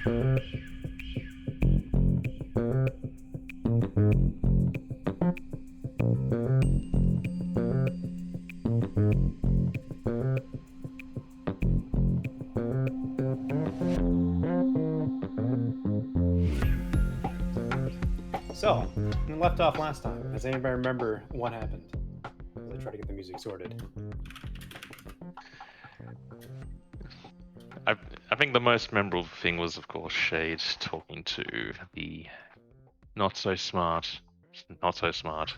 So, we left off last time. Does anybody remember what happened? As I try to get the music sorted. I think the most memorable thing was, of course, Shade talking to the not so smart,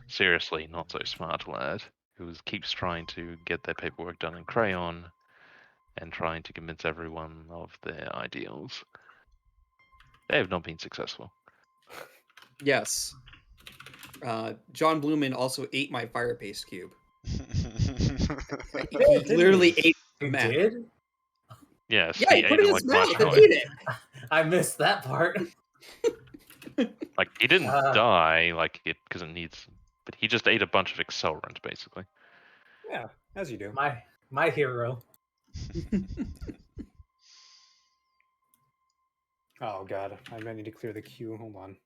seriously not so smart lad who keeps trying to get their paperwork done in crayon and trying to convince everyone of their ideals. They have not been successful. Yes. John Blumen also ate my fire paste cube. He literally ate You meth. did? Yes, Yeah, he put it in his mouth and ate it. I missed that part. Like, he didn't die, like, because it needs... But he just ate a bunch of accelerant, basically. Yeah, as you do. My hero. Oh god, I might need to clear the queue. Hold on.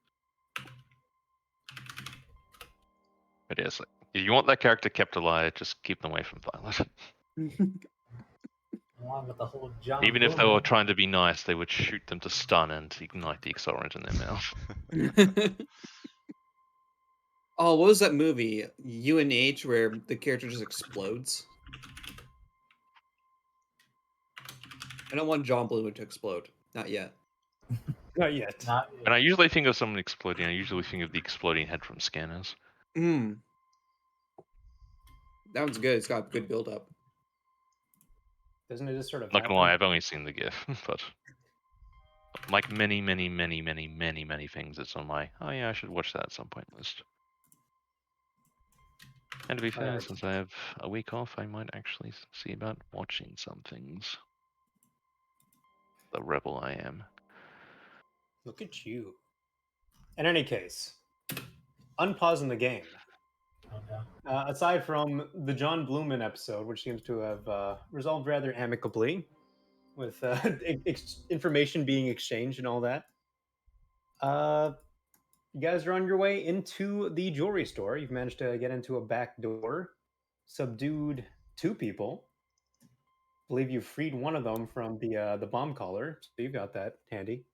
But yes, like, if you want that character kept alive, just keep them away from Violet. Along with the whole John Even if they Blumen. were trying to be nice, they would shoot them to stun and ignite the accelerant in their mouth. Oh, what was that movie? UNH, where the character just explodes? I don't want John Blumen to explode. Not yet. Not yet. Not And I usually think of someone exploding, I usually think of the exploding head from Scanners. That one's good. It's got good build up. Doesn't it just sort of Not gonna happen? lie, I've only seen the GIF, but like many things, it's on my, oh yeah, I should watch that at some point list. And to be fair, Alright. since I have a week off, I might actually see about watching some things. The rebel I am. Look at you. In any case, unpausing the game. Aside from the John Blumen episode, which seems to have resolved rather amicably, with information being exchanged and all that, you guys are on your way into the jewelry store. You've managed to get into a back door, subdued 2 people. I believe you freed one of them from the bomb collar, so you've got that handy.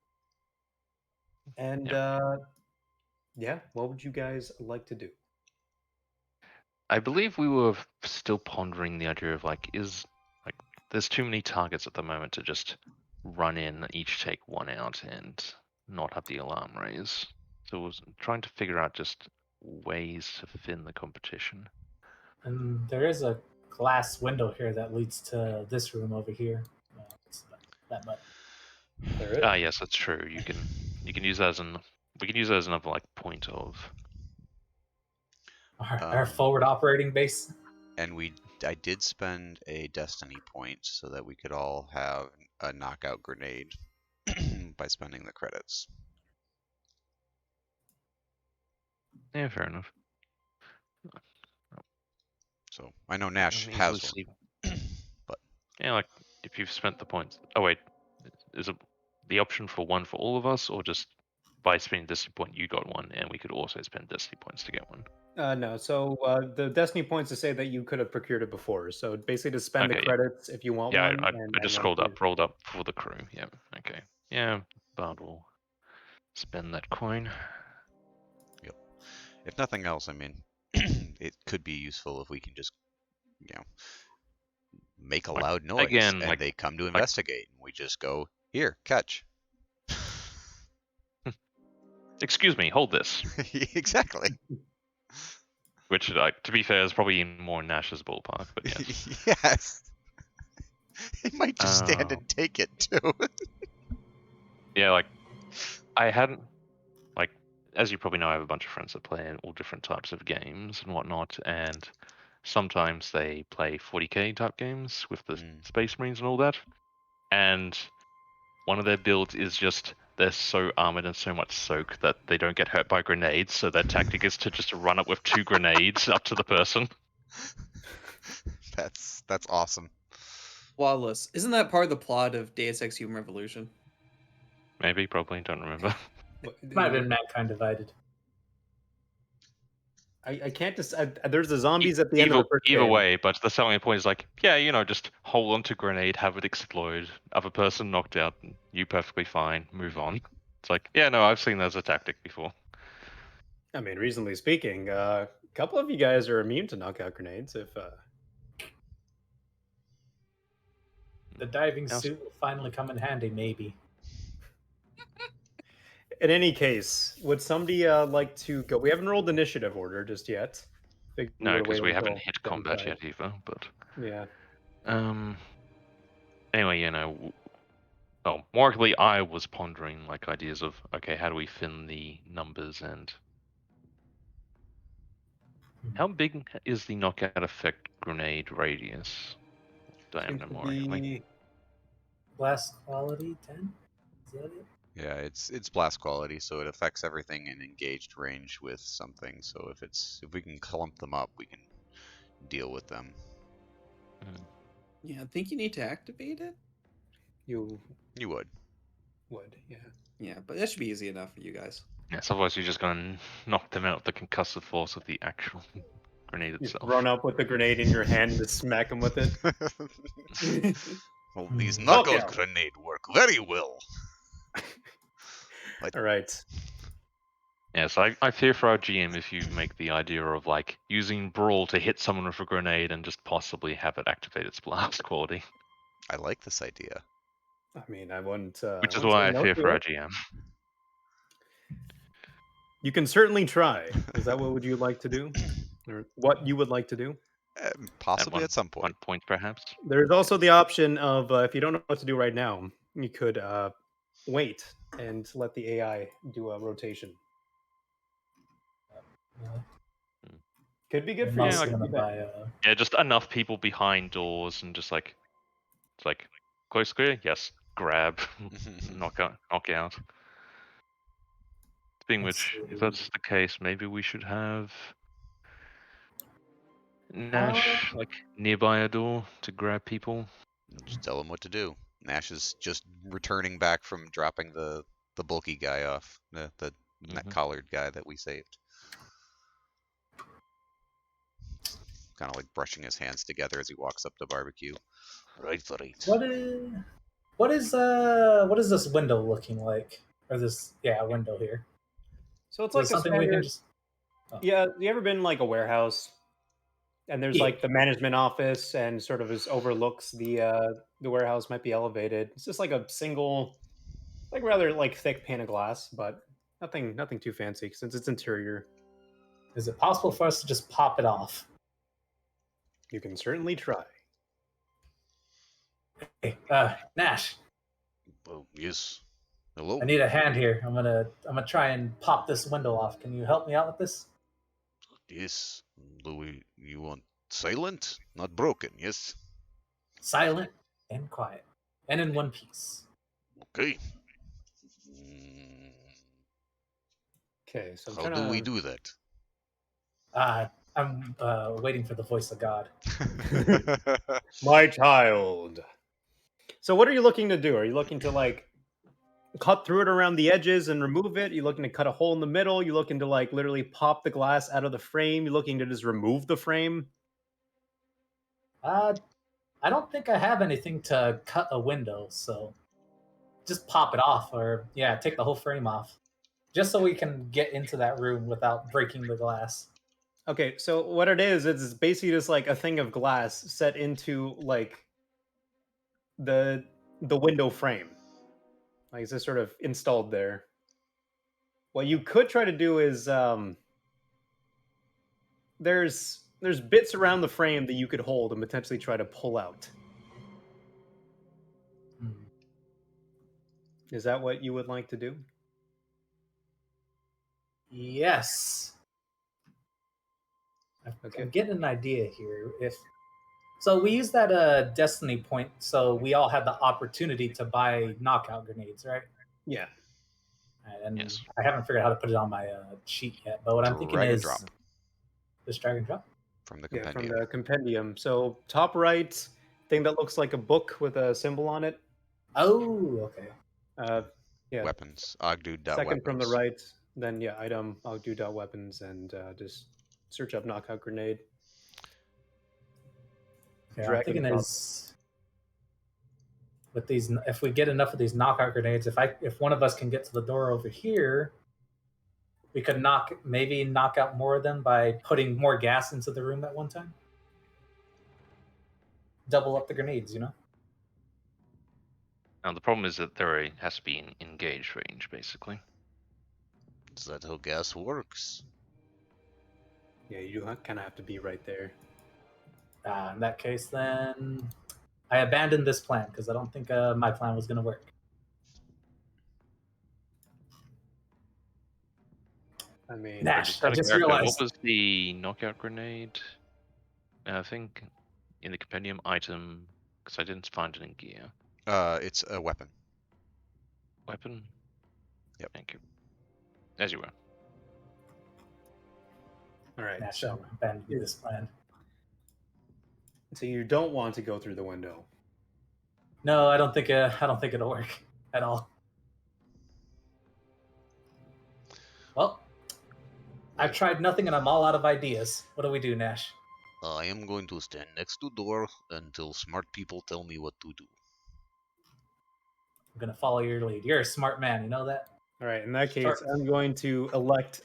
And yeah, what would you guys like to do? I believe we were still pondering the idea of there's too many targets at the moment to just run in, each take one out, and not have the alarm raise. So I was trying to figure out just ways to thin the competition. And there is a glass window here that leads to this room over here. That much. There is. Ah, yes, that's true. You can use that as we can use that as another point of Our forward operating base. And I did spend a destiny point so that we could all have a knockout grenade by spending the credits. Yeah, fair enough. So I know Nash has one, but yeah, like if you've spent the points. Oh wait, is it the option for one for all of us, or just by spending destiny point you got one, and we could also spend destiny points to get one? No, so the destiny points to say that you could have procured it before. So basically to spend the credits if you want yeah, one. I just rolled up for the crew. Yeah, okay. Yeah, Bard will spend that coin. Yep. If nothing else, I mean, it could be useful if we can just, make a loud noise again, and they come to investigate. And we just go, here, catch. Excuse me, hold this. Exactly. Which, to be fair, is probably in more Nash's ballpark, but yes. Yes. He might just stand and take it, too. Yeah, I hadn't... as you probably know, I have a bunch of friends that play in all different types of games and whatnot, and sometimes they play 40k type games with the Space Marines and all that, and one of their builds is just they're so armored and so much soak that they don't get hurt by grenades, so their tactic is to just run up with 2 grenades up to the person. That's awesome. Flawless. Isn't that part of the plot of Deus Ex Human Revolution? Maybe, probably, don't remember. Might have been mankind divided. I can't just. There's the zombies at the end of the first Either game. way, but the selling point is like, yeah, just hold on to grenade, have it explode, other person knocked out, you perfectly fine, move on. It's like, yeah, no, I've seen that as a tactic before. I mean, reasonably speaking, a couple of you guys are immune to knockout grenades. If The diving Yes. suit will finally come in handy, maybe. in any case, would somebody like to go? We haven't rolled initiative order just yet. Figured No, would've because waited we haven't until hit then combat tried. yet either, but... Yeah. Anyway, well, more likely I was pondering like ideas of, okay, how do we fin the numbers and how big is the knockout effect grenade radius? Seems Diameter to more likely. be Blast quality 10? Is that it? Yeah, it's blast quality, so it affects everything in engaged range with something. So if we can clump them up, we can deal with them. Yeah, I think you need to activate it. you You would. would, yeah. Yeah, but that should be easy enough for you guys. Yes, otherwise you're just going to knock them out with the concussive force of the actual grenade You itself. run up with the grenade in your hand and just smack them with it. Well, these Knockout. knockout grenade work very well. All right. Yeah, so I fear for our GM if you make the idea of like using Brawl to hit someone with a grenade and just possibly have it activate its blast quality. I like this idea. I mean, I wouldn't. Which is wouldn't why say I no fear to for our it. GM. You can certainly try. Is that what would you like to do, or what you would like to do? Possibly at some One point. point perhaps. There's also the option of if you don't know what to do right now, you could wait and let the AI do a rotation. Could be good I'm for you. also like- could gonna be bad. buy Yeah, just enough people behind doors and just like it's like close clear, yes, grab, knock out. Speaking Let's which, if see. that's the case, maybe we should have Nash like nearby a door to grab people. Just tell him what to do. Nash is just returning back from dropping the bulky guy off, the neck collared guy that we saved. Kind of like brushing his hands together as he walks up to barbecue. Right. What is this window looking like? Or this window here. So it's Is like it a something we standard. can just Yeah, you ever been like a warehouse, and there's Yeah. like the management office, and sort of just overlooks the warehouse might be elevated. It's just like a single, like rather like thick pane of glass, but nothing too fancy since it's interior. is it possible for us to just pop it off? You can certainly try. Hey, Nash, Oh, yes. Hello. I need a hand here. I'm gonna try and pop this window off. Can you help me out with this? Yes. Louis, you want silent, not broken, yes? Silent and quiet. And in one piece. Okay. Okay, so I'm How trying do to... we do that? I'm waiting for the voice of God. My child. So what are you looking to do? Are you looking to like cut through it around the edges and remove it? You looking to cut a hole in the middle? You looking to like literally pop the glass out of the frame? You looking to just remove the frame? I don't think I have anything to cut a window, so just pop it off, or take the whole frame off, just so we can get into that room without breaking the glass. Okay, so what it is, it's basically just like a thing of glass set into like the window frame. Like it's just sort of installed there. What you could try to do is there's bits around the frame that you could hold and potentially try to pull out. Is that what you would like to do? Yes. Okay. I'm getting an idea here. So we use that destiny point, so we all have the opportunity to buy knockout grenades, right? Yeah. And Yes. I haven't figured out how to put it on my sheet yet, but what I'm thinking Drag and is drop. this drag and drop. From the Yeah, compendium. from the compendium. So top right, thing that looks like a book with a symbol on it. Oh, okay. Yeah. Weapons. Ogdude.weapons. Second from the right, then yeah, item Ogdu.weapons, and just search up knockout grenade. Yeah, I'm Drag thinking them up. is with these. If we get enough of these knockout grenades, if one of us can get to the door over here, we could maybe knock out more of them by putting more gas into the room at one time. Double up the grenades, you know. Now the problem is that there has to be an engage range, basically. Is that how gas works? Yeah, you do kind of have to be right there. In that case, then I abandoned this plan because I don't think my plan was going to work. I mean, Nash, I Out of just character, realized. what was the knockout grenade? I think in the compendium item, because I didn't find it in gear. It's a weapon. Weapon? Yep. Thank you. As you were. all right. Nash, So, I abandoned this plan. so you don't want to go through the window. No, I don't think it'll work at all. Well, I've tried nothing and I'm all out of ideas. What do we do, Nash? I am going to stand next to door until smart people tell me what to do. I'm gonna follow your lead. You're a smart man, you know that? All right. In that case, Sure. I'm going to elect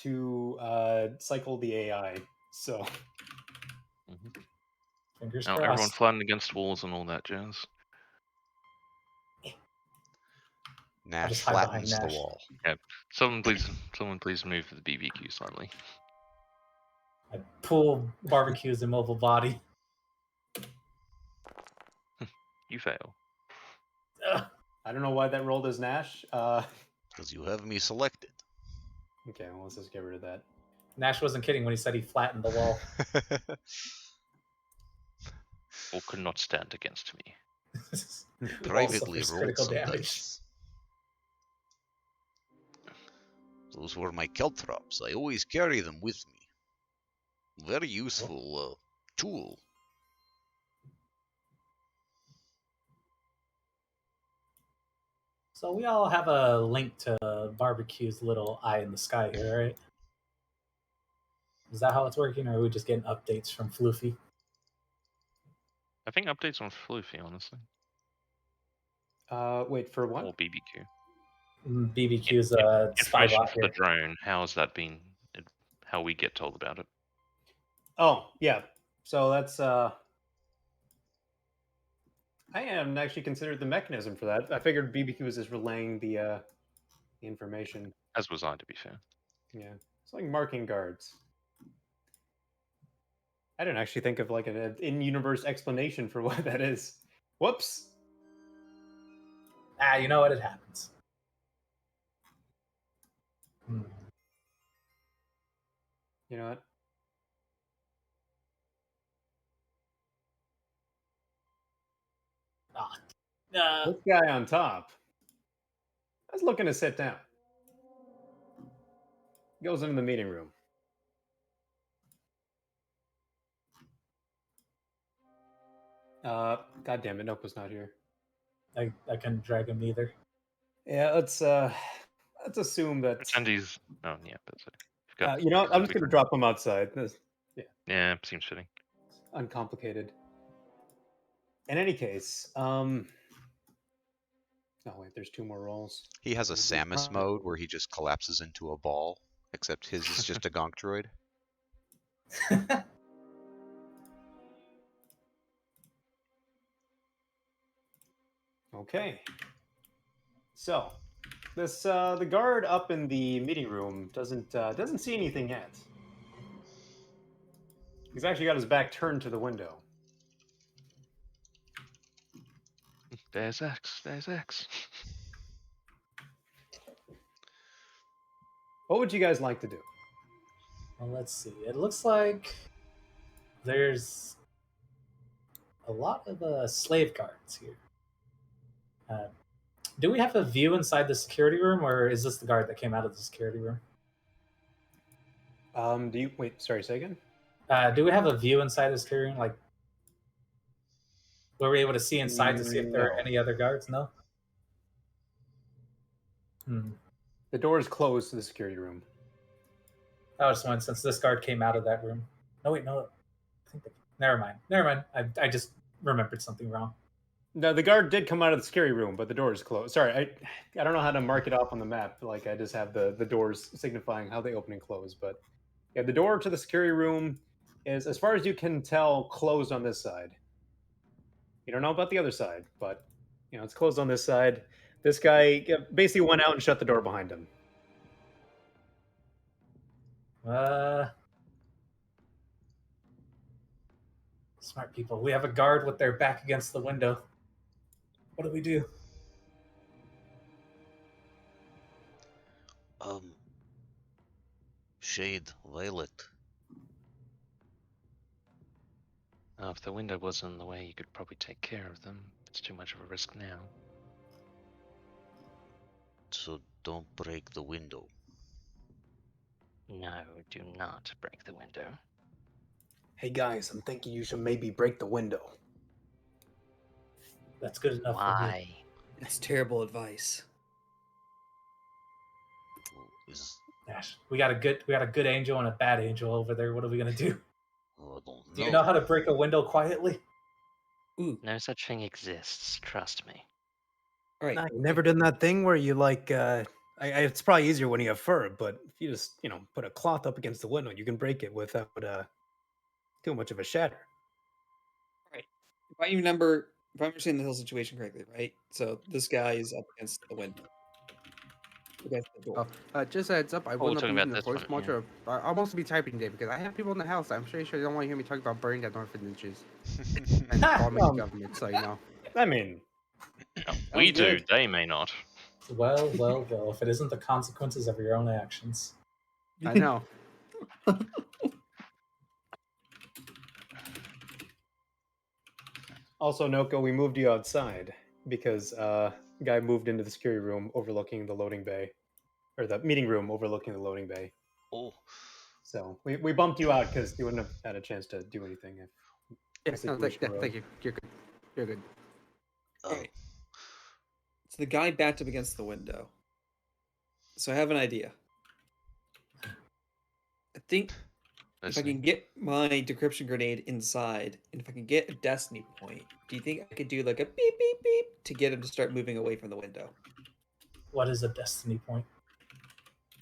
to cycle the AI. So, Fingers Now crossed. everyone flying against walls and all that jazz. Nash just hide behind flattens the Nash. wall. Someone please move the BBQ slightly. I pull Barbecue's immobile body. You fail. Ugh. I don't know why that rolled as Nash. Because you have me selected. Okay, well, let's just get rid of that. Nash wasn't kidding when he said he flattened the wall. Or could not stand against me. Privately suffers rolled critical some damage. dice. Those were my caltrops. I always carry them with me. Very useful tool. So we all have a link to Barbecue's little eye in the sky here, right? Is that how it's working, or are we just getting updates from Floofy? I think updates on Floofy, honestly. Wait, for what? Or BBQ. BBQ's Information spybot for the here. drone. How has that been? How we get told about it? Oh, yeah. So that's I hadn't actually considered the mechanism for that. I figured BBQ was just relaying the information. As was I, to be fair. Yeah, it's like marking guards. I didn't actually think of like an in-universe explanation for what that is. Whoops. You know what? It happens. You know what? This guy on top. I was looking to sit down. Goes into the meeting room. God damn it, Nope was not here. I couldn't drag him either. Yeah, let's assume that. Attendees. Oh, yeah, that's it. You know what? I'm just gonna drop him outside. Yeah, seems fitting. Uncomplicated. In any case, oh wait, there's two more rolls. He has a Samus mode where he just collapses into a ball, except his is just a gonk droid. Okay. So, this the guard up in the meeting room doesn't see anything yet. He's actually got his back turned to the window. There's X. There's X. What would you guys like to do? Well, let's see. It looks like there's a lot of slave guards here. Do we have a view inside the security room, or is this the guard that came out of the security room? Do you wait? Sorry, say again. Do we have a view inside the security room, like were we able to see inside to see if there are No. any other guards? No. Hmm. The door is closed to the security room. I just wanted, since this guard came out of that room. No, wait, no. I think never mind. I just remembered something wrong. No, the guard did come out of the security room, but the door is closed. Sorry, I don't know how to mark it off on the map. Like, I just have the doors signifying how they open and close. But yeah, the door to the security room is, as far as you can tell, closed on this side. You don't know about the other side, but it's closed on this side. This guy basically went out and shut the door behind him. Smart people. We have a guard with their back against the window. What do we do? Shade, Violet. If the window wasn't in the way, you could probably take care of them. It's too much of a risk now. So don't break the window. No, do not break the window. Hey guys, I'm thinking you should maybe break the window. That's good enough for me. Why? It's terrible advice. Is Gosh, we got a good angel and a bad angel over there. What are we gonna do? I don't Do you know how to break a window quietly? Ooh, No such thing exists. Trust me. all right. Nah, you never done that thing where you like. It's probably easier when you have fur, but if you just put a cloth up against the window, you can break it without too much of a shatter. If I understand the whole situation correctly, right? So this guy is up against the window. Against the door. Just a heads up, I we're will not be talking using about the this voice one, module. I'll mostly be typing today because I have people in the house. I'm pretty sure they don't want to hear me talk about burning that orphanages and bombing the government. So I mean, We do. good. They may not. Well. If it isn't the consequences of your own actions. I know. Also, Noko, we moved you outside because guy moved into the security room overlooking the loading bay, or the meeting room overlooking the loading bay. Oh, So we bumped you out because you wouldn't have had a chance to do anything if Yeah, the situation arose. thank you. You're good. You're good. Alright. So the guy backed up against the window. So I have an idea. I think if I can get my decryption grenade inside, and if I can get a destiny point, do you think I could do like a beep beep beep to get him to start moving away from the window? What is a destiny point?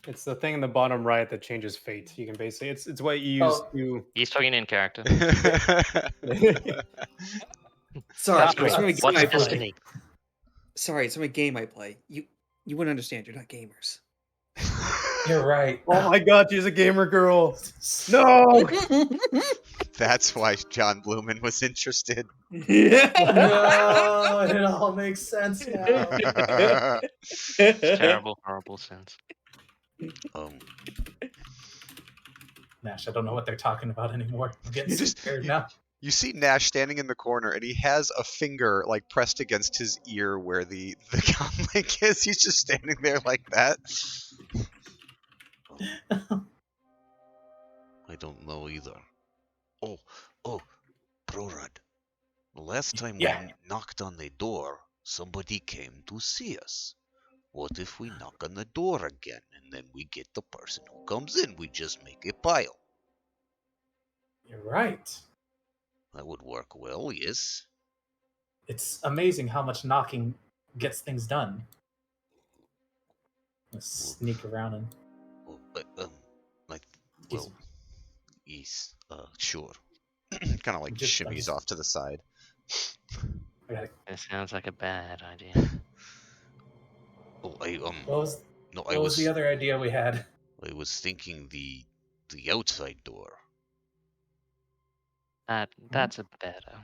It's the thing in the bottom right that changes fate. You can basically it's what you use to. He's talking in character. Sorry, That's it's from a great. game What's I play. destiny? Sorry, it's from a game I play. You wouldn't understand. You're not gamers. You're right. Oh my god, she's a gamer girl. No. that's why John Bloomin was interested. No, it all makes sense now. Terrible, horrible sense. Nash, I don't know what they're talking about anymore. I'm getting You just- scared now. You see Nash standing in the corner, and he has a finger like pressed against his ear where the comlink is. He's just standing there like that. I don't know either. Oh, Prorad. The last time Yeah. we knocked on the door, somebody came to see us. What if we knock on the door again, and then we get the person who comes in? We just make a pile. You're right. That would work well, yes. It's amazing how much knocking gets things done. Let's sneak around and Oh, like, Yes. well, yes, sure. Kind of like Just- shimmies off to the side. I gotta, It sounds like a bad idea. Oh, what I was the other idea we had? I was thinking the outside door. That's a better.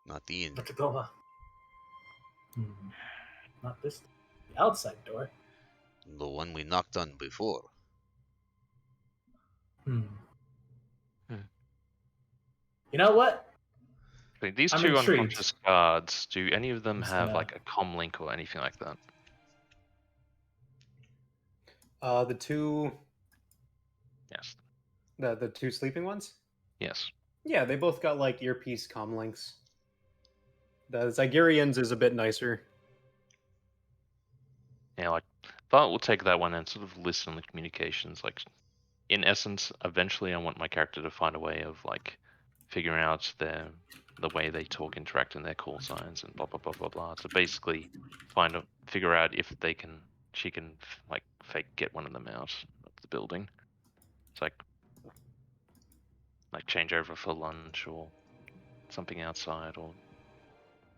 Not the in. But to go not this. The outside door. The one we knocked on before. You know what? Like, these I'm two intrigued. unconscious guards, do any of them Just have gonna- like a comm link or anything like that? The two Yes. the two sleeping ones. Yes. Yeah, they both got like earpiece comm links. The Zygerians is a bit nicer. Yeah, like Vart will take that one and sort of listen on the communications. Like, in essence, eventually I want my character to find a way of like figuring out the way they talk, interact, and their call signs, and blah blah blah blah blah. To basically figure out if she can like fake get one of them out of the building. It's like change over for lunch or something outside or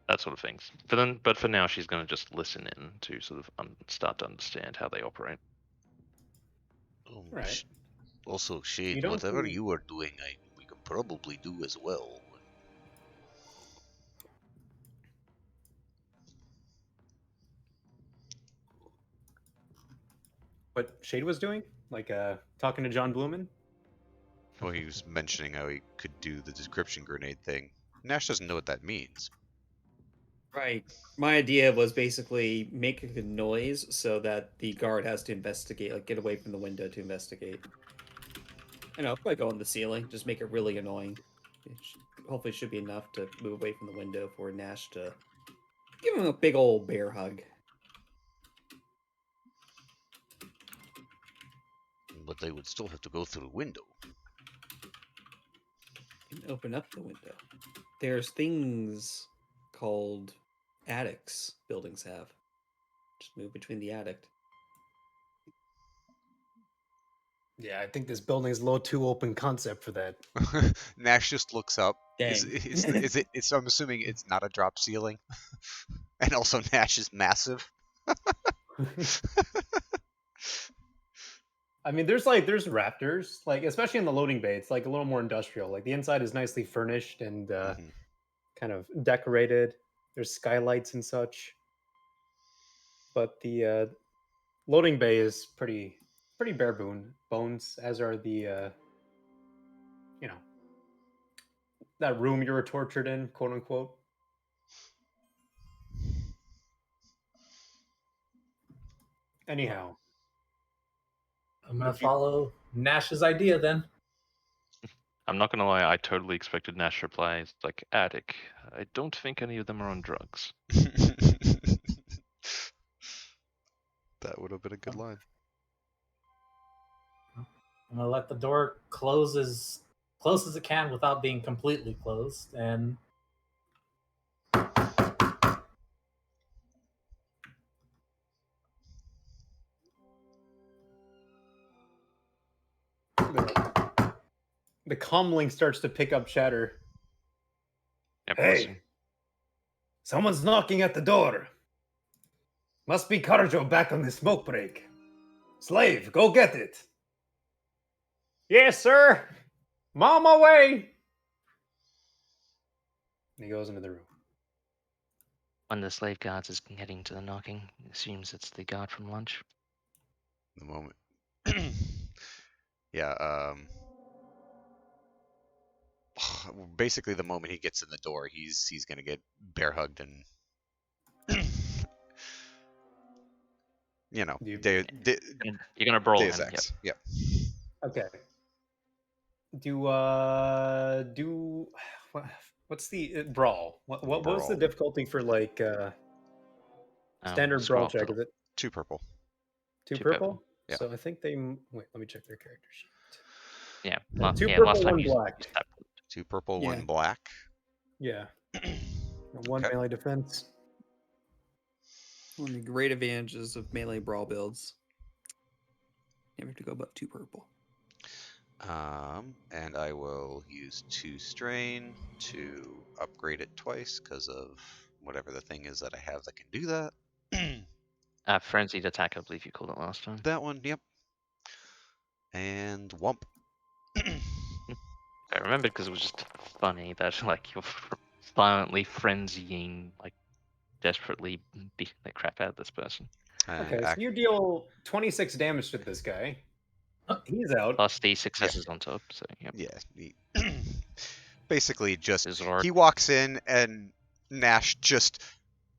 that sort of things. But for now, she's going to just listen in to sort of start to understand how they operate. Right. Also, Shade, You don't whatever do- you are doing, we can probably do as well. What Shade was doing? Like talking to John Blumen? Well, he was mentioning how he could do the description grenade thing. Nash doesn't know what that means. Right. My idea was basically making a noise so that the guard has to investigate, like get away from the window to investigate. I know, probably go on the ceiling, just make it really annoying. Hopefully, should be enough to move away from the window for Nash to give him a big old bear hug. But they would still have to go through the window. And open up the window. There's things called attics buildings have. Just move between the attic. Yeah, I think this building is a little too open concept for that. Nash just looks up. Dang. It's I'm assuming it's not a drop ceiling. And also Nash is massive. I mean, there's rafters, like especially in the loading bay. It's like a little more industrial. Like the inside is nicely furnished and kind of decorated. There's skylights and such. But the loading bay is pretty bare bones, as are the you know, that room you were tortured in, quote unquote. Anyhow, I'm gonna follow Nash's idea then. I'm not gonna lie, I totally expected Nash to reply it's like attic. I don't think any of them are on drugs. That would have been a good line. I'm gonna let the door close as close as it can without being completely closed, and the comlink starts to pick up chatter. Yep, Hey, listen. someone's knocking at the door. Must be Carjo back on the smoke break. Slave, go get it. Yes, sir. I'm on my way. And he goes into the room. One of the slave guards is heading to the knocking. He assumes it's the guard from lunch. The moment. Yeah, basically the moment he gets in the door, he's gonna get bear hugged and you know, You're gonna brawl him. Deus Ex. Yep. Yeah. Okay. What's the brawl? What was the Brawl. difficulty for like standard brawl check? Is it 2 purple. two Two purple? purple. Yeah. So I think they wait. Let me check their character sheet. Yeah. Two Last purple, time one you black. used that. 2 purple, Yeah. 1 black. Yeah. One Okay. melee defense. One of the great advantages of melee brawl builds. Never have to go above 2 purple. And I will use 2 strain to upgrade it twice because of whatever the thing is that I have that can do that. Frenzied attack, I believe you called it last time. That one, yep. And wump. I remembered because it was just funny that like you're violently frenzying, like desperately beating the crap out of this person. Okay, so you deal 26 damage to this guy. He's out. Plus the successes on top. So yep. Yeah. Basically, just Zord. he walks in and Nash just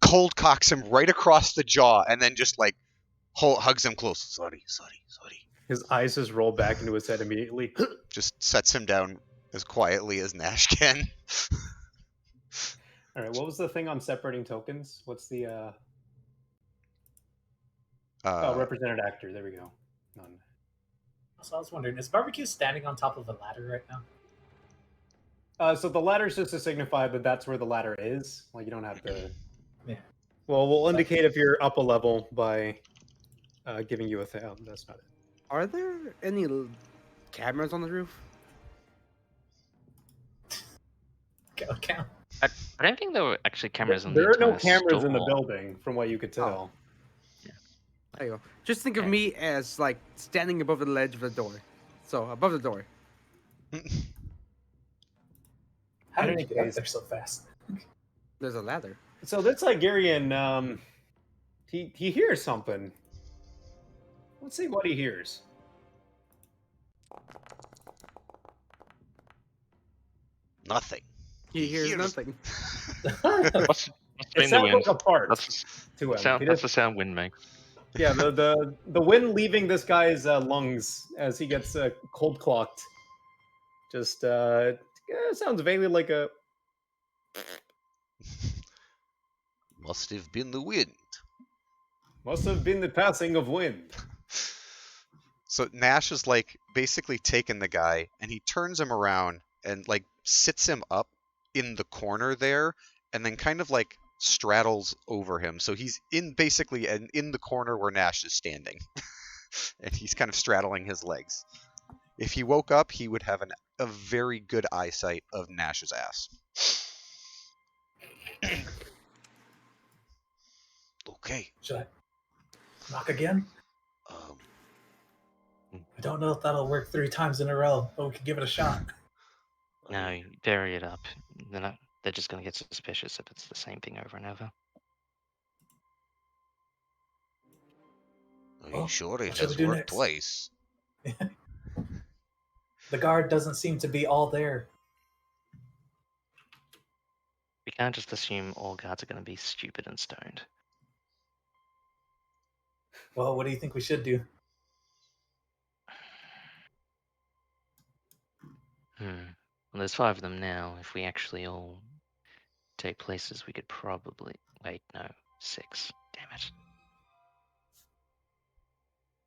cold cocks him right across the jaw, and then just like hugs him close. Sorry. His eyes just roll back into his head immediately. Just sets him down as quietly as Nash can. All right, what was the thing on separating tokens? What's the Represented actor. There we go. None. So I was wondering, is Barbecue standing on top of a ladder right now? So the ladder is just to signify that that's where the ladder is. Like you don't have to. Yeah. Well, we'll So- indicate if you're up a level by giving you a thing. Oh, that's not it. Are there any cameras on the roof? Okay. I don't think there were actually cameras on There the are no entire cameras in the store. building, from what you could tell. There you go. Just think of me as like standing above the ledge of the door. So above the door. How did In you any get up case- there so fast? There's a ladder. So this Ligurian, he hears something. Let's see what he hears. Nothing. He hears hears- nothing. What's It been the sounds wind? like a fart That's to him. sound. He That's does- the sound wind makes. yeah, the wind leaving this guy's lungs as he gets cold clocked. Just sounds vaguely like a. Must have been the wind. Must have been the passing of wind. So Nash is like basically taking the guy and he turns him around and like sits him up in the corner there and then kind of like straddles over him. So he's in basically in the corner where Nash is standing. And he's kind of straddling his legs. If he woke up, he would have a very good eyesight of Nash's ass. Okay. Should I knock again? I don't know if that'll work 3 times in a row, but we could give it a shot. No, you vary it up. They're just going to get suspicious if it's the same thing over and over. Are Well, you sure what it should we has do worked next? twice? The guard doesn't seem to be all there. We can't just assume all guards are going to be stupid and stoned. Well, what do you think we should do? Well, there's 5 of them now. If we actually all take places, we could probably... Wait, no. 6. Damn it.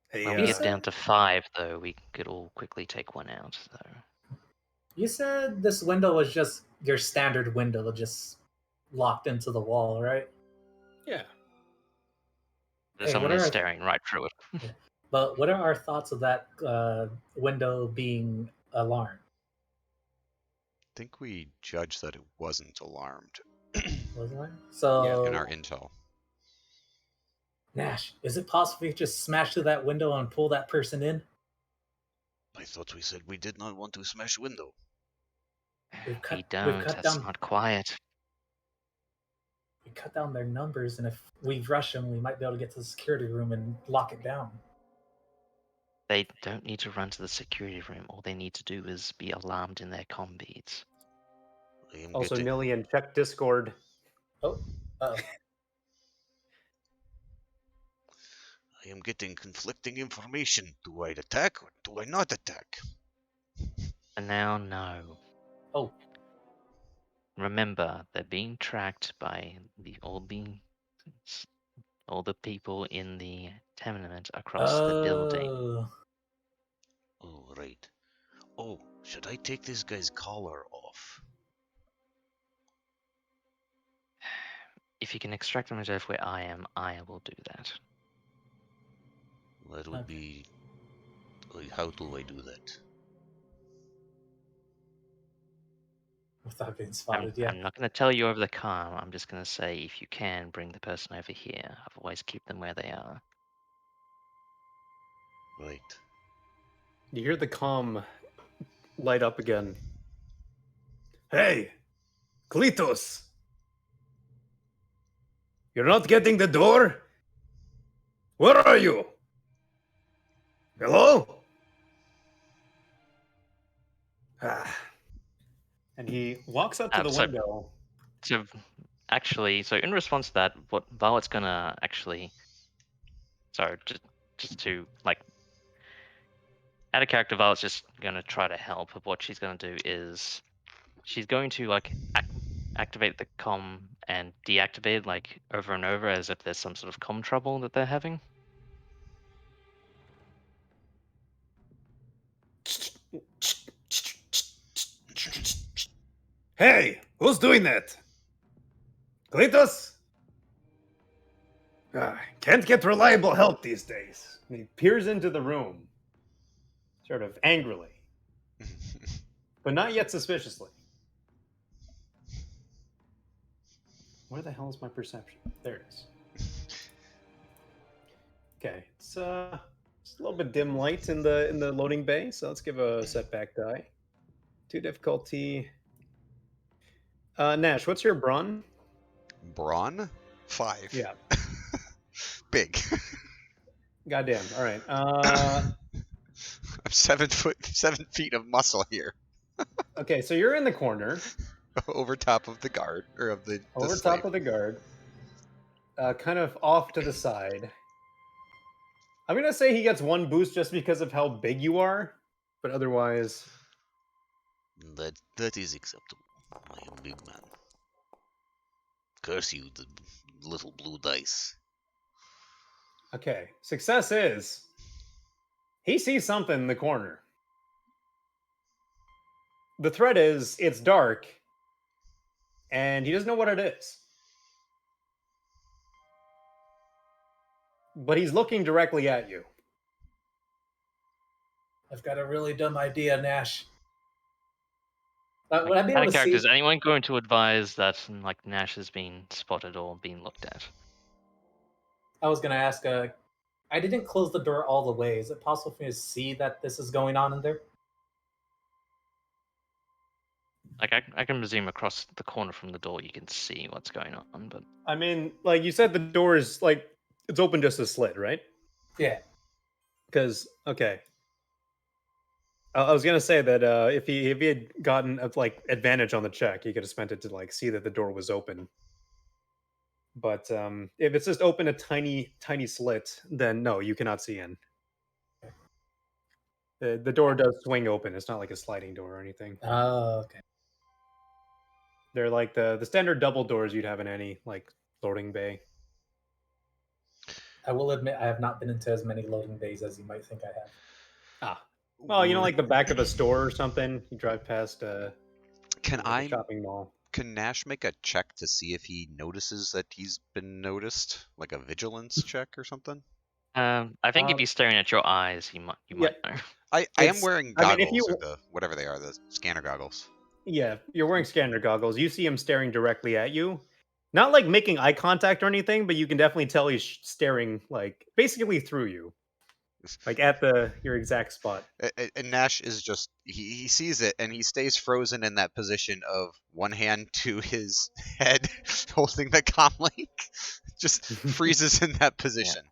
Hey, When we get down to 5, though, we could all quickly take one out. So You said this window was just your standard window, just locked into the wall, right? yeah. there's Hey, someone what who's are- staring right through it. But what are our thoughts of that window being alarmed? I think we judged that it wasn't alarmed Wasn't it? So, in our intel. Nash, is it possible you just smash through that window and pull that person in? I thought we said we did not want to smash window. We we've don't. cut That's down- not quiet. We cut down their numbers, and if we rush them, we might be able to get to the security room and lock it down. They don't need to run to the security room. All they need to do is be alarmed in their comm beads. I am Also, getting, Nillian, check Discord. Oh, uh-oh. I am getting conflicting information. Do I attack or do I not attack? And now, no. Oh. Remember, they're being tracked by all the people in the tenement across the building. Oh. Oh, right. Oh, should I take this guy's collar off? If you can extract them out of where I am, I will do that. That would Okay. be... How do I do that? Without getting spotted, I'm not going to tell you over the comm. I'm just going to say, if you can, bring the person over here. Otherwise, keep them where they are. Right. You hear the comm light up again. Hey, Klitos! You're not getting the door? Where are you? Hello? Ah. And he walks up to the So- window. So, actually, in response to that, what Violet's going to actually... So, just to, like... Out of character, Violet's just going to try to help. But what she's going to do is... She's going to, like, activate the comm and deactivate, like, over and over as if there's some sort of comm trouble that they're having. Hey, who's doing that? Cletus? Can't get reliable help these days. And he peers into the room, sort of angrily, but not yet suspiciously. Where the hell is my perception? There it is. Okay, it's a little bit dim light in the loading bay, so let's give a setback die. 2 difficulty. Nash, what's your brawn? Brawn? 5. Yeah. Big. Goddamn. All right. I'm 7 feet of muscle here. Okay, so you're in the corner, Over top of the guard, or of the over slave. top of the guard, kind of off to the side. I'm gonna say he gets 1 boost just because of how big you are, but otherwise, That is acceptable. I am big man. Curse you, the little blue dice. okay. Success is he sees something in the corner. The threat is it's dark, and he doesn't know what it is. But he's looking directly at you. I've got a really dumb idea, Nash. Would I be Out able of to character, is see? anyone going to advise that like Nash has been spotted or been looked at? I was gonna ask. I didn't close the door all the way. Is it possible for me to see that this is going on in there? Like I can presume across the corner from the door you can see what's going on, but I mean, like you said, the door is like it's open just a slit, right? Yeah. Because okay, I was gonna say that if he had gotten like advantage on the check, he could have spent it to like see that the door was open. But if it's just open a tiny slit, then no, you cannot see in. The door does swing open. It's not like a sliding door or anything. Oh, okay. They're like the standard double doors you'd have in any like loading bay. I will admit I have not been into as many loading bays as you might think I have. Ah, well, you know, like the back of a store or something. You drive past Can like a shopping mall. Can Nash make a check to see if he notices that he's been noticed, like a vigilance check or something? I think if he's staring at your eyes, you might know. I am It's- wearing I mean, goggles, if you- or the whatever they are, the scanner goggles. Yeah, you're wearing scanner goggles. You see him staring directly at you. Not like making eye contact or anything, but you can definitely tell he's staring like basically through you. Like at your exact spot. And Nash is just he sees it and he stays frozen in that position of one hand to his head holding the comlink. Just freezes in that position.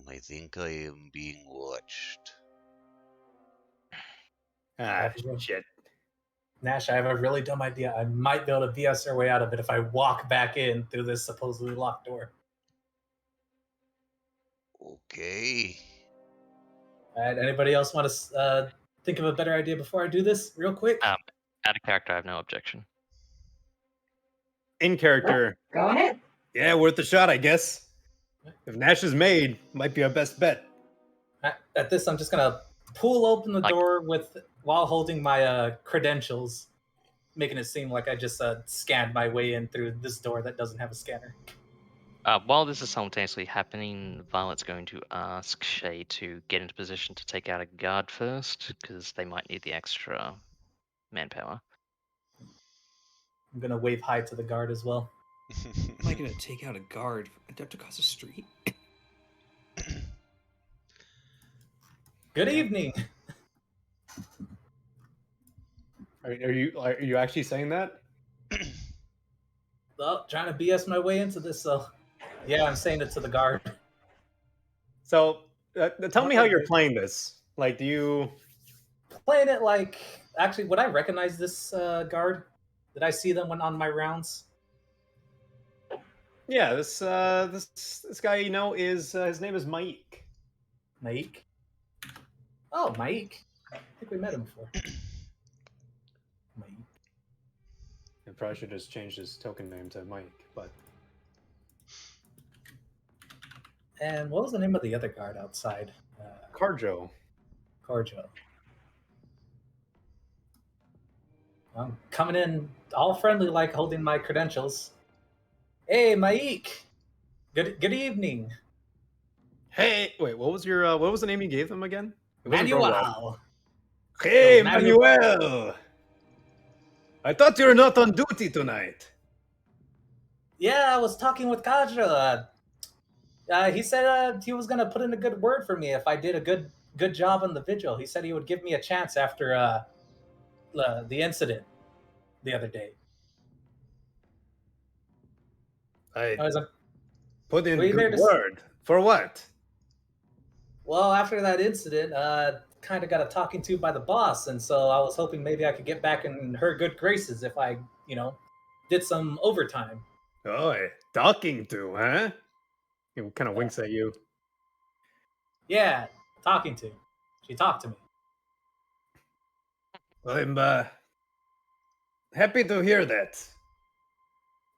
I think I am being watched. Ah, shit. Nash, I have a really dumb idea. I might be able to BS our way out of it if I walk back in through this supposedly locked door. Okay. Anybody else want to think of a better idea before I do this, real quick? Out of character, I have no objection. In character. Go ahead. Yeah, worth a shot, I guess. If Nash is made, might be our best bet. At this, I'm just gonna pull open the Like- door while holding my credentials, making it seem like I just scanned my way in through this door that doesn't have a scanner. While this is simultaneously happening, Violet's going to ask Shay to get into position to take out a guard first, because they might need the extra manpower. I'm gonna wave hi to the guard as well. Am I gonna take out a guard adept across the street? Good evening. Are you actually saying that? Well, trying to BS my way into this, so yeah, I'm saying it to the guard. So tell me how you're playing this. Like, do you? Playing it like, actually, would I recognize this guard? Did I see them when on my rounds? Yeah, this guy you know is his name is Mike. Mike? Oh, Mike. I think we met him before. Mike. I probably should just change his token name to Mike, but And what was the name of the other guard outside? Carjo. Corjo. I'm coming in all friendly, like holding my credentials. Hey, Maik. Good evening. Hey, wait, what was the name you gave them again? It wasn't Brolad. Manuel. Hey, It was Manuel. Manuel. I thought you were not on duty tonight. Yeah, I was talking with Kadra. He said he was gonna put in a good word for me if I did a good job on the vigil. He said he would give me a chance after the incident the other day. I I was like, put in were you there good to word. For what? well, after that incident, kind of got a talking to by the boss, and so I was hoping maybe I could get back in her good graces if I, did some overtime. Oh, talking to, huh? He kind of winks at you. Yeah, talking to. She talked to me. Well, I'm happy to hear that.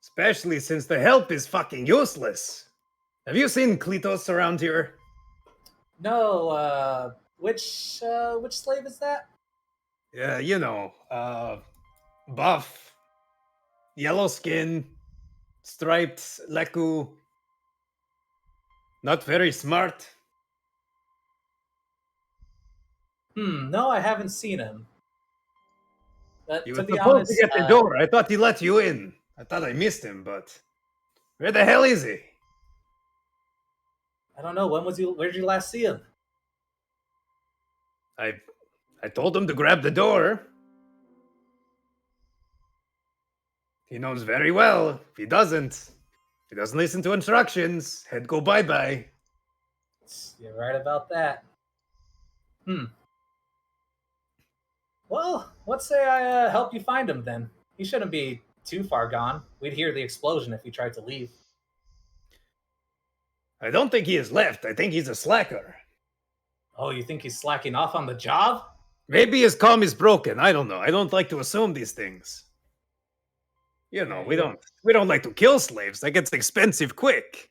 Especially since the help is fucking useless. Have you seen Klitos around here? No, which slave is that? Yeah, buff, yellow skin, striped leku, not very smart. No, I haven't seen him. He To was be supposed honest, to get the door. I thought he let you in. I thought I missed him, but where the hell is he? I don't know. Where did you last see him? I told him to grab the door. He knows very well. If he doesn't listen to instructions, head go bye-bye. You're right about that. Well, let's say I help you find him then. He shouldn't be too far gone. We'd hear the explosion if he tried to leave. I don't think he has left. I think he's a slacker. Oh, you think he's slacking off on the job? Maybe his comm is broken. I don't know. I don't like to assume these things. We don't like to kill slaves. That gets expensive quick.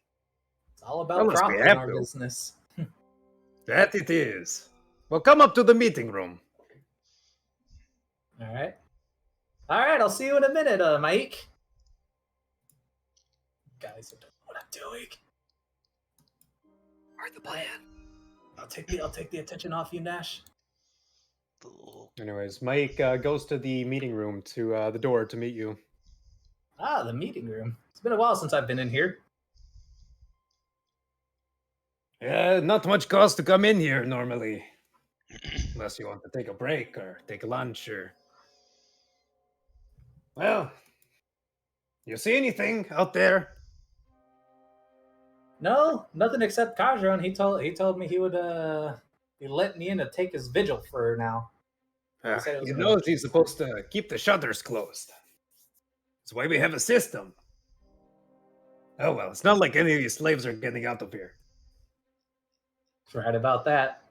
It's all about Unless we profit in have our to. business. That it is. Well, come up to the meeting room. All right. I'll see you in a minute, Mike. Guys, I don't know what I'm doing. Where's the plan? I'll take the attention off you, Nash. Anyways, Mike goes to the meeting room to the door to meet you. Ah, the meeting room. It's been a while since I've been in here. Not much cost to come in here normally. Unless you want to take a break or take a lunch or... Well, you see anything out there? No, nothing except Kajron. He told me he would he let me in to take his vigil for now. said it was He gonna- knows he's supposed to keep the shutters closed. That's why we have a system. Oh well, it's not like any of these slaves are getting out of here. Right about that.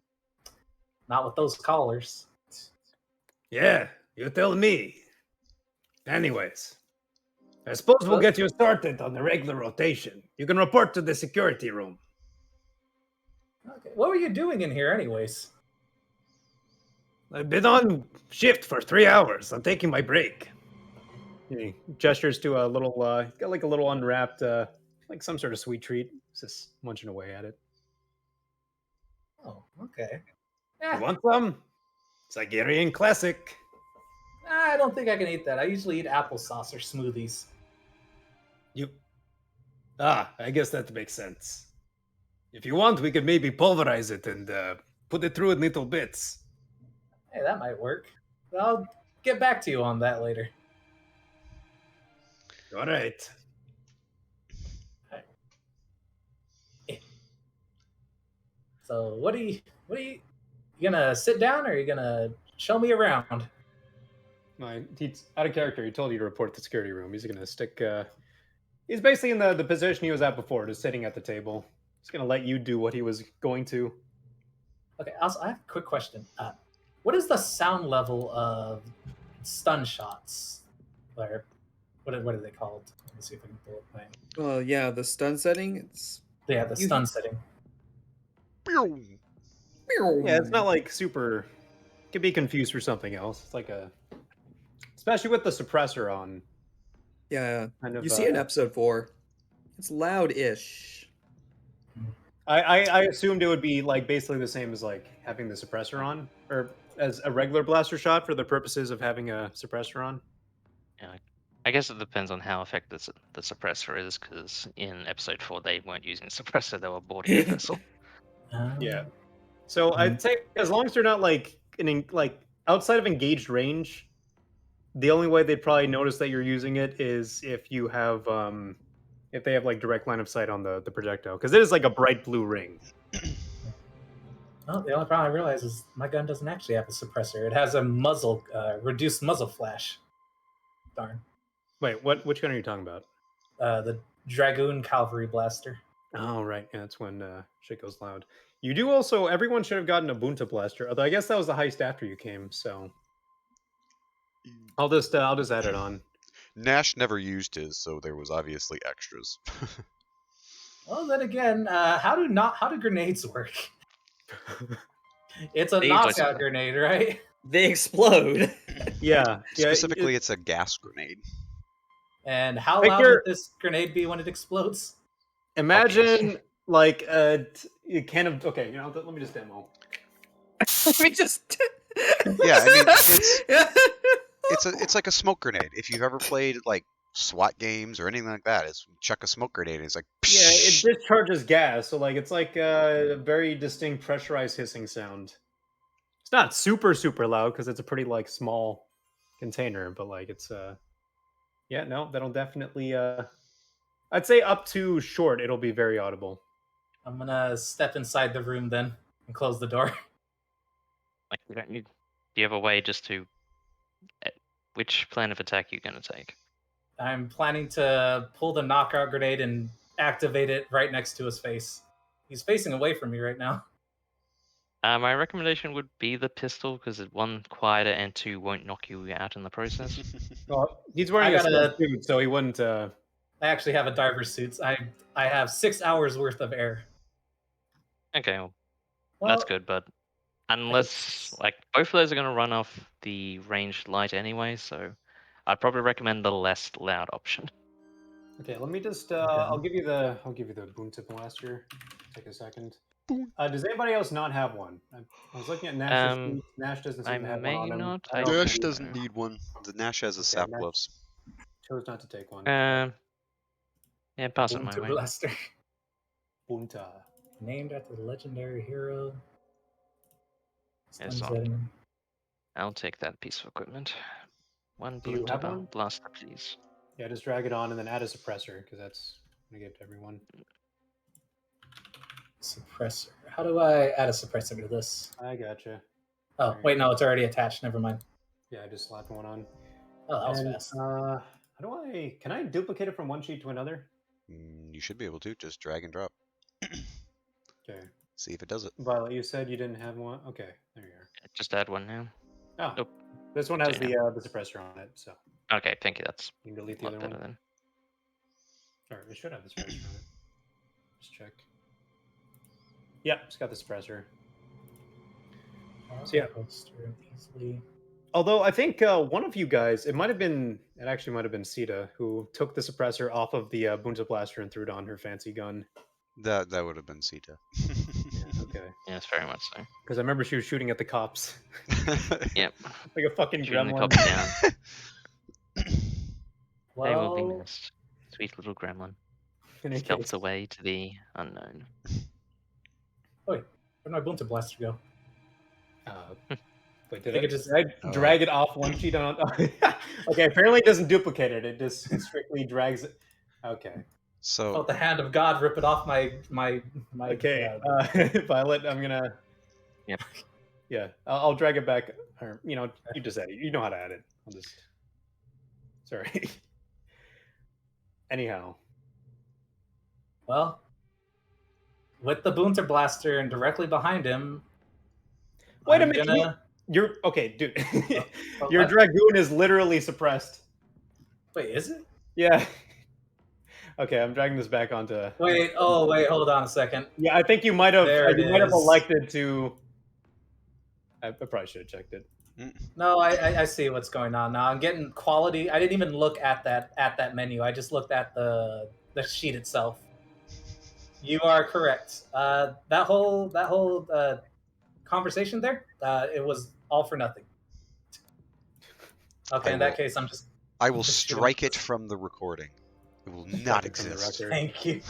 Not with those collars. Yeah, you tell me. Anyways, I suppose we'll get you started on the regular rotation. You can report to the security room. Okay. What were you doing in here, anyways? I've been on shift for 3 hours. I'm taking my break. He gestures to a little, got like a little unwrapped, like some sort of sweet treat. He's just munching away at it. Oh, okay. You want some? Zygarrian classic. I don't think I can eat that. I usually eat applesauce or smoothies. I guess that makes sense. If you want, we could maybe pulverize it and put it through in little bits. Hey, that might work. I'll get back to you on that later. All right. So what are you gonna sit down or are you gonna show me around? He's out of character. He told you to report to the security room. He's going to stick... he's basically in the position he was at before, just sitting at the table. He's going to let you do what he was going to. Okay, also, I have a quick question. What is the sound level of stun shots? Or what are they called? Let me see if I can pull up my... Well, yeah, the stun setting. It's Yeah, the stun setting. Yeah, it's not like super... It could be confused for something else. It's like a... especially with the suppressor on. Yeah, Kind of, you see in episode 4, it's loud-ish. I assumed it would be like basically the same as like having the suppressor on, or as a regular blaster shot for the purposes of having a suppressor on. Yeah, I guess it depends on how effective the suppressor is, because in episode 4 they weren't using a suppressor; they were boarding a vessel. Yeah. So I'd say as long as they're not like like outside of engaged range, the only way they'd probably notice that you're using it is if you have if they have like direct line of sight on the projectile, because it is like a bright blue ring. Well, the only problem I realize is my gun doesn't actually have a suppressor. It has a muzzle, reduced muzzle flash. Darn. Wait, which gun are you talking about? The Dragoon Cavalry Blaster. Oh, right. Yeah, that's when shit goes loud. You do also, everyone should have gotten a Bunta blaster, although I guess that was the heist after you came, so I'll just add it on. Nash never used his, so there was obviously extras. Well, then again, how do grenades work? It's a They knockout usually- grenade, right? They explode. Yeah. Specifically, it's a gas grenade. And how Like loud you're- would this grenade be when it explodes? Imagine like a can of, okay, you know, let me just demo. Let me just. Yeah, I mean, it's like a smoke grenade. If you've ever played like SWAT games or anything like that, it's chuck a smoke grenade and it's like Yeah, it discharges gas, so like it's like a very distinct pressurized hissing sound. It's not super loud because it's a pretty like small container, but like it's yeah, no, that'll definitely I'd say up to short it'll be very audible. I'm gonna step inside the room then and close the door. Like, you don't need. Do you have a way just to? Which plan of attack are you going to take? I'm planning to pull the knockout grenade and activate it right next to his face. He's facing away from me right now. My recommendation would be the pistol, because it, 1, quieter, and 2, won't knock you out in the process. Well, he's wearing I a gotta- suit, so he wouldn't I actually have a diver's suit. I have 6 hours worth of air. Okay, well, Well, that's good, but unless like both of those are going to run off the ranged light anyway, so I'd probably recommend the less loud option. Okay, let me just I'll give you the Bunta blaster. Take a second. Does anybody else not have one? I was looking at Nash's suit. Nash doesn't seem to have one on him. not. I don't Nash think- doesn't need one. The Nash has a Okay, sap Nash- gloves. chose not to take one. Yeah, pass it my Bunta way. Blaster. Bunta. Named after the legendary hero. Yes, Sunsetting. I'll take that piece of equipment. One Do you Bunta have one? blaster, please. Yeah, just drag it on and then add a suppressor because that's gonna give to everyone. Suppressor. How do I add a suppressor to this? I gotcha. Oh, wait, no, it's already attached. Never mind. Yeah, I just slapped one on. Oh, that was And, fast. how do I? Can I duplicate it from one sheet to another? You should be able to. Just drag and drop. Okay. See if it does it. Violet, you said you didn't have one. Okay, there you Just add one now. are. Oh, Nope. this one has Yeah. the suppressor on it, so Okay, thank you. That's you can delete a the lot other better one. then. Or it should have the suppressor on it. Just check. Yep, it's got the suppressor. So, yeah. Easily. Although I think one of you guys, it actually might have been Sita, who took the suppressor off of the Bunta blaster and threw it on her fancy gun. That would have been Sita. Okay. Yes, very much so. Because I remember she was shooting at the cops. Yep. Like a fucking Shooting the gremlin. cops down. They will be Well, missed. Sweet little gremlin. In any Stealths case. away to the unknown. where'd my Bunta Blaster go? Wait, did think I it just- drag it off one sheet on? Okay, apparently it doesn't duplicate it. It just strictly drags it. Okay. So Felt the hand of God rip it off my. Okay, Violet, I'm gonna. Yep. Yeah, I'll drag it back. Or you just add it. You know how to add it. I'll just. Sorry. Anyhow, Well, with the Bunta Blaster and directly behind him. Wait a I'm minute, gonna- you're okay, dude. Oh, Your what? dragoon is literally suppressed. Wait, is it? Yeah. Okay, I'm dragging this back onto. Wait, hold on a second. Yeah, I think you might have. There it You might have is. elected to. I probably should have checked it. No, I see what's going on now. I'm getting quality. I didn't even look at that menu. I just looked at the sheet itself. You are correct. That whole conversation there, it was all for nothing. Okay, in that case, I'm just. I will just shooting strike it this. from the recording. It will Strike not it from the exist. record. Thank you.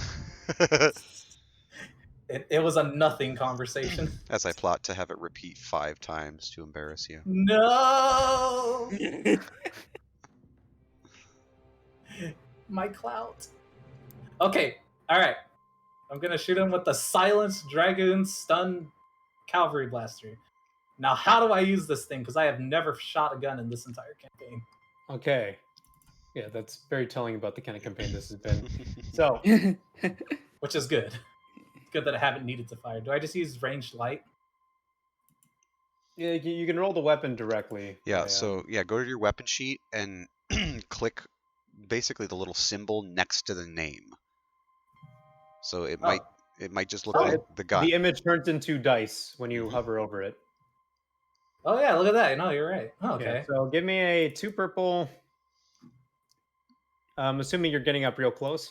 It was a nothing conversation. As I plot to have it repeat 5 times to embarrass you. No. My clout. Okay, all right. I'm gonna shoot him with the Silence Dragoon Stun Cavalry Blaster. Now, how do I use this thing? Because I have never shot a gun in this entire campaign. Okay. Yeah, that's very telling about the kind of campaign this has been. So, Which is good. It's good that I haven't needed to fire. Do I just use ranged light? yeah, you can roll the weapon directly. Yeah, by, so yeah, go to your weapon sheet and click basically the little symbol next to the name. So it might just look like the gun. the image turns into dice when you hover over it. Oh yeah, look at that. No, you're right. Oh, okay. Yeah, so give me a 2 purple. I'm assuming you're getting up real close.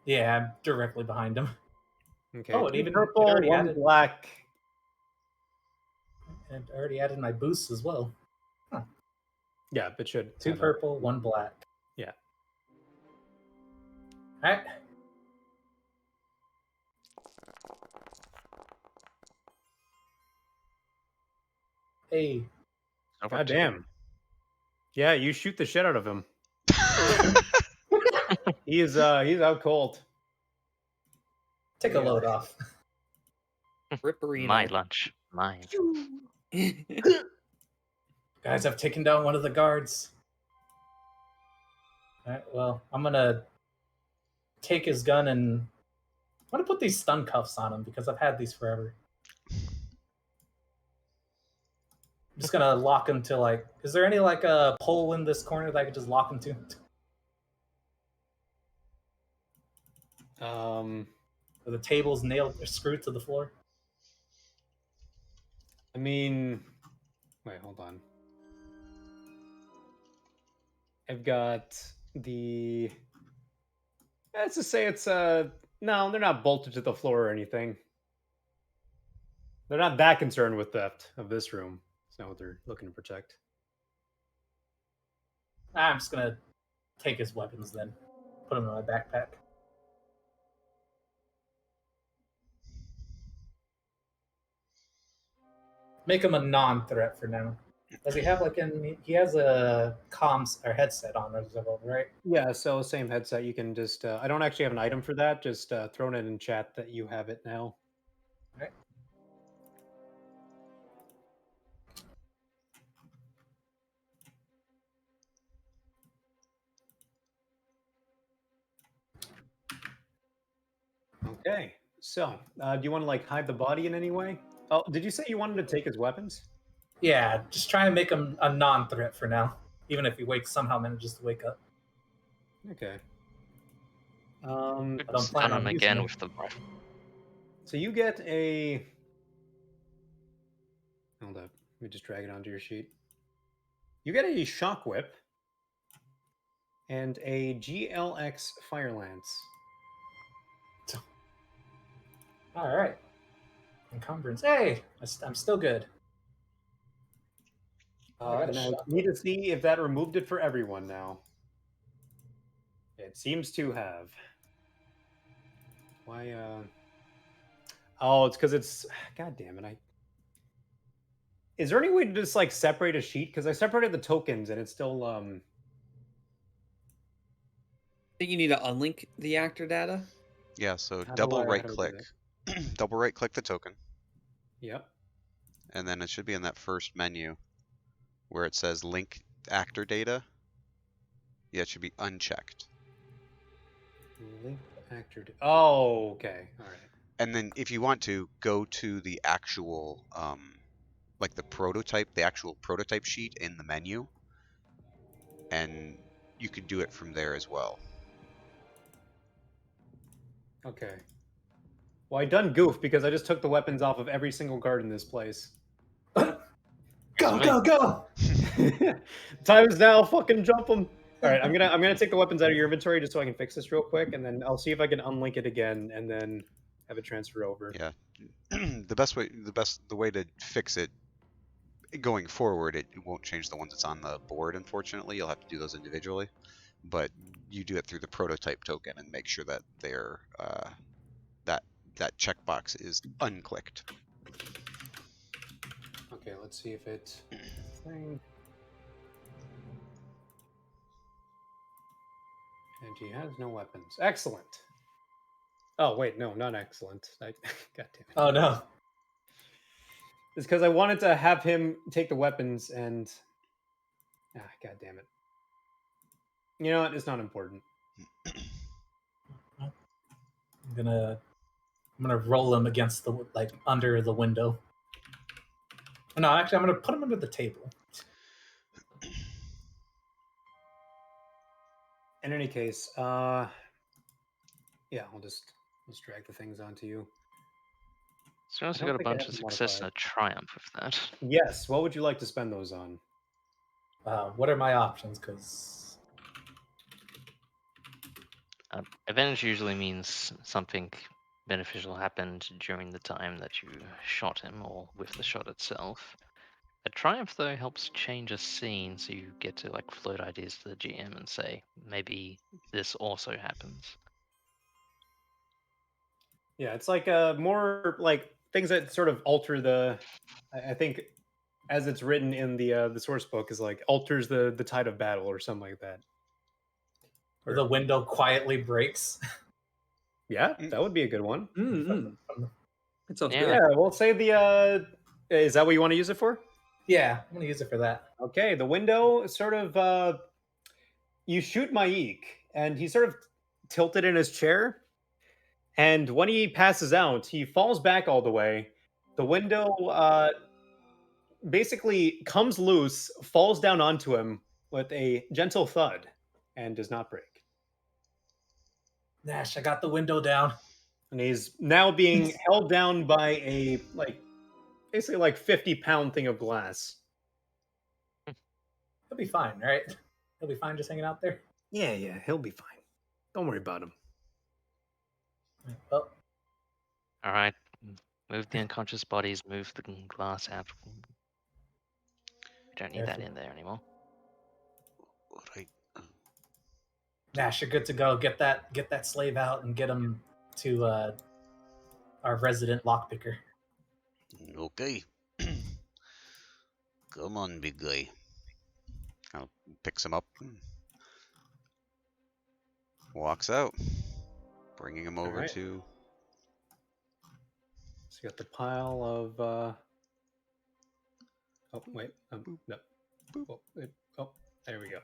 Yeah, I'm directly behind him. Okay. Oh, it 2 even purple, already 1 added. black. And I already added my boosts as well. Yeah, it should. 2 have it. purple, 1 black. Yeah. All right. Hey. God damn. Yeah, you shoot the shit out of him. He's out cold. Take a load off. Ripperino. My lunch. Mine. Guys, I've taken down one of the guards. Alright, well, I'm gonna take his gun and I'm gonna put these stun cuffs on him because I've had these forever. I'm just gonna lock him to like. Is there any like a pole in this corner that I could just lock him to? Or the table's nailed or screwed to the floor. I mean, wait, hold on. I've got the. Let's just say it's no, they're not bolted to the floor or anything. They're not that concerned with theft of this room. It's not what they're looking to protect. I'm just gonna take his weapons then. Put them in my backpack. Make him a non-threat for now. Does he have like he has a comms or headset on as well, right? Yeah, so same headset. You can just. I don't actually have an item for that. Just thrown it in chat that you have it now. Right. Okay. So, do you want to like hide the body in any way? Oh, did you say you wanted to take his weapons? Yeah, just try and make him a non-threat for now, even if he somehow manages to wake up. Okay. I don't plan Stun on him using again it. with the rifle. So you get a. Hold up. Let me just drag it onto your sheet. You get a shock whip and a GLX fire lance. All right. Encumbrance. Hey, I'm still good. And I need to see if that removed it for everyone now. It seems to have. Why? Oh, it's because it's. God damn it! Is there any way to just like separate a sheet? Because I separated the tokens and it's still. I think you need to unlink the actor data. Yeah, so How do double I- right how do we click. do Double right click the token. Yep. And then it should be in that first menu where it says link actor data. Yeah, it should be unchecked. Link actor. Oh, okay. All right. And then if you want to, go to the actual, like the prototype, the actual prototype sheet in the menu. And you could do it from there as well. Okay. Well, I done goof because I just took the weapons off of every single guard in this place. Go, go, go! Time is now. Fucking jump them. All right, I'm gonna take the weapons out of your inventory just so I can fix this real quick, and then I'll see if I can unlink it again, and then have it transfer over. Yeah. The way to fix it going forward, it won't change the ones that's on the board. Unfortunately, you'll have to do those individually, but you do it through the prototype token and make sure that they're that checkbox is unclicked. Okay, let's see if it. Thing. And he has no weapons. Excellent. Oh wait, no, not excellent. God damn it. Oh no. It's because I wanted to have him take the weapons and. God damn it. You know what? It's not important. I'm gonna roll him against the under the window. No, actually, I'm gonna put him under the table. In any case, yeah, let's drag the things onto you. So we also I got don't a think I bunch have of them success and modified. a triumph with that. Yes. What would you like to spend those on? What are my options? Because Advantage usually means something beneficial happened during the time that you shot him or with the shot itself. A triumph, though, helps change a scene, so you get to like float ideas to the GM and say, maybe this also happens. Yeah, it's like more like things that sort of alter the. I think, as it's written in the source book, is like alters the tide of battle or something like that. Or, the window quietly breaks. yeah, that would be a good one. It sounds Yeah. good. Yeah, we'll say the. Is that what you want to use it for? Yeah, I'm gonna use it for that. Okay, the window sort of. You shoot Maik, and he's sort of tilted in his chair. And when he passes out, he falls back all the way. The window basically comes loose, falls down onto him with a gentle thud, and does not break. Nash, I got the window down. And he's now being held down by a basically 50-pound thing of glass. He'll be fine, right? He'll be fine just hanging out there. Yeah, he'll be fine. Don't worry about him. Well, All right, move the unconscious bodies, move the glass out. We don't need that in there anymore. Right. Nash, you're good to go. Get that slave out and get him to our resident lockpicker. Okay. Come on, big guy. Picks him up. Walks out, bringing him over right. to. So you got the pile of. Oh wait, no. Oh, there we go.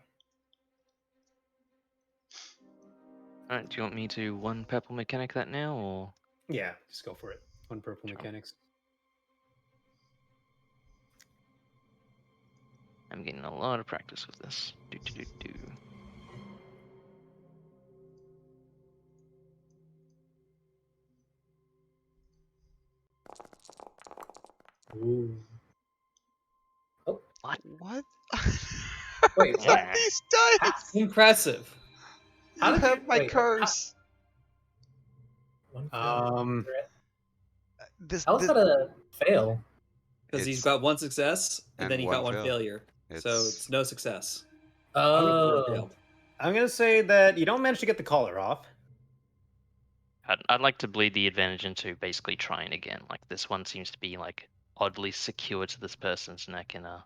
All right, do you want me to one purple mechanic that now, or? Yeah, just go for it. One purple mechanics. I'm getting a lot of practice with this. Ooh. What? What? Wait, What's what? these dice? Impressive. How You did you- have my wait, curse. One fail. This, How's that a fail? Because he's It's- got one success and and then he got one one fail. failure. So it's no success. Oh, Failed. I'm gonna say that you don't manage to get the collar off. I'd like to bleed the advantage into basically trying again. Like this one seems to be like oddly secure to this person's neck in a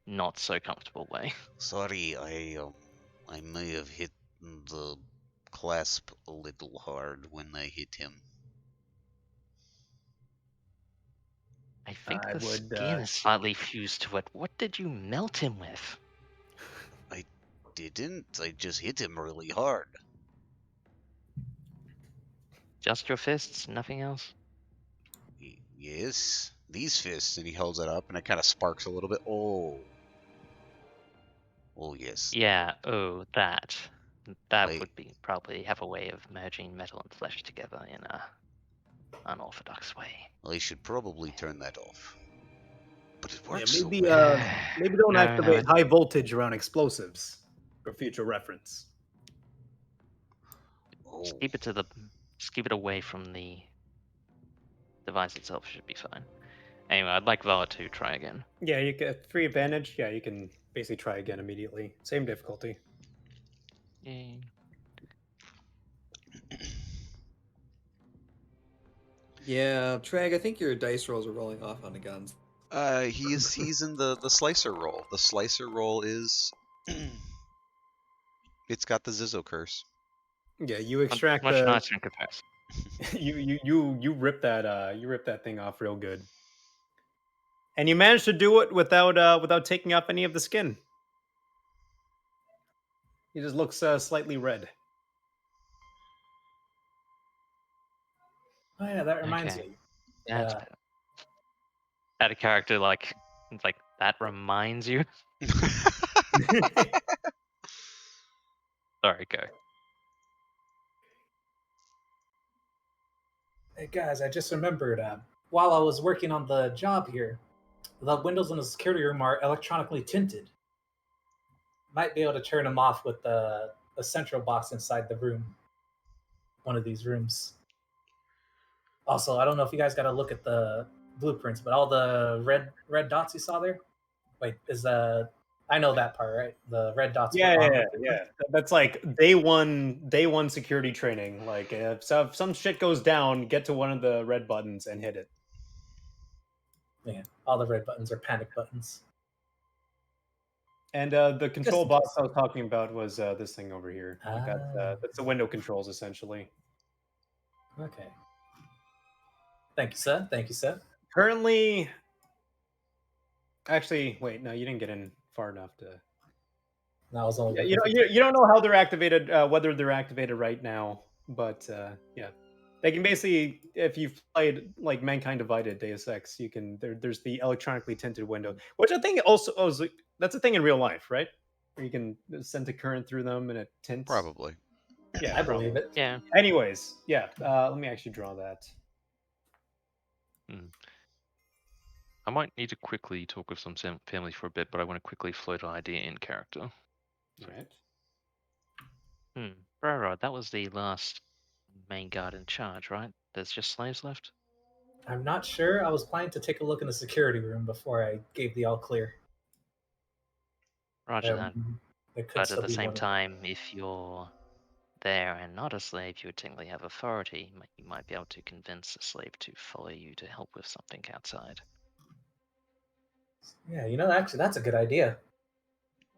not so comfortable way. Sorry, I may have hit the clasp a little hard when I hit him. I think I the would, skin is slightly fused to it. What did you melt him with? I didn't. I just hit him really hard. Just your fists, nothing else? Yes. these fists, and he holds it up, and it kind of sparks a little bit. Oh. Oh, yes. Yeah, oh, that. That Wait. would be probably have a way of merging metal and flesh together in a unorthodox way. I should probably turn that off. But it Yeah, works so maybe well. maybe don't No, activate no. high voltage around explosives for future reference. Oh, Just keep it away from the device itself. Should be fine. Anyway, I'd like Vala to try again. Yeah, you get free advantage. Yeah, you can basically try again immediately. Same difficulty. Yay. Yeah, Trag, I think your dice rolls are rolling off on the guns. He's in the slicer roll. The slicer roll is it's got the Zizzo curse. Yeah, you extract Much the nicer in comparison. you rip that thing off real good, and you managed to do it without taking off any of the skin. He just looks slightly red. Oh yeah, that reminds Okay. me. That's better. Add a character like that reminds you. Sorry, go. Hey guys, I just remembered. While I was working on the job here, the windows in the security room are electronically tinted. Might be able to turn them off with a central box inside the room. One of these rooms. Also, I don't know if you guys got to look at the blueprints, but all the red dots you saw there, wait, is I know that part, right? The red dots. Yeah, for yeah, armor yeah, equipment. yeah. That's like day one security training. Like if some shit goes down, get to one of the red buttons and hit it. Yeah, all the red buttons are panic buttons. And the control in box case. I was talking about was this thing over here. Like that's the window controls essentially. Okay. Thank you, sir. Thank you, sir. Currently, actually, wait, no, you didn't get in far enough to. That was only. Yeah, you don't know how they're activated, whether they're activated right now, but yeah, they can basically, if you've played like Mankind Divided, Deus Ex, you can there's the electronically tinted window, which I think also that's a thing in real life, right? Where you can send a current through them and it tints. Probably. Yeah, I believe it. Yeah. Anyways, yeah, let me actually draw that. I might need to quickly talk with some family for a bit, but I want to quickly float an idea in character. Right. Broro, that was the last main guard in charge, right? There's just slaves left? I'm not sure. I was planning to take a look in the security room before I gave the all clear. Roger that. There could But still at the be same one. time, if you're there and not a slave, you would technically have authority. You might be able to convince a slave to follow you to help with something outside. Yeah, actually, that's a good idea.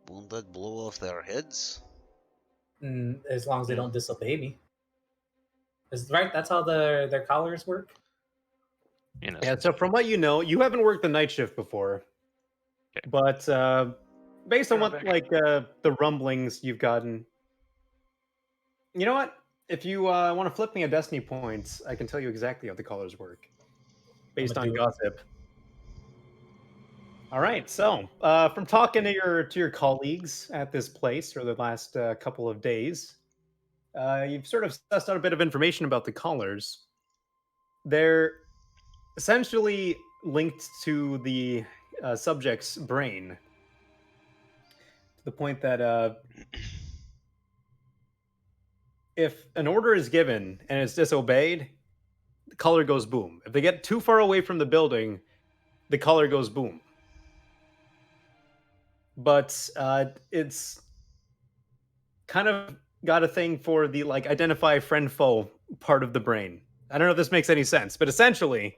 won't that blow off their heads? As long as they don't disobey me. Right? That's how their collars work. Yeah. So from what you know, you haven't worked the night shift before, Okay. but based on Yeah, what like the rumblings you've gotten, you know what? If you want to flip me a destiny points, I can tell you exactly how the colors work, based on do it. gossip. All right. So from talking to your colleagues at this place for the last couple of days, you've sort of sussed out a bit of information about the colors. They're essentially linked to the subject's brain, to the point that if an order is given and it's disobeyed, the color goes boom. If they get too far away from the building, the color goes boom. But it's kind of got a thing for the like identify friend foe part of the brain. I don't know if this makes any sense, but essentially,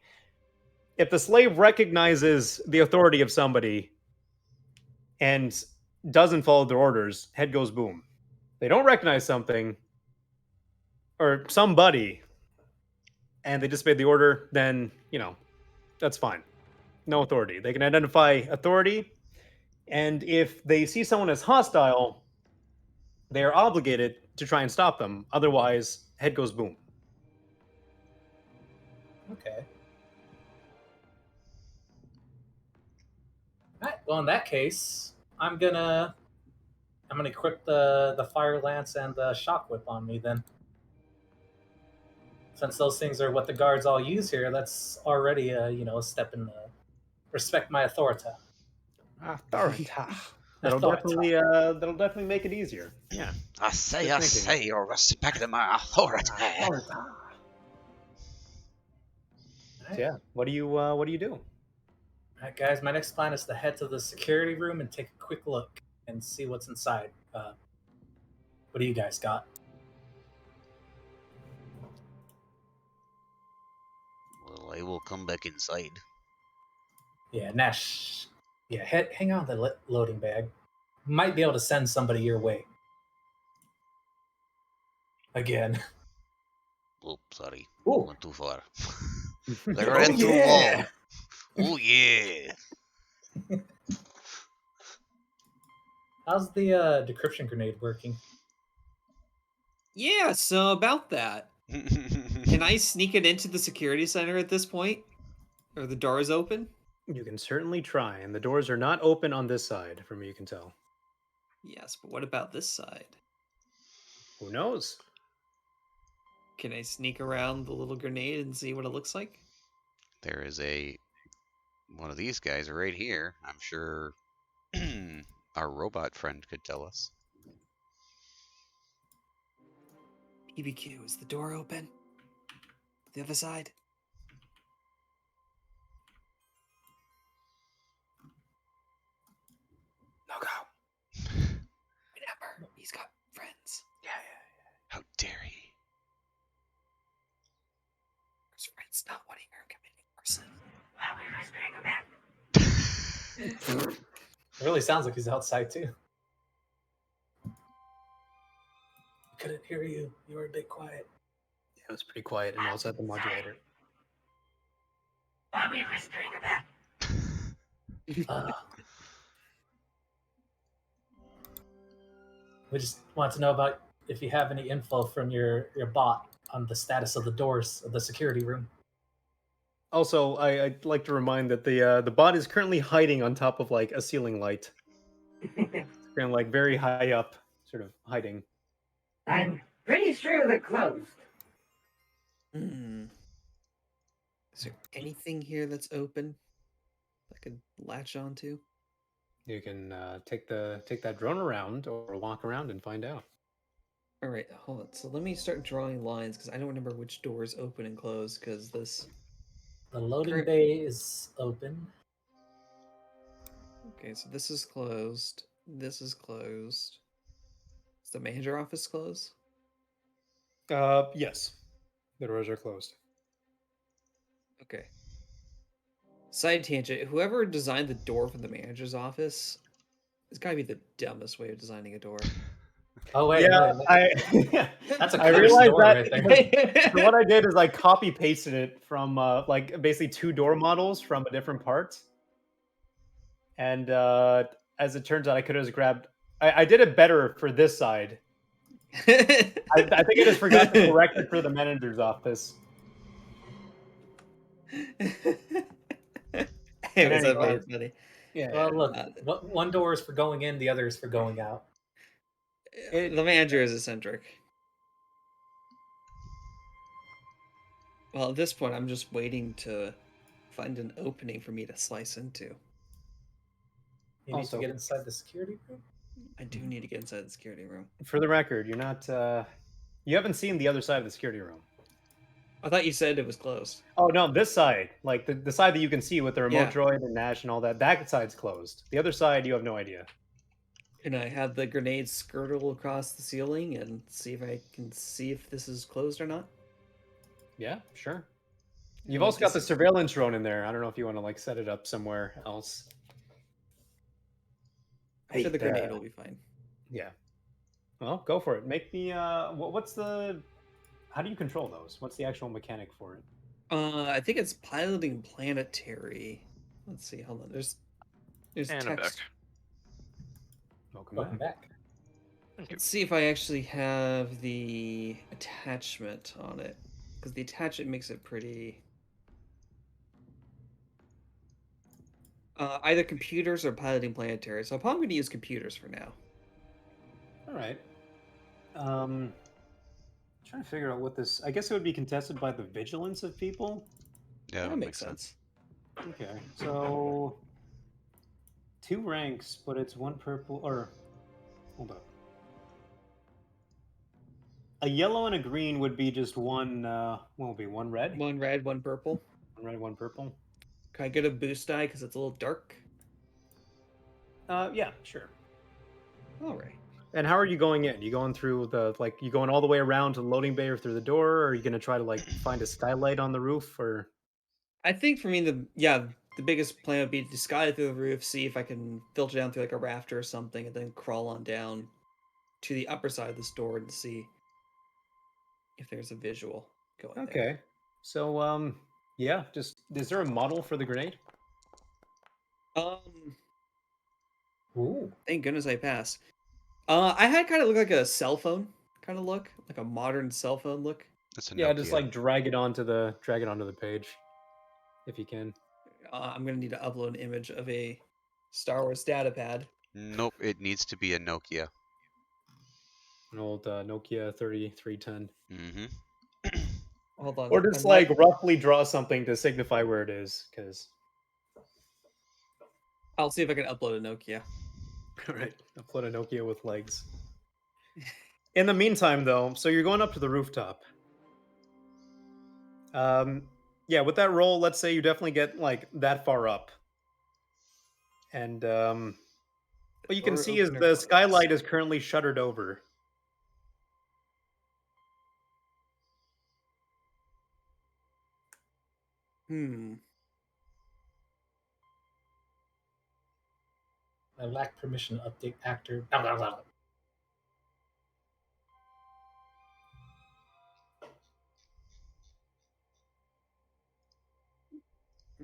if the slave recognizes the authority of somebody and doesn't follow their orders, head goes boom. They don't recognize something or somebody and they disobey the order, then, that's fine. No authority. They can identify authority, and if they see someone as hostile, they are obligated to try and stop them. Otherwise, head goes boom. Okay. All right. Well, in that case, I'm gonna equip the fire lance and the shock whip on me then. Since those things are what the guards all use here, that's already a step in the Respect my authority. Authority. That'll Authority. definitely make it easier. Yeah. I say, Good thinking. you're respecting my authority. So yeah. What do you do? All right, guys. My next plan is to head to the security room and take a quick look and see what's inside. What do you guys got? Well, I will come back inside. Yeah, Nash. Yeah, hang on to the loading bag. Might be able to send somebody your way. Again. Oh, sorry. Ooh. Went too far. They ran through wall. Oh, yeah. How's the decryption grenade working? Yeah, so about that. Can I sneak it into the security center at this point? Or the door is open? You can certainly try, and the doors are not open on this side, from what you can tell. Yes, but what about this side? Who knows? Can I sneak around the little grenade and see what it looks like? There is one of these guys right here. I'm sure our robot friend could tell us. PBQ, is the door open? The other side? No go. Remember, he's got friends. Yeah. How dare he? His friend's not wanting her committing person. It really sounds like he's outside too. Couldn't hear you. You were a bit quiet. Yeah, it was pretty quiet, and also at the modulator. We just want to know about if you have any info from your bot on the status of the doors of the security room. Also, I'd like to remind that the bot is currently hiding on top of like a ceiling light. It's kind of like very high up, sort of hiding. I'm pretty sure they're closed. Is there anything here that's open I could latch onto? You can take that drone around or walk around and find out. All right, hold on. So let me start drawing lines because I don't remember which doors open and close because this. The loading Current- bay is open. Okay, so this is closed. This is closed. Is the manager office closed? Yes, the doors are closed. Okay. Side tangent. Whoever designed the door for the manager's office, it's got to be the dumbest way of designing a door. Oh wait, Yeah, no, that's a I cursed realized door that. right there. So what I did is I copy pasted it from like basically two door models from a different part, and as it turns out, I could have just grabbed. I did it better for this side. I think I just forgot to correct it for the manager's office. It was Anyway. funny. Yeah. Well, look, one door is for going in, the other is for going out. The manager is eccentric. Well, at this point, I'm just waiting to find an opening for me to slice into. You need Also- to get inside the security room. I do need to get inside the security room. For the record, you're not. You haven't seen the other side of the security room. I thought you said it was closed. Oh no, this side, like the side that you can see with the remote Yeah. droid and Nash and all that. That side's closed. The other side, you have no idea. And I have the grenade skirtle across the ceiling and see if I can see if this is closed or not. Yeah, sure. You've Yeah, also got the this- surveillance drone in there. I don't know if you want to like set it up somewhere else. I'm sure the Hey, grenade will be fine. Yeah. Well, go for it. Make me. What's the? How do you control those? What's the actual mechanic for it? I think it's piloting planetary. Let's see. Hold on. There's And I'm back. text. Welcome Welcome back. back. Thank you. Let's see if I actually have the attachment on it, because the attachment makes it pretty. Either computers or piloting planetary. So I'm probably going to use computers for now. All right. Trying to figure out what this. I guess it would be contested by the vigilance of people. Yeah, that makes sense. Okay, so 2 ranks, but it's 1 purple. Or hold up. A yellow and a green would be just one. What would be 1 red? 1 red, 1 purple. 1 red, 1 purple. Can I get a boost die because it's a little dark? Yeah, sure. All right. And how are you going in? You going through you going all the way around to the loading bay or through the door, or are you gonna try to find a skylight on the roof, or? I think for me, the biggest plan would be to sky through the roof, see if I can filter down through like a rafter or something, and then crawl on down to the upper side of this door and see if there's a visual going Okay. there. So yeah, just is there a model for the grenade? Ooh. Thank goodness I passed. I had kind of look like a cell phone kind of look, like a modern cell phone look. That's a Yeah, just Nokia. drag it onto the page, if you can. I'm gonna need to upload an image of a Star Wars data pad. Nope, it needs to be a Nokia. An old Nokia 3310. Mm-hmm. Hold on. Or just I might- roughly draw something to signify where it is, because. I'll see if I can upload a Nokia. All right, upload a Nokia with legs. In the meantime, though, so you're going up to the rooftop. Yeah, with that roll, let's say you definitely get that far up, and what you can Door see is open or the closed? skylight is currently shuttered over. I lack permission to update actor. Blah, blah, blah.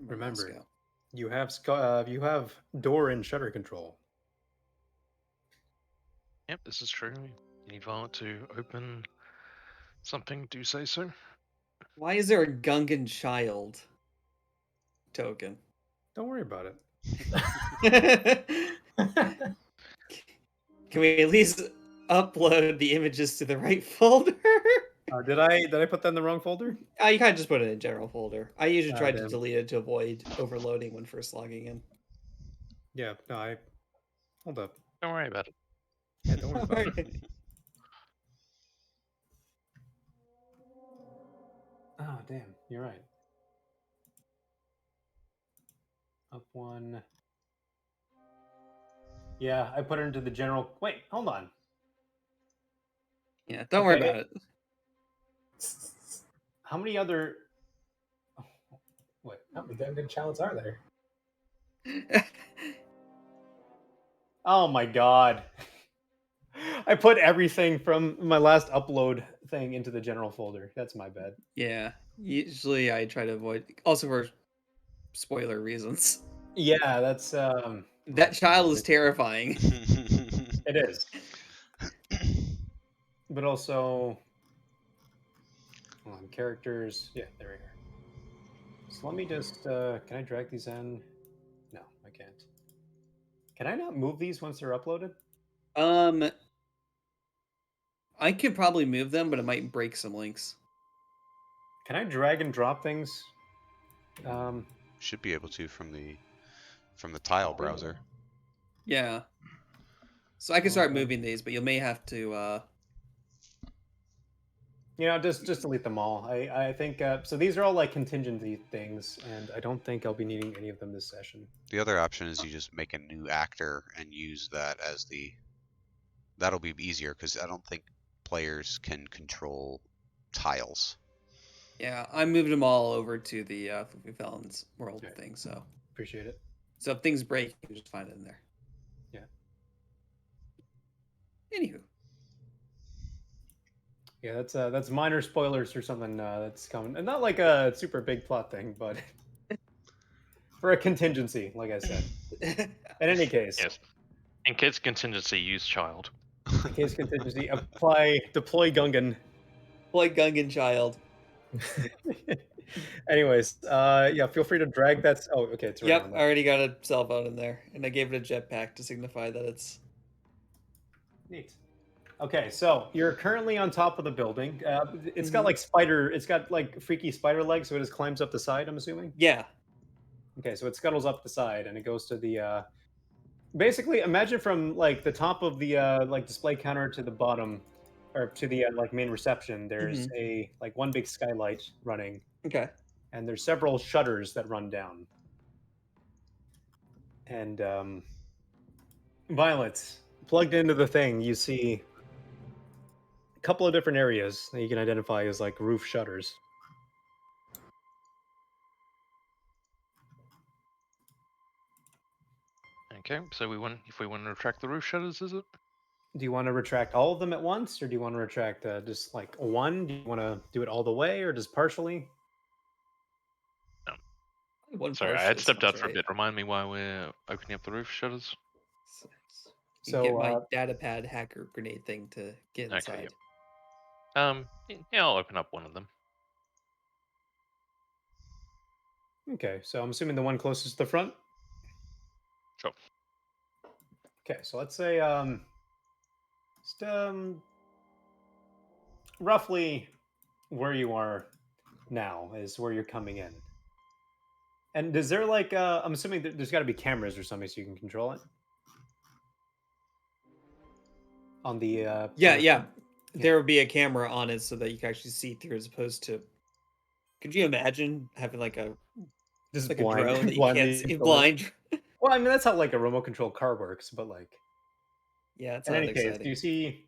Remember, you have door and shutter control. Yep, this is true. You need Violet to open something, do say so. Why is there a Gungan child token? Don't worry about it. Can we at least upload the images to the right folder? Did I put that in the wrong folder? You kind of just put it in general folder. I usually try to damn. delete it to avoid overloading when first logging in. Yeah, no, hold up. Don't worry about it. Yeah, don't worry about it. Oh, damn, you're right. Up 1. Yeah, I put it into the general. Wait, hold on. Yeah, don't worry about it. How many other? Oh, wait, How many Gungan childs are there? oh my god! I put everything from my last upload thing into the general folder. That's my bad. Yeah, usually I try to avoid, also for spoiler reasons. Yeah, that's That child is terrifying. It is. But also, hold on, characters. Yeah, there we are. So let me just. Can I drag these in? No, I can't. Can I not move these once they're uploaded? I could probably move them, but it might break some links. Can I drag and drop things? Should be able to from the tile browser. Yeah. So I can start moving these, but you may have to. Just delete them all. I think so. These are all contingency things, and I don't think I'll be needing any of them this session. The other option is you just make a new actor and use that as the. That'll be easier because I don't think players can control tiles. Yeah, I moved them all over to the Floofy Felons world thing, so. Appreciate it. So if things break, you can just find it in there. Yeah. Anywho. Yeah, that's minor spoilers or something that's coming, and not like a super big plot thing, but for a contingency, like I said. In any case. Yes. In case contingency, use child. In case contingency, deploy Gungan. Deploy Gungan child. Anyways, yeah, feel free to drag that. Oh, okay, it's Yep, I already got a cell phone in there, and I gave it a jetpack to signify that it's neat. Okay, so you're currently on top of the building. It's got it's got freaky spider legs, so it just climbs up the side, I'm assuming? Yeah. Okay, so it scuttles up the side and it goes to the. Basically, imagine from like the top of the like display counter to the bottom, or to the like main reception. There's a like one big skylight running, Okay. and there's several shutters that run down. And Violet, plugged into the thing, you see a couple of different areas that you can identify as like roof shutters. Okay, so if we want to retract the roof shutters, is it? Do you want to retract all of them at once, or do you want to retract just like one? Do you want to do it all the way, or just partially? One Sorry, I partially had stepped sounds out for a right. bit. Remind me why we're opening up the roof shutters. You So, get my datapad hacker grenade thing to get Okay, inside. Yeah, I'll open up one of them. Okay, so I'm assuming the one closest to the front. Sure. Okay, so let's say just roughly where you are now is where you're coming in. And is there like I'm assuming there's got to be cameras or something so you can control it on the Yeah. There would be a camera on it so that you can actually see through, as opposed to. Could you imagine having like a just like blind, a drone that you blindly can't see control it? blind? Well, I mean that's how like a remote control car works, but like Yeah, it's in not any case, exciting. do you see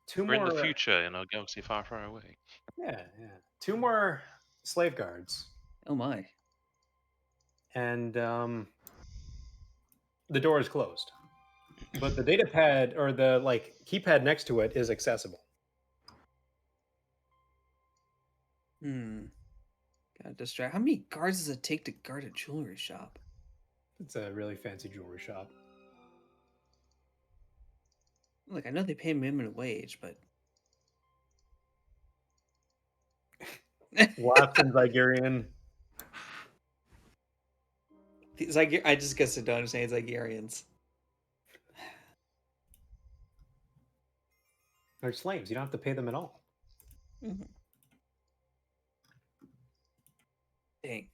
two We're in more? the future in a galaxy far, far away. Yeah, two more slave guards, Oh my. and the door is closed. But the data pad or the like keypad next to it is accessible. Gotta distract. How many guards does it take to guard a jewelry shop? It's a really fancy jewelry shop. Like, I know they pay minimum wage, but Laughs in Zygerian. I just guess I don't understand Zygerians. They're slaves. You don't have to pay them at all. Dang.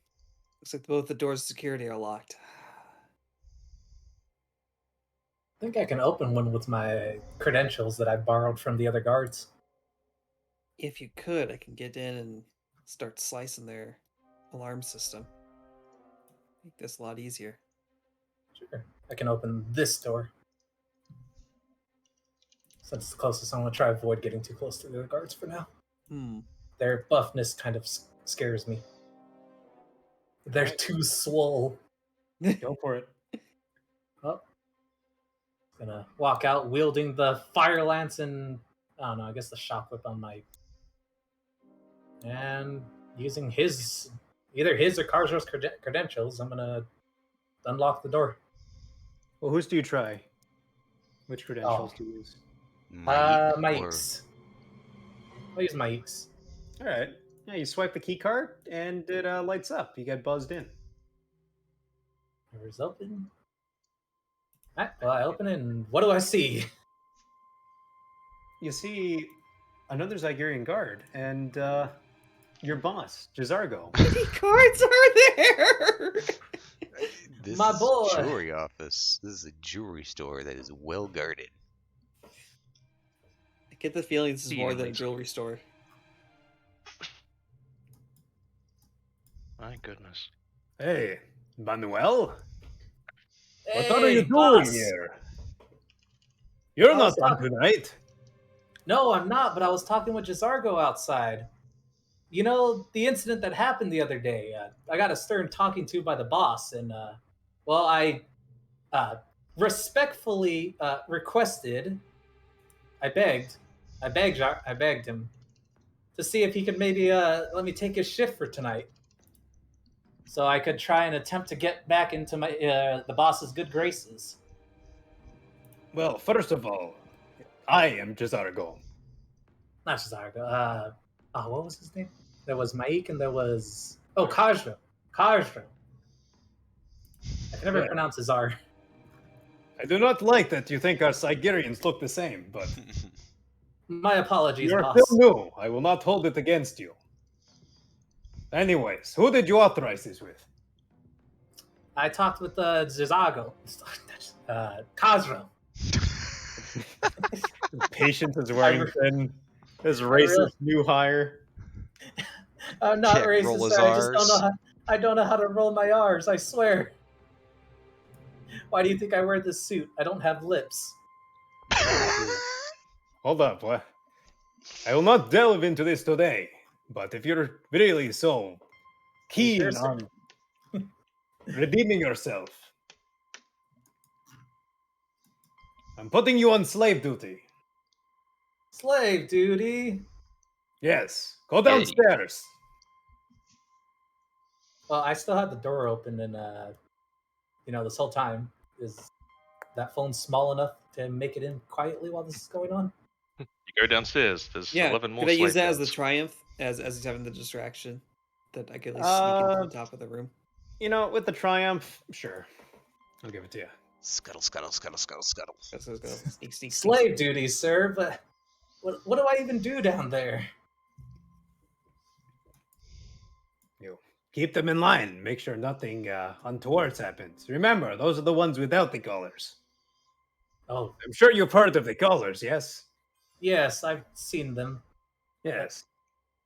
Looks like both the doors of security are locked. I think I can open one with my credentials that I borrowed from the other guards. If you could, I can get in and start slicing their alarm system. Make this a lot easier. Sure. I can open this door. Since it's the closest, I'm going to try to avoid getting too close to the other guards for now. Their buffness kind of scares me. They're too swole. Go for it. Oh. Gonna walk out wielding the fire lance and, I don't know, I guess the shock whip on my... And using either his or Karzor's credentials, I'm gonna unlock the door. Well, whose do you try? Which credentials do you use? Mike's. I'll use Mike's. All right. Yeah, you swipe the key card and it lights up. You get buzzed in. Doors open. Alright, well, I open it, and what do I see? You see another Zygerian guard and your boss, Jazargo. How many cards are there? This My is boy. a jewelry office. This is a jewelry store that is well guarded. I get the feeling this is more than a jewelry store. My goodness. Hey, Manuel. Hey, What are you doing boss. here? You're I not was on talking- tonight. No, I'm not, but I was talking with Jazargo outside. You know, the incident that happened the other day. I got a stern talking to by the boss, and, I respectfully requested, I begged him to see if he could maybe let me take his shift for tonight, so I could try and attempt to get back into my the boss's good graces. Well, first of all, I am Jazargo. Not Jazargo. What was his name? There was Maik and there was Kajra. Kajra. I can never Yeah. pronounce his R. I do not like that you think our Zygerians look the same, but My apologies, you're boss. still new. I will not hold it against you. Anyways, who did you authorize this with? I talked with Zizago, Kazra. Patience is wearing thin. This racist new hire. I'm not Can't roll racist, his sir. I just don't know Rs. how. I don't know how to roll my R's. I swear. Why do you think I wear this suit? I don't have lips. Hold up, what? I will not delve into this today, but if you're really so keen Sure, sir. on redeeming yourself, I'm putting you on slave duty. Slave duty. Yes, go Yay. downstairs. Well, I still had the door open, and this whole time is that phone small enough to make it in quietly while this is going on? You go downstairs. There's Yeah, 11 more could I use slave that as the guards. triumph as he's having the distraction that I could at least sneak into the top of the room? You know, with the triumph, sure. I'll give it to you. Scuttle, scuttle, scuttle, scuttle, scuttle. Let's go. Sneak, sneak. Slave duty, sir, but what do I even do down there? You keep them in line. Make sure nothing untoward happens. Remember, those are the ones without the collars. Oh, I'm sure you've heard of the collars, yes? yes, I've seen them. Yes.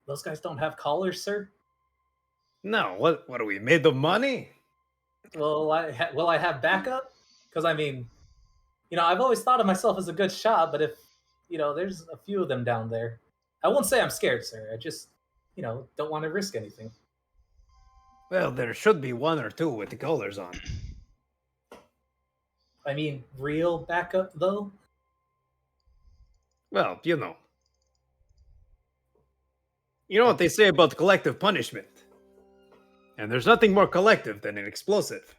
Those guys don't have collars, sir? No, what are we, made of money? Will I have backup? Because, I mean, I've always thought of myself as a good shot, but if, there's a few of them down there. I won't say I'm scared, sir. I just, don't want to risk anything. Well, there should be one or two with the collars on. I mean, real backup, though? Well, you know. You know what they say about collective punishment. And there's nothing more collective than an explosive.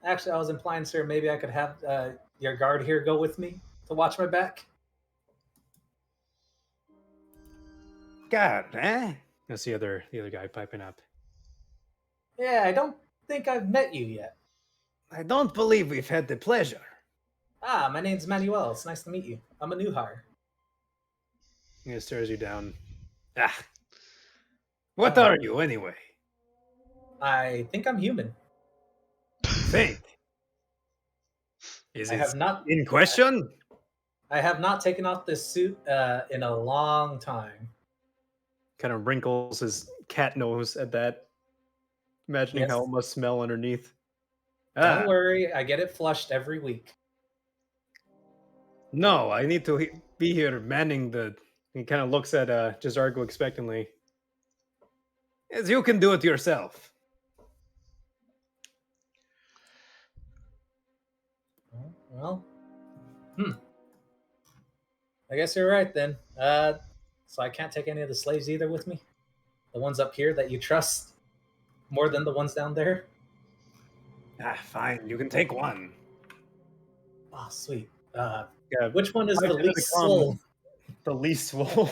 Actually, I was implying, sir, maybe I could have your guard here go with me to watch my back. God, eh? That's the other guy piping up. Yeah, I don't think I've met you yet. I don't believe we've had the pleasure. Ah, my name's Manuel. It's nice to meet you. I'm a new hire. He stares you down. Ah. What are you, anyway? I think I'm human. Think. Is I it have not in question? I have not taken off this suit in a long time. Kind of wrinkles his cat nose at that, imagining Yes. how it must smell underneath. Don't worry, I get it flushed every week. No, I need to be here manning the... He kind of looks at Jazargo expectantly. As you can do it yourself. Well, I guess you're right then. So I can't take any of the slaves either with me? The ones up here that you trust more than the ones down there? Ah, fine. You can take one. Oh, sweet. Yeah, Which one is I the should have least come. swole? The least swole.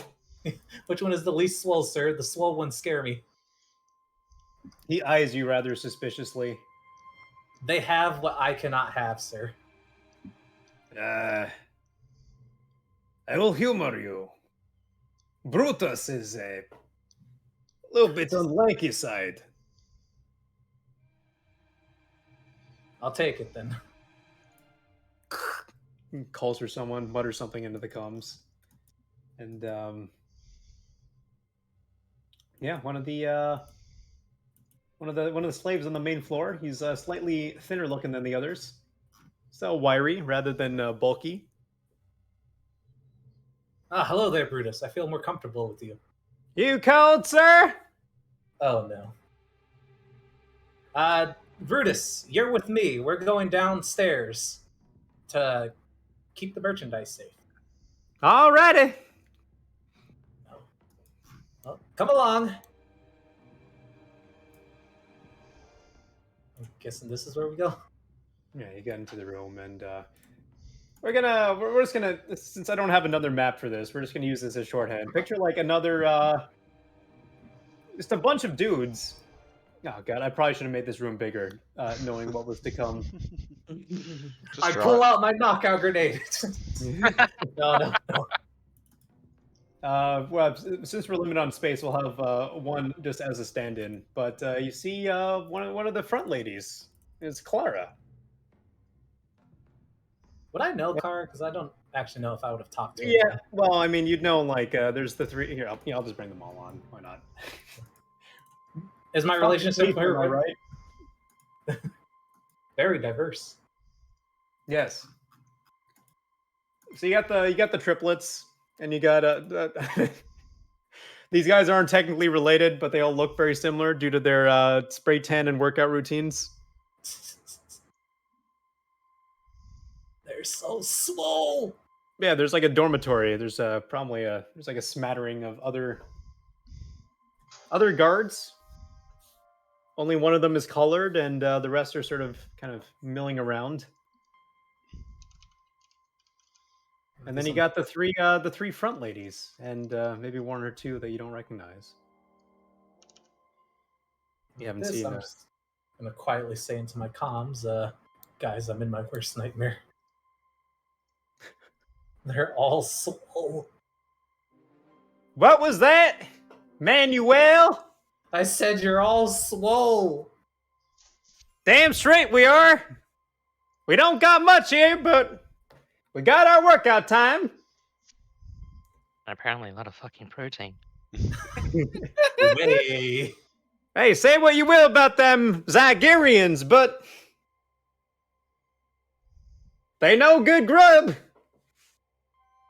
Which one is the least swole, sir? The swole ones scare me. He eyes you rather suspiciously. They have what I cannot have, sir. I will humor you. Brutus is a little bit on the lanky side. I'll take it then. Calls for someone, mutters something into the comms, and yeah, one of the slaves on the main floor. He's slightly thinner looking than the others, so wiry rather than bulky. Ah, hello there, Brutus. I feel more comfortable with you. You cold, sir? Oh no. Brutus, you're with me. We're going downstairs to keep the merchandise safe. Alrighty. Well, come along. I'm guessing this is where we go. Yeah, you get into the room, and we're just gonna, since I don't have another map for this, we're just gonna use this as shorthand. Picture like another, just a bunch of dudes. Oh god, I probably should have made this room bigger, knowing what was to come. I pull out my knockout grenade. No. Well, since we're limited on space, we'll have one just as a stand-in. But you see, one of the front ladies is Clara. Would I know Kara? Because I don't actually know if I would have talked to her. Yeah. Well, I mean, you'd know like there's the three. Here, I'll just bring them all on. Why not? Is my relationship with her right? very diverse? Yes. So you got the triplets, and you got these guys aren't technically related, but they all look very similar due to their spray tan and workout routines. They're so swole. Yeah, there's like a dormitory. There's probably there's like a smattering of other guards. Only one of them is colored, and the rest are sort of kind of milling around. And then you got the three front ladies, and maybe one or two that you don't recognize. You haven't seen. I'm just gonna quietly say into my comms, guys, I'm in my worst nightmare. They're all swole. What was that, Manuel? I said you're all swole. Damn straight we are. We don't got much here, but we got our workout time. And apparently a lot of fucking protein. Way. Hey, say what you will about them Zygerians, but they know good grub.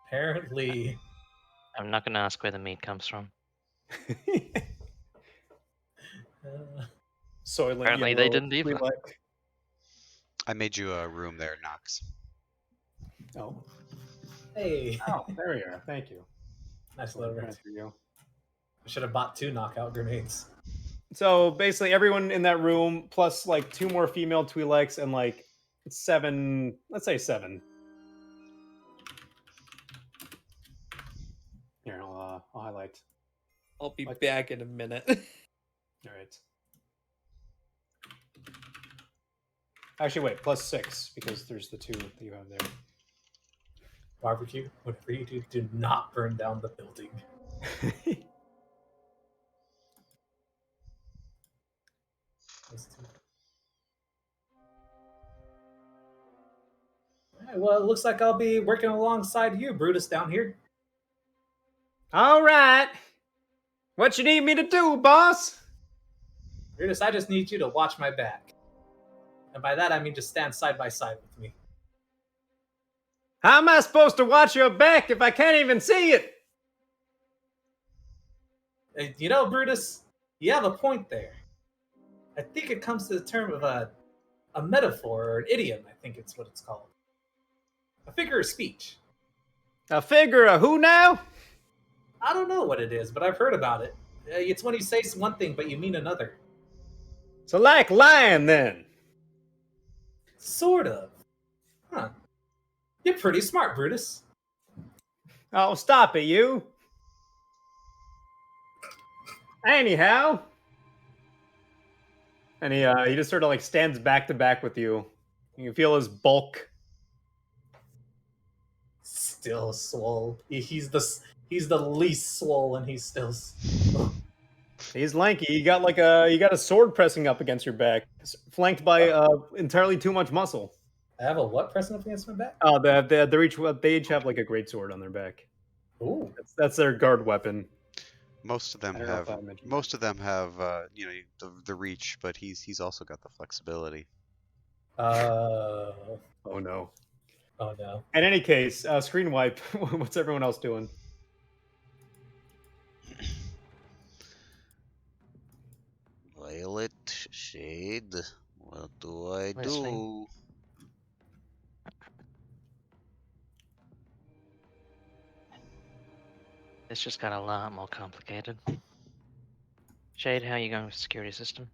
Apparently. I'm not going to ask where the meat comes from. Soylent Apparently they didn't either. I made you a room there, Knox. Oh. Hey. Oh, there you are. Thank you. Nice little rest. You. I should have bought 2 knockout grenades. So basically, everyone in that room, plus like 2 more female Twi'leks and like 7, let's say 7. Here, I'll highlight. I'll be back in a minute. All right. Actually, wait, plus 6 because there's the 2 that you have there. Barbecue, whatever you do not burn down the building. Right, well, it looks like I'll be working alongside you, Brutus, down here. All right. What you need me to do, boss? Brutus, I just need you to watch my back. And by that, I mean just stand side by side with me. How am I supposed to watch your back if I can't even see it? You know, Brutus, you have a point there. I think it comes to the term of a metaphor or an idiom, I think it's what it's called. A figure of speech. A figure of who now? I don't know what it is, but I've heard about it. It's when you say one thing, but you mean another. So like lying, then? Sort of. Huh. You're pretty smart, Brutus. Oh, stop it, you. Anyhow. And he just sort of like stands back to back with you. You can feel his bulk. Still swole. He's the least swole, and he's still. He's lanky. You got a sword pressing up against your back, flanked by entirely too much muscle. I have a what pressing up against my back? Oh, they each have like a great sword on their back. Ooh, that's their guard weapon. Most of them have the reach, but he's also got the flexibility. Oh no. Oh no. In any case, screen wipe. What's everyone else doing? Violet Shade, what do I Listening. do? This just got a lot more complicated. Shade, how are you going with security system?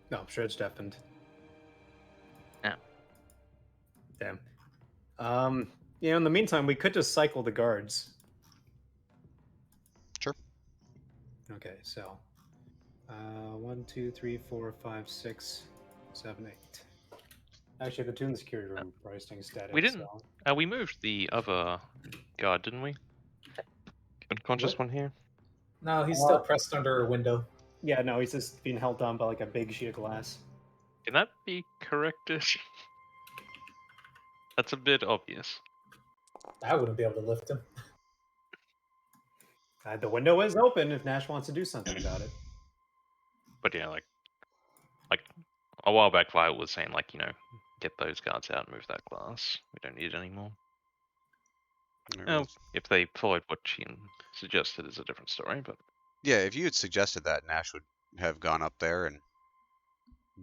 No, I'm sure it's deafened. No. Damn. In the meantime, we could just cycle the guards. Sure. Okay, so 1, 2, 3, 4, 5, 6, 7, 8. Actually, the tune security room probably staying static. We didn't. So. We moved the other guard, didn't we? Unconscious What? one here. No, he's still pressed under a window. Yeah, no, he's just being held down by like a big sheet of glass. Can that be corrected? That's a bit obvious. I wouldn't be able to lift him. The window is open if Nash wants to do something about it. But yeah, like a while back, Violet was saying, like, get those guards out and move that glass. We don't need it anymore. If they followed what she suggested, is a different story. But Yeah, if you had suggested that, Nash would have gone up there and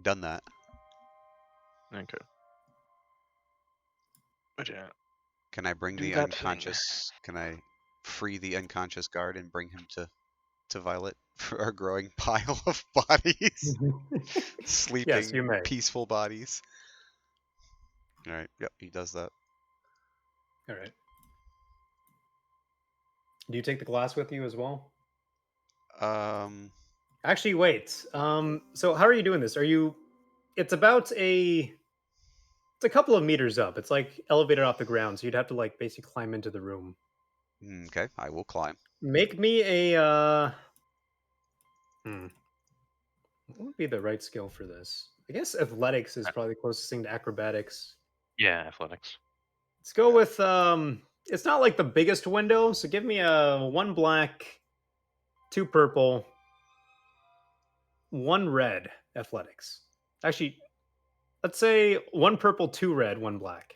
done that. okay. But yeah, Can I bring Do the that thing. unconscious? Can I free the unconscious guard and bring him to Violet for our growing pile of bodies? Sleeping, Yes, you may. peaceful bodies. All right. Yep, he does that. All right. Do you take the glass with you as well? Actually, wait. So how are you doing this? Are you? It's about a. It's a couple of meters up. It's like elevated off the ground, so you'd have to like basically climb into the room. Okay, I will climb. Make me a. What would be the right skill for this? I guess athletics is probably the closest thing to acrobatics. yeah, athletics. Let's go with It's not like the biggest window, so give me a 1 black, 2 purple, 1 red athletics. Actually, let's say 1 purple, 2 red, 1 black.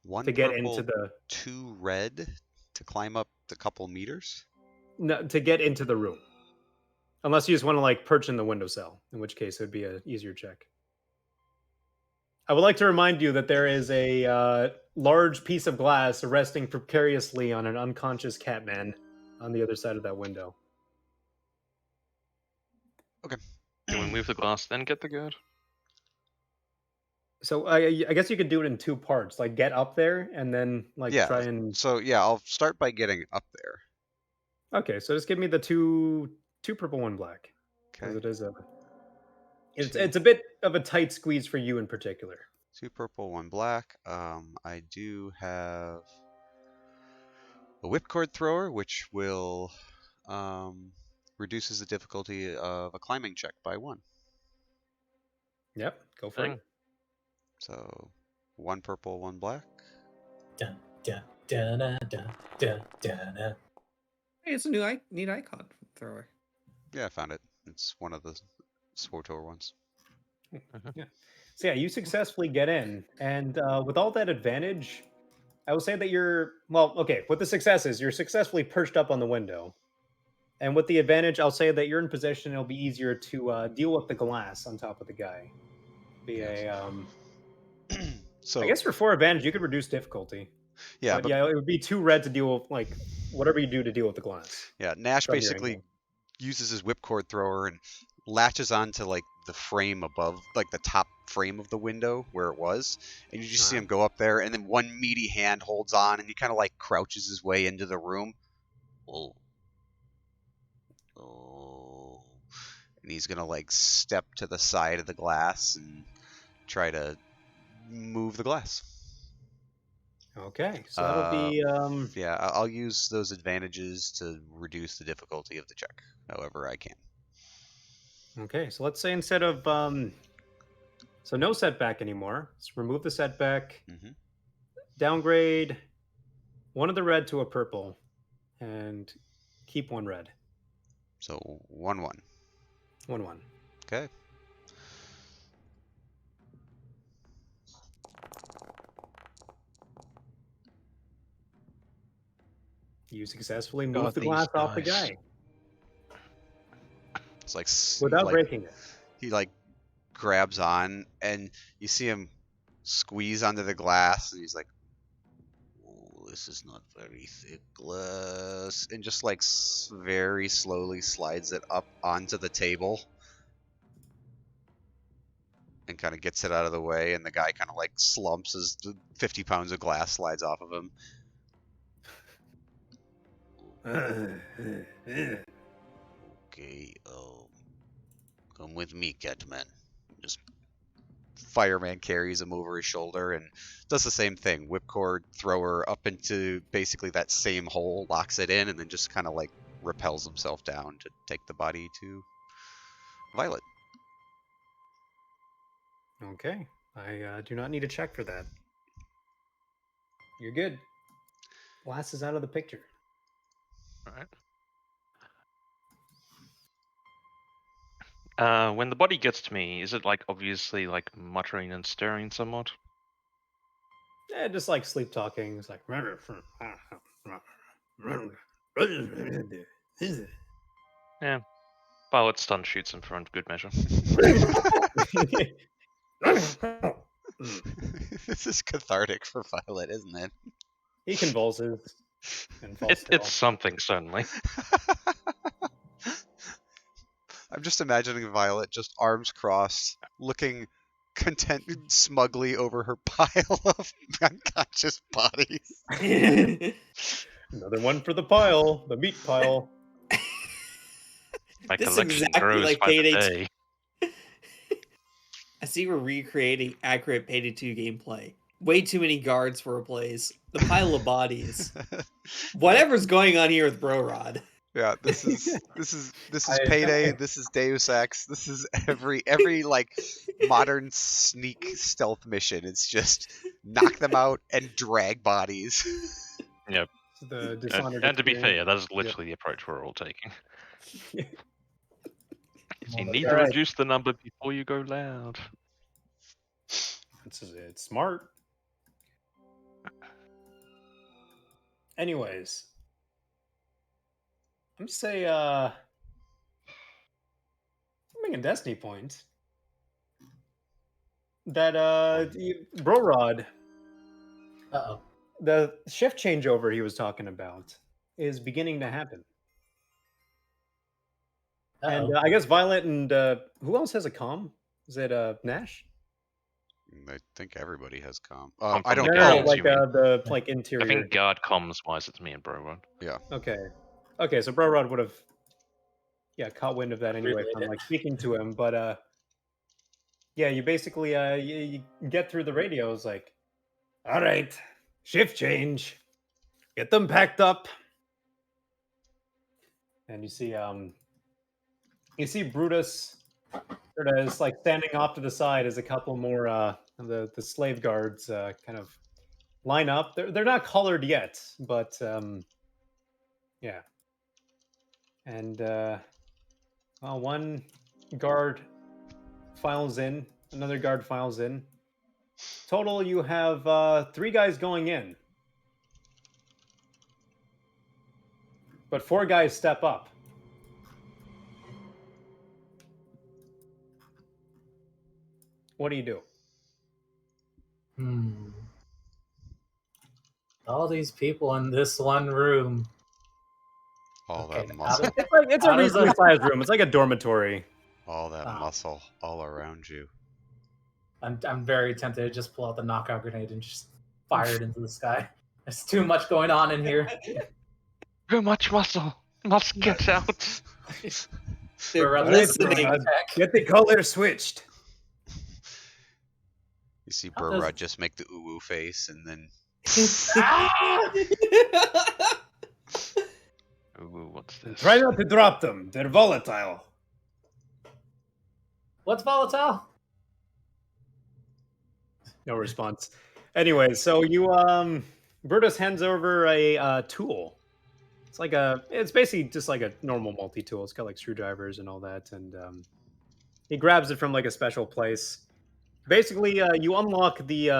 One to get purple, into the 2 red to climb up the couple meters. no, to get into the room. Unless you just want to like perch in the windowsill, in which case it would be an easier check. I would like to remind you that there is a large piece of glass resting precariously on an unconscious Catman on the other side of that window. Okay. Can we move the glass then get the guard? So I guess you could do it in 2 parts, like get up there and then like Yeah. try and. So yeah, I'll start by getting up there. Okay, so just give me the two purple, 1 black. Because Okay. it is a. Two. It's a bit of a tight squeeze for you in particular. 2 purple, 1 black. I do have a whipcord thrower, which will reduces the difficulty of a climbing check by 1. Yep, go for it. So 1 purple, 1 black. Dun, dun, dun, dun, dun, dun, dun, dun. Hey, it's a neat icon thrower. Yeah, I found it. It's one of the SWRPG ones. Yeah. So yeah, you successfully get in, and with all that advantage, I will say that you're okay. With the successes, you're successfully perched up on the window, and with the advantage, I'll say that you're in position. It'll be easier to deal with the glass on top of the guy. So I guess for 4 advantage, you could reduce difficulty. yeah, but yeah, it would be 2 red to deal with like whatever you do to deal with the glass. yeah, Nash from your basically angle. uses his whipcord thrower and latches onto like the frame above, like the top frame of the window where it was, and you just see him go up there, and then one meaty hand holds on, and he kind of like crouches his way into the room. Oh, and he's gonna like step to the side of the glass and try to move the glass. Okay, so that'll be Yeah, I'll use those advantages to reduce the difficulty of the check, however I can. okay. So let's say instead of so no setback anymore. Let's remove the setback. Mhm. Downgrade 1 of the red to a purple, and keep 1 red. So 1-1. 1-1. Okay. You successfully God, move the these glass off the dice. guy It's like without like, breaking it. he like grabs on, and you see him squeeze onto the glass, and he's like, "Oh, this is not very thick glass," and just like very slowly slides it up onto the table and kind of gets it out of the way, and the guy kind of like slumps as the 50 pounds of glass slides off of him. Okay, come with me, Catman. Just fireman carries him over his shoulder and does the same thing. Whipcord thrower up into basically that same hole, locks it in, and then just kind of like repels himself down to take the body to Violet. Okay. I do not need a check for that. You're good. Lass is out of the picture. All right. When the body gets to me, is it like obviously like muttering and stirring somewhat? Yeah, just like sleep talking. It's like. Yeah. Violet stun shoots him for good measure. This is cathartic for Violet, isn't it? He convulses and falls still. It's something, certainly. I'm just imagining Violet just arms crossed, looking content smugly over her pile of unconscious bodies. Another one for the pile, the meat pile. My This is collection exactly grows like by the Payday day. I see we're recreating accurate Payday 2 gameplay. Way too many guards for a place. The pile of bodies. Whatever's going on here with Bro Rod. Yeah, this is I- Payday. This is Deus Ex. This is every like modern sneak stealth mission. It's just knock them out and drag bodies. Yep. The Dishonored And to be fair, experience. that is literally the approach we're all taking. You Well, need that's to right. reduce the number before you go loud. It's smart. Anyways, I'm gonna say I'm making Destiny point. That Bro Rod, Uh-oh. the shift changeover he was talking about is beginning to happen. And Uh-oh. I guess Violet and who else has a comm? Is it Nash? I think everybody has comm. I'm I from don't the No, no, know. Guards, like you mean? the like interior. I think guard comms wise, it's me and Bro Rod. Okay, so Bro Rod would have caught wind of that anyway Relayed from it. like speaking to him, but yeah, you basically you get through the radios like, all right, shift change, get them packed up, and you see Brutus sort of is like standing off to the side as a couple more of the slave guards kind of line up. They're not colored yet, but yeah, and well, one guard files in, another guard files in. Total, you have 3 guys going in. But 4 guys step up. What do you do? All these people in this one room. All Okay, that out muscle, of- It's a How does reasonably that- sized room. It's like a dormitory. all that Wow. muscle all around you. I'm very tempted to just pull out the knockout grenade and just fire it into the sky. There's too much going on in here. Too much muscle must get out. They're We're at listening. the attack. Get the color switched. You see How Bro does- Rod just make the ooh face and then Ooh, what's this? Try not to drop them. They're volatile. What's volatile? No response. Anyway, so you Brutus hands over a tool. It's basically just like a normal multi-tool. It's got like screwdrivers and all that, and he grabs it from like a special place. Basically, you unlock the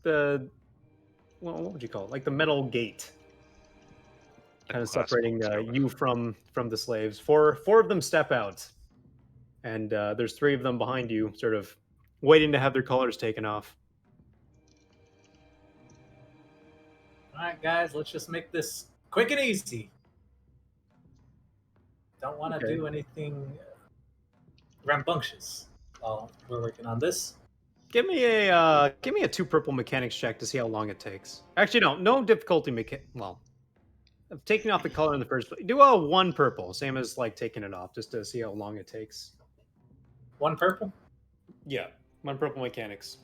well, what would you call it? Like the metal gate, The kind of glass separating box, or you from the slaves. Four of them step out, and there's 3 of them behind you, sort of waiting to have their collars taken off. All right, guys, let's just make this quick and easy. Don't want to Okay. do anything rambunctious while we're working on this. Give me a 2 purple mechanics check to see how long it takes. Actually, no difficulty Well, of taking off the color in the first place. Do a 1 purple, same as like taking it off, just to see how long it takes. 1 purple. Yeah, 1 purple mechanics.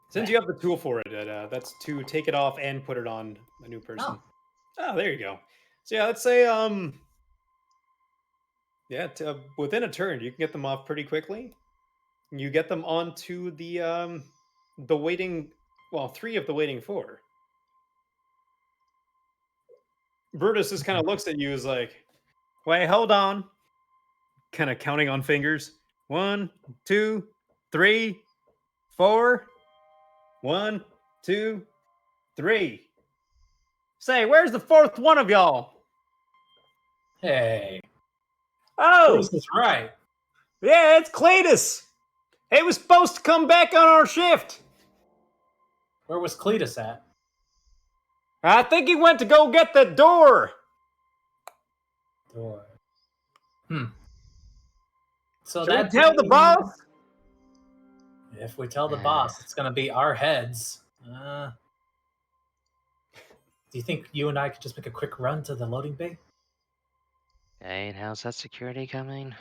Since you have the tool for it, that's to take it off and put it on a new person. Oh, there you go. So yeah, let's say yeah, within a turn you can get them off pretty quickly. You get them onto the waiting, well, 3 of the waiting 4. Brutus just kind of looks at you as like, wait, hold on. Kind of counting on fingers. 1, 2, 3, 4. 1, 2, 3. Say, where's the 4th one of y'all? Hey. Oh, This is right. yeah, it's Cletus. He was supposed to come back on our shift. Where was Cletus at? I think he went to go get the door. Door. So Should we that tell the boss? If we tell the boss, it's gonna be our heads. Do you think you and I could just make a quick run to the loading bay? Hey, and how's that security coming?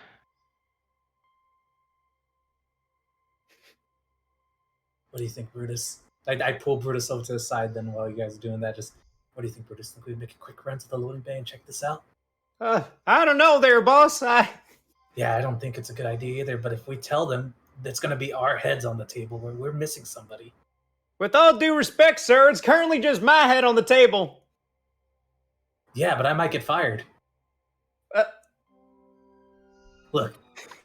What do you think, Brutus? I pull Brutus over to the side then while you guys are doing that. Just, what do you think, Brutus? Think we make a quick run to the loading bay and check this out? I don't know there, boss. Yeah, I don't think it's a good idea either, but if we tell them, it's going to be our heads on the table where we're missing somebody. With all due respect, sir, it's currently just my head on the table. Yeah, but I might get fired. Look,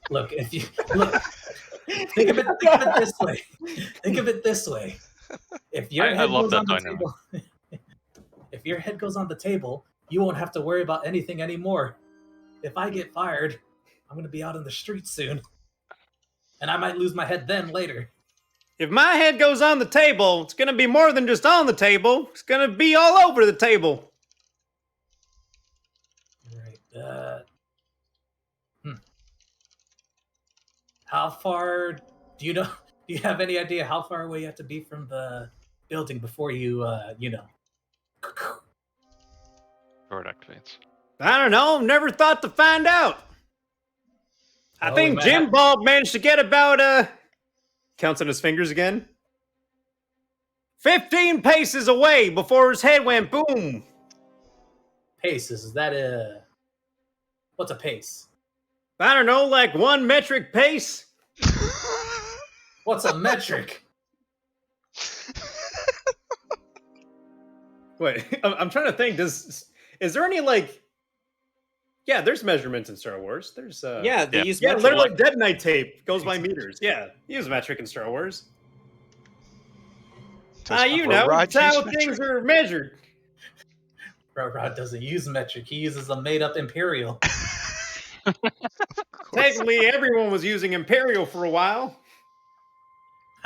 if you look, think of it this way. Think of it this way. If your head goes on the table, if your head goes on the table, you won't have to worry about anything anymore. If I get fired, I'm going to be out in the streets soon, and I might lose my head then later. If my head goes on the table, it's going to be more than just on the table. It's going to be all over the table. Right. How far do you know? Do you have any idea how far away you have to be from the building before you, Or it activates. I don't know. Never thought to find out. I Well, think Jim Bob managed to get about, counts on his fingers again, 15 paces away before his head went boom. Paces, is that what's a pace? I don't know, like 1 metric pace? What's a metric? Wait, I'm trying to think. Is there any, like... Yeah, there's measurements in Star Wars. There's, Yeah, they use yeah, metric. literally Dead Knight tape goes by meters. Yeah, you use metric in Star Wars. You know, it's how things are measured. Rod doesn't use metric. He uses a made-up imperial. Technically, everyone was using Imperial for a while.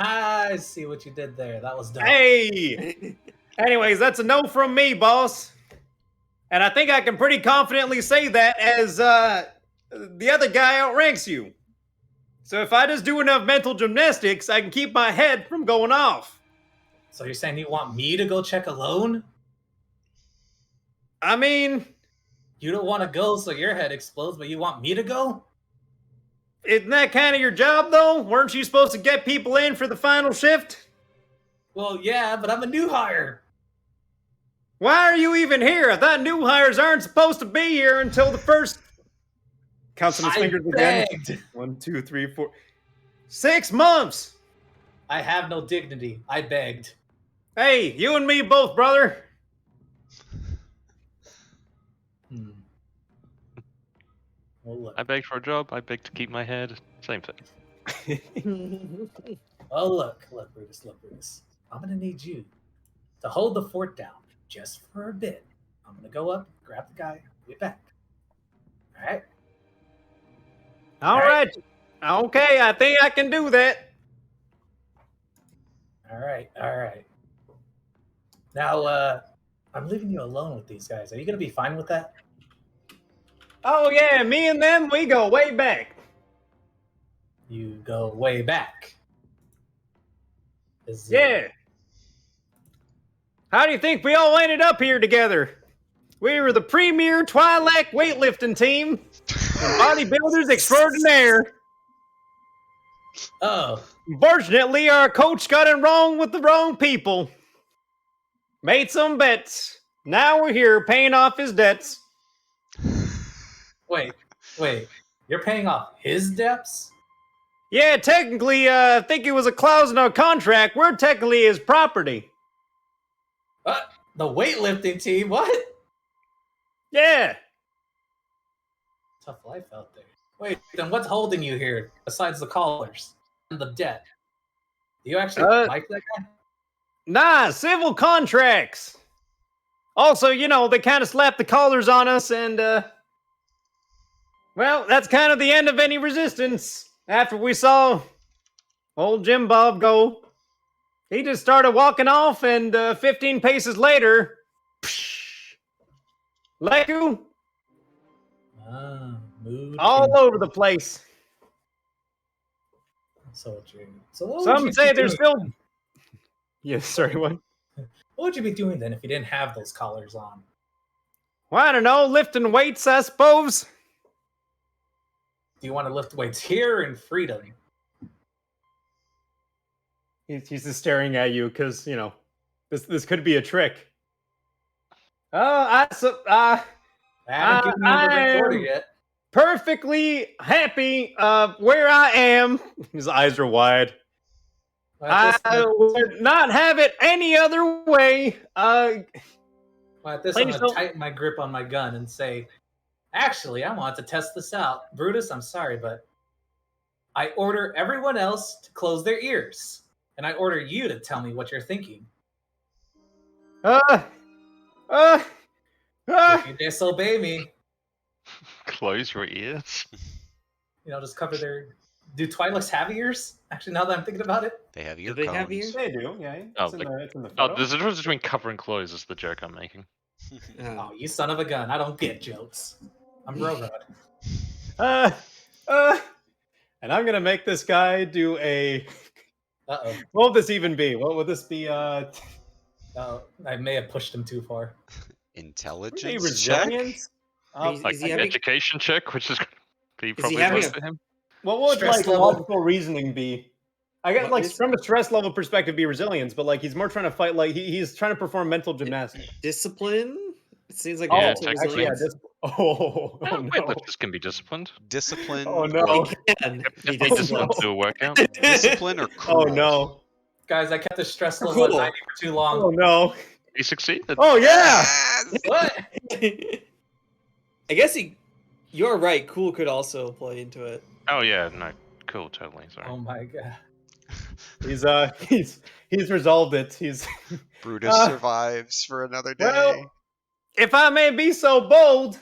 I see what you did there. That was dumb. Hey! Anyways, that's a no from me, boss. And I think I can pretty confidently say that as the other guy outranks you. So if I just do enough mental gymnastics, I can keep my head from going off. So you're saying you want me to go check alone? I mean... You don't want to go so your head explodes, but you want me to go? Isn't that kind of your job, though? Weren't you supposed to get people in for the final shift? Well, yeah, but I'm a new hire. Why are you even here? I thought new hires aren't supposed to be here until the first... Counts on his fingers again. 1, 2, 3, 4... 6 months! I have no dignity. I begged. Hey, you and me both, brother. Well, look. I begged for a job. I begged to keep my head. Same thing. Oh, look, Brutus. I'm going to need you to hold the fort down just for a bit. I'm going to go up, grab the guy, get back. All right? All right. Okay, I think I can do that. All right. Now, I'm leaving you alone with these guys. Are you going to be fine with that? Oh, yeah, me and them, we go way back. You go way back. Yeah. How do you think we all ended up here together? We were the premier Twi'lek weightlifting team. Bodybuilders extraordinaire. Oh, Unfortunately, our coach got it wrong with the wrong people. Made some bets. Now we're here paying off his debts. wait. You're paying off his debts? Yeah, technically, I think it was a clause in our contract. We're technically his property. What? The weightlifting team? What? Yeah. Tough life out there. Wait, then what's holding you here besides the collars and the debt? Do you actually like that guy? Nah, civil contracts. Also, they kind of slapped the collars on us, and, well, that's kind of the end of any resistance. After we saw old Jim Bob go, he just started walking off, and 15 paces later, Leku, Mood all over the place. So what Some would you say be there's doing still... Yeah, sorry, what? What would you be doing then if you didn't have those collars on? Well, I don't know, lifting weights, I suppose. Do you want to lift weights here in freedom? He's just staring at you because, this could be a trick. I haven't given you the right order yet. Perfectly happy where I am. His eyes are wide. I would not have it any other way. At this, I'm going to tighten my grip on my gun and say, actually, I want to test this out. Brutus, I'm sorry, but I order everyone else to close their ears. And I order you to tell me what you're thinking. If you disobey me. Close your ears? Just cover their... Do Twi'leks have ears? Actually, now that I'm thinking about it. They have ear Do they cones. have ears? They do, yeah. It's in the photo. There's a difference between cover and close is the joke I'm making. Oh, you son of a gun. I don't get jokes. I'm Rorod. And I'm gonna make this guy do a... Uh-oh. What would this even be? What would this be? I may have pushed him too far. Intelligence resilience? Like an education check, which is be probably close to him. What would Stress level. logical reasoning be? I got from a stress level perspective, be resilience, but he's more trying to fight. He's trying to perform mental gymnastics. Discipline. It seems like technically. No. Weightlifters can be disciplined. Discipline. Oh no. Be disciplined to a workout. Discipline or cool. Oh no. Guys, I kept the stress level at 90 for too long. Oh no. He succeeded. Oh yeah. What? I guess you're right. Cool could also play into it. Oh yeah, no, cool, totally. Sorry. Oh my god. He's resolved it. Brutus survives for another day. Well, if I may be so bold,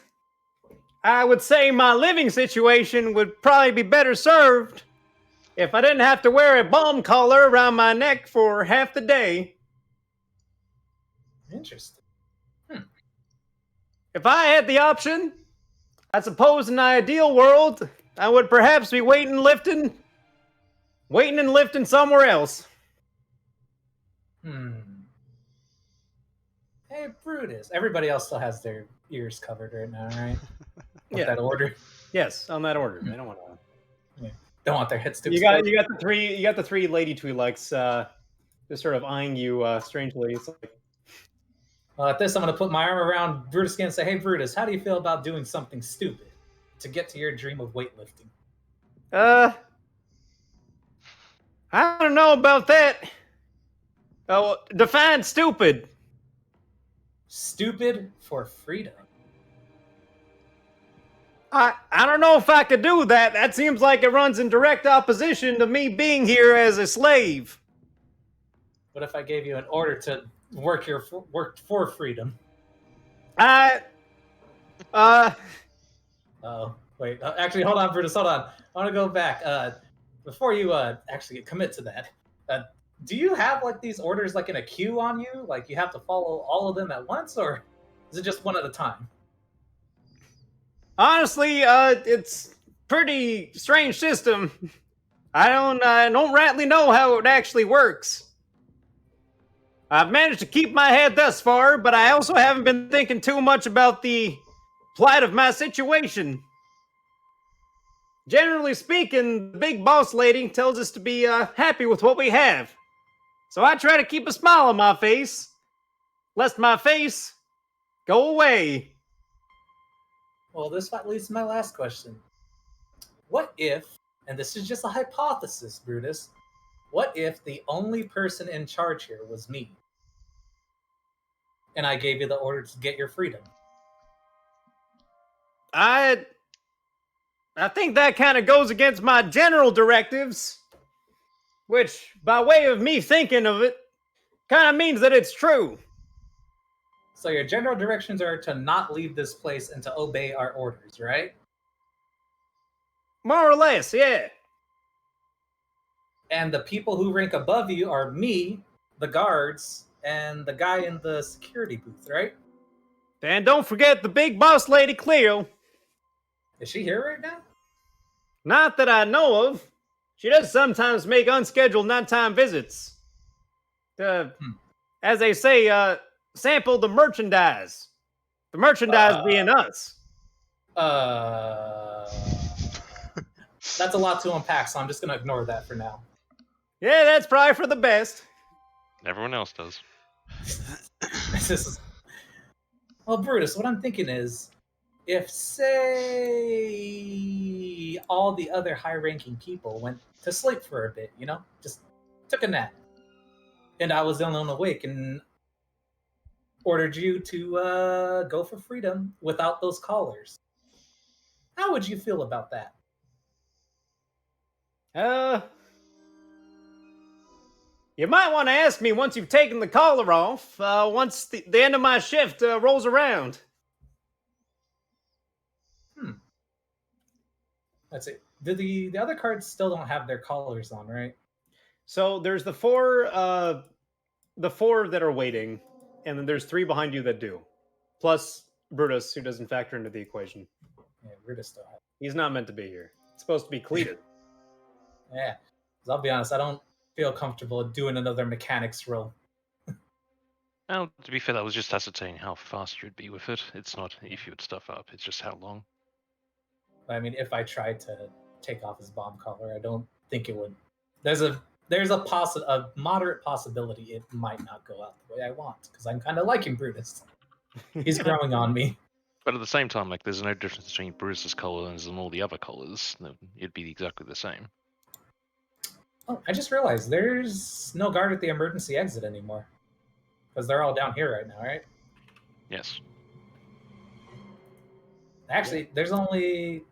I would say my living situation would probably be better served if I didn't have to wear a bomb collar around my neck for half the day. Interesting. If I had the option, I suppose in an ideal world, I would perhaps be waiting and lifting somewhere else. Hey, Brutus. Everybody else still has their ears covered right now, right? Yeah. That order. Yes, on that order. They don't want to. Don't want their heads to. You got the three lady Twi'leks just sort of eyeing you strangely. It's like. At this, I'm going to put my arm around Brutus again and say, hey, Brutus, how do you feel about doing something stupid to get to your dream of weightlifting? I don't know about that. Oh, define stupid. Stupid for freedom. I don't know if I could do that. That seems like it runs in direct opposition to me being here as a slave. What if I gave you an order to work for freedom? Oh, wait. Actually, hold on, Brutus. Hold on. I want to go back. Before you actually commit to that, do you have these orders in a queue on you? Like you have to follow all of them at once, or is it just one at a time? Honestly, it's pretty strange system. I don't rightly know how it actually works. I've managed to keep my head thus far, but I also haven't been thinking too much about the plight of my situation. Generally speaking, the big boss lady tells us to be happy with what we have. So I try to keep a smile on my face, lest my face go away. Well, this leads to my last question. What if, and this is just a hypothesis, Brutus, what if the only person in charge here was me? And I gave you the order to get your freedom. I think that kind of goes against my general directives, which, by way of me thinking of it, kind of means that it's true. So your general directions are to not leave this place and to obey our orders, right? More or less, yeah. And the people who rank above you are me, the guards, and the guy in the security booth, right? And don't forget the big boss lady Cleo. Is she here right now? Not that I know of. She does sometimes make unscheduled nighttime visits. As they say, sample the merchandise. The merchandise being us. That's a lot to unpack, so I'm just going to ignore that for now. Yeah, that's probably for the best. Everyone else does. Well, Brutus, what I'm thinking is, if, say, all the other high-ranking people went to sleep for a bit, just took a nap, and I was the only one awake and ordered you to go for freedom without those collars, how would you feel about that? You might want to ask me once you've taken the collar off, once the end of my shift rolls around. Let's see. The other cards still don't have their collars on, right? So there's the four that are waiting, and then there's 3 behind you that do. Plus Brutus, who doesn't factor into the equation. Yeah, Brutus still has. He's not meant to be here. It's supposed to be cleated. Yeah. Because I'll be honest, I don't feel comfortable doing another mechanics roll. Well, to be fair, that was just ascertaining how fast you'd be with it. It's not if you would stuff up, it's just how long. I mean, if I tried to take off his bomb collar, I don't think it would. There's a moderate possibility it might not go out the way I want, because I'm kind of liking Brutus. He's growing on me. But at the same time, like, there's no difference between Bruce's collars and all the other collars. It'd be exactly the same. Oh, I just realized there's no guard at the emergency exit anymore. Because they're all down here right now, right? Yes. Actually, there's only...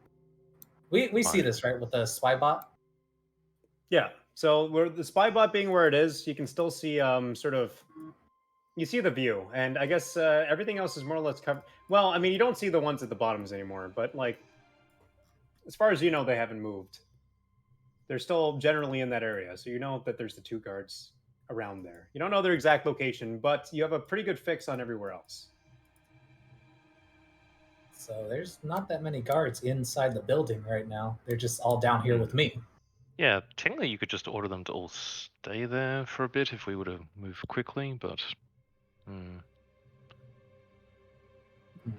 We see this, right, with the spy bot? Yeah. So the spy bot being where it is, you can still see you see the view, and I guess everything else is more or less covered. Well, I mean, you don't see the ones at the bottoms anymore, but like, as far as you know, they haven't moved. They're still generally in that area, so you know that there's the 2 guards around there. You don't know their exact location, but you have a pretty good fix on everywhere else. So there's not that many guards inside the building right now. They're just all down here with me. Yeah, technically you could just order them to all stay there for a bit if we were to move quickly, but... The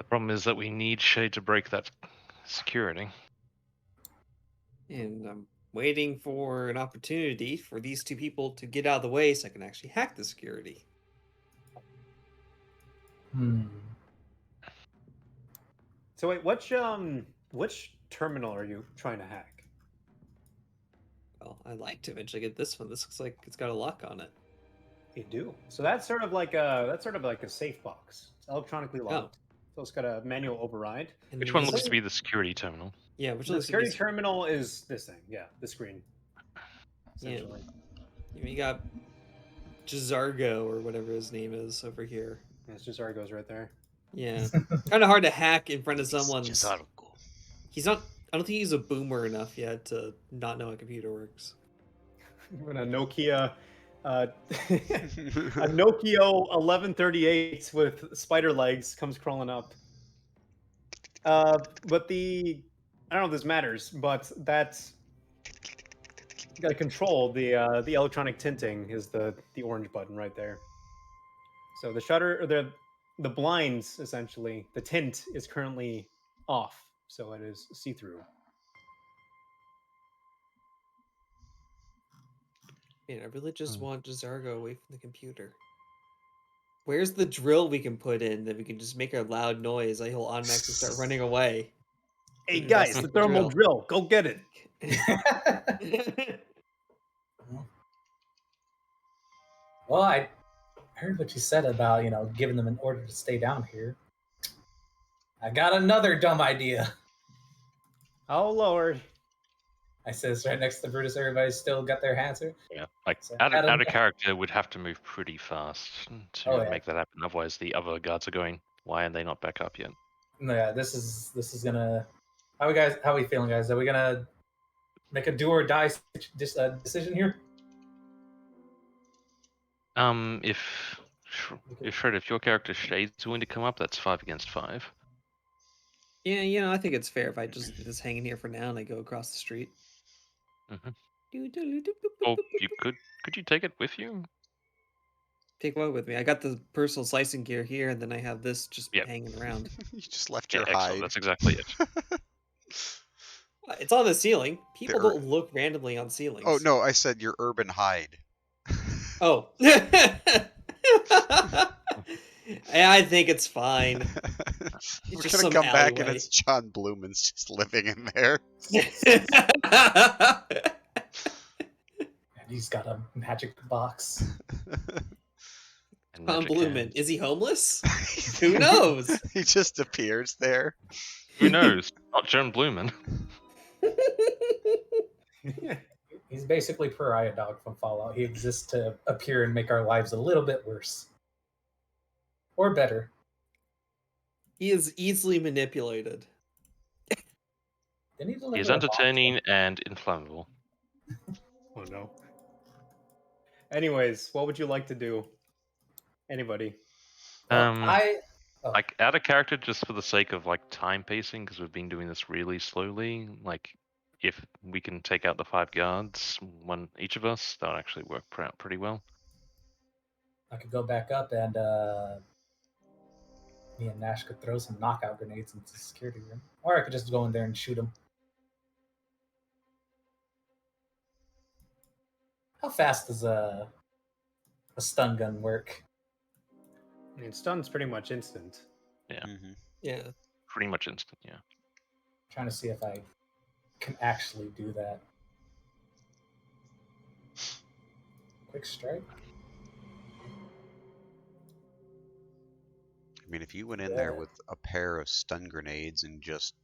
problem is that we need Shade to break that security. And I'm waiting for an opportunity for these 2 people to get out of the way so I can actually hack the security. So wait, which terminal are you trying to hack? Well, I'd like to eventually get this one. This looks like it's got a lock on it. You do. So that's sort of like a safe box. It's electronically locked. So it's got a manual override. And Which one looks to be the security terminal? Yeah, which the security terminal is this thing. Yeah, the screen. Essentially. Yeah. You got Jazargo or whatever his name is over here. Yeah, Jazargo's right there. Yeah. Kind of hard to hack in front of someone. Jazargo. He's not. I don't think he's a boomer enough yet to not know how a computer works. When a Nokia, a Nokia 1138 with spider legs comes crawling up. But I don't know if this matters, but that's you got to control the electronic tinting is the orange button right there. So the shutter or the blinds essentially the tint is currently off, so it is see-through. Man, I really just Hmm. want Jazargo away from the computer. Where's the drill we can put in that we can just make our loud noise? Like he'll automatically start running away. Hey Invest guys, in the the thermal drill. Go get it. Well, I heard what you said about, giving them an order to stay down here. I got another dumb idea. Oh Lord. I says right next to Brutus, everybody's still got their hands here. Yeah, like So out Adam- of character would have to move pretty fast to Oh, yeah. make that happen. Otherwise, the other guards are going, "Why are they not back up yet?" No, yeah, this is gonna. How we feeling, guys? Are we gonna make a do or die decision here? If Shred, if your character Shade's willing to come up, that's 5 against 5. Yeah, I think it's fair if I just leave this hanging here for now and I go across the street. Mm-hmm. Well, Or you could you take it with you? take what with me? I got the personal slicing gear here, and then I have this just Yep. hanging around. You just left Yeah, your excellent. hide. That's exactly it. It's on the ceiling. People The don't look randomly on ceilings. Oh no, I said your urban hide. Oh. I think it's fine. We're just gonna some come back and alleyway. it's John Bloomin's just living in there. And he's got a magic box. And Tom magic Bloomin. hands. Is he homeless? Who knows? He just appears there. Who knows? Not John Bloomin. He's basically Pariah Dog from Fallout. He exists to appear and make our lives a little bit worse. Or better. He is easily manipulated. Didn't he deliver He's a box? entertaining and inflammable. Oh no. Anyways, what would you like to do? Anybody? Well, Like out of character just for the sake of like time pacing, because we've been doing this really slowly. Like, if we can take out the 5 guards, one each of us, that'll actually work out pretty well. I could go back up and me and Nash could throw some knockout grenades into the security room. Or I could just go in there and shoot him. How fast does a stun gun work? I mean, stun's pretty much instant. Yeah, Mm-hmm. Yeah. pretty much instant. Yeah. Trying to see if I can actually do that. Quick strike. I mean, if you went in there with a pair of stun grenades and just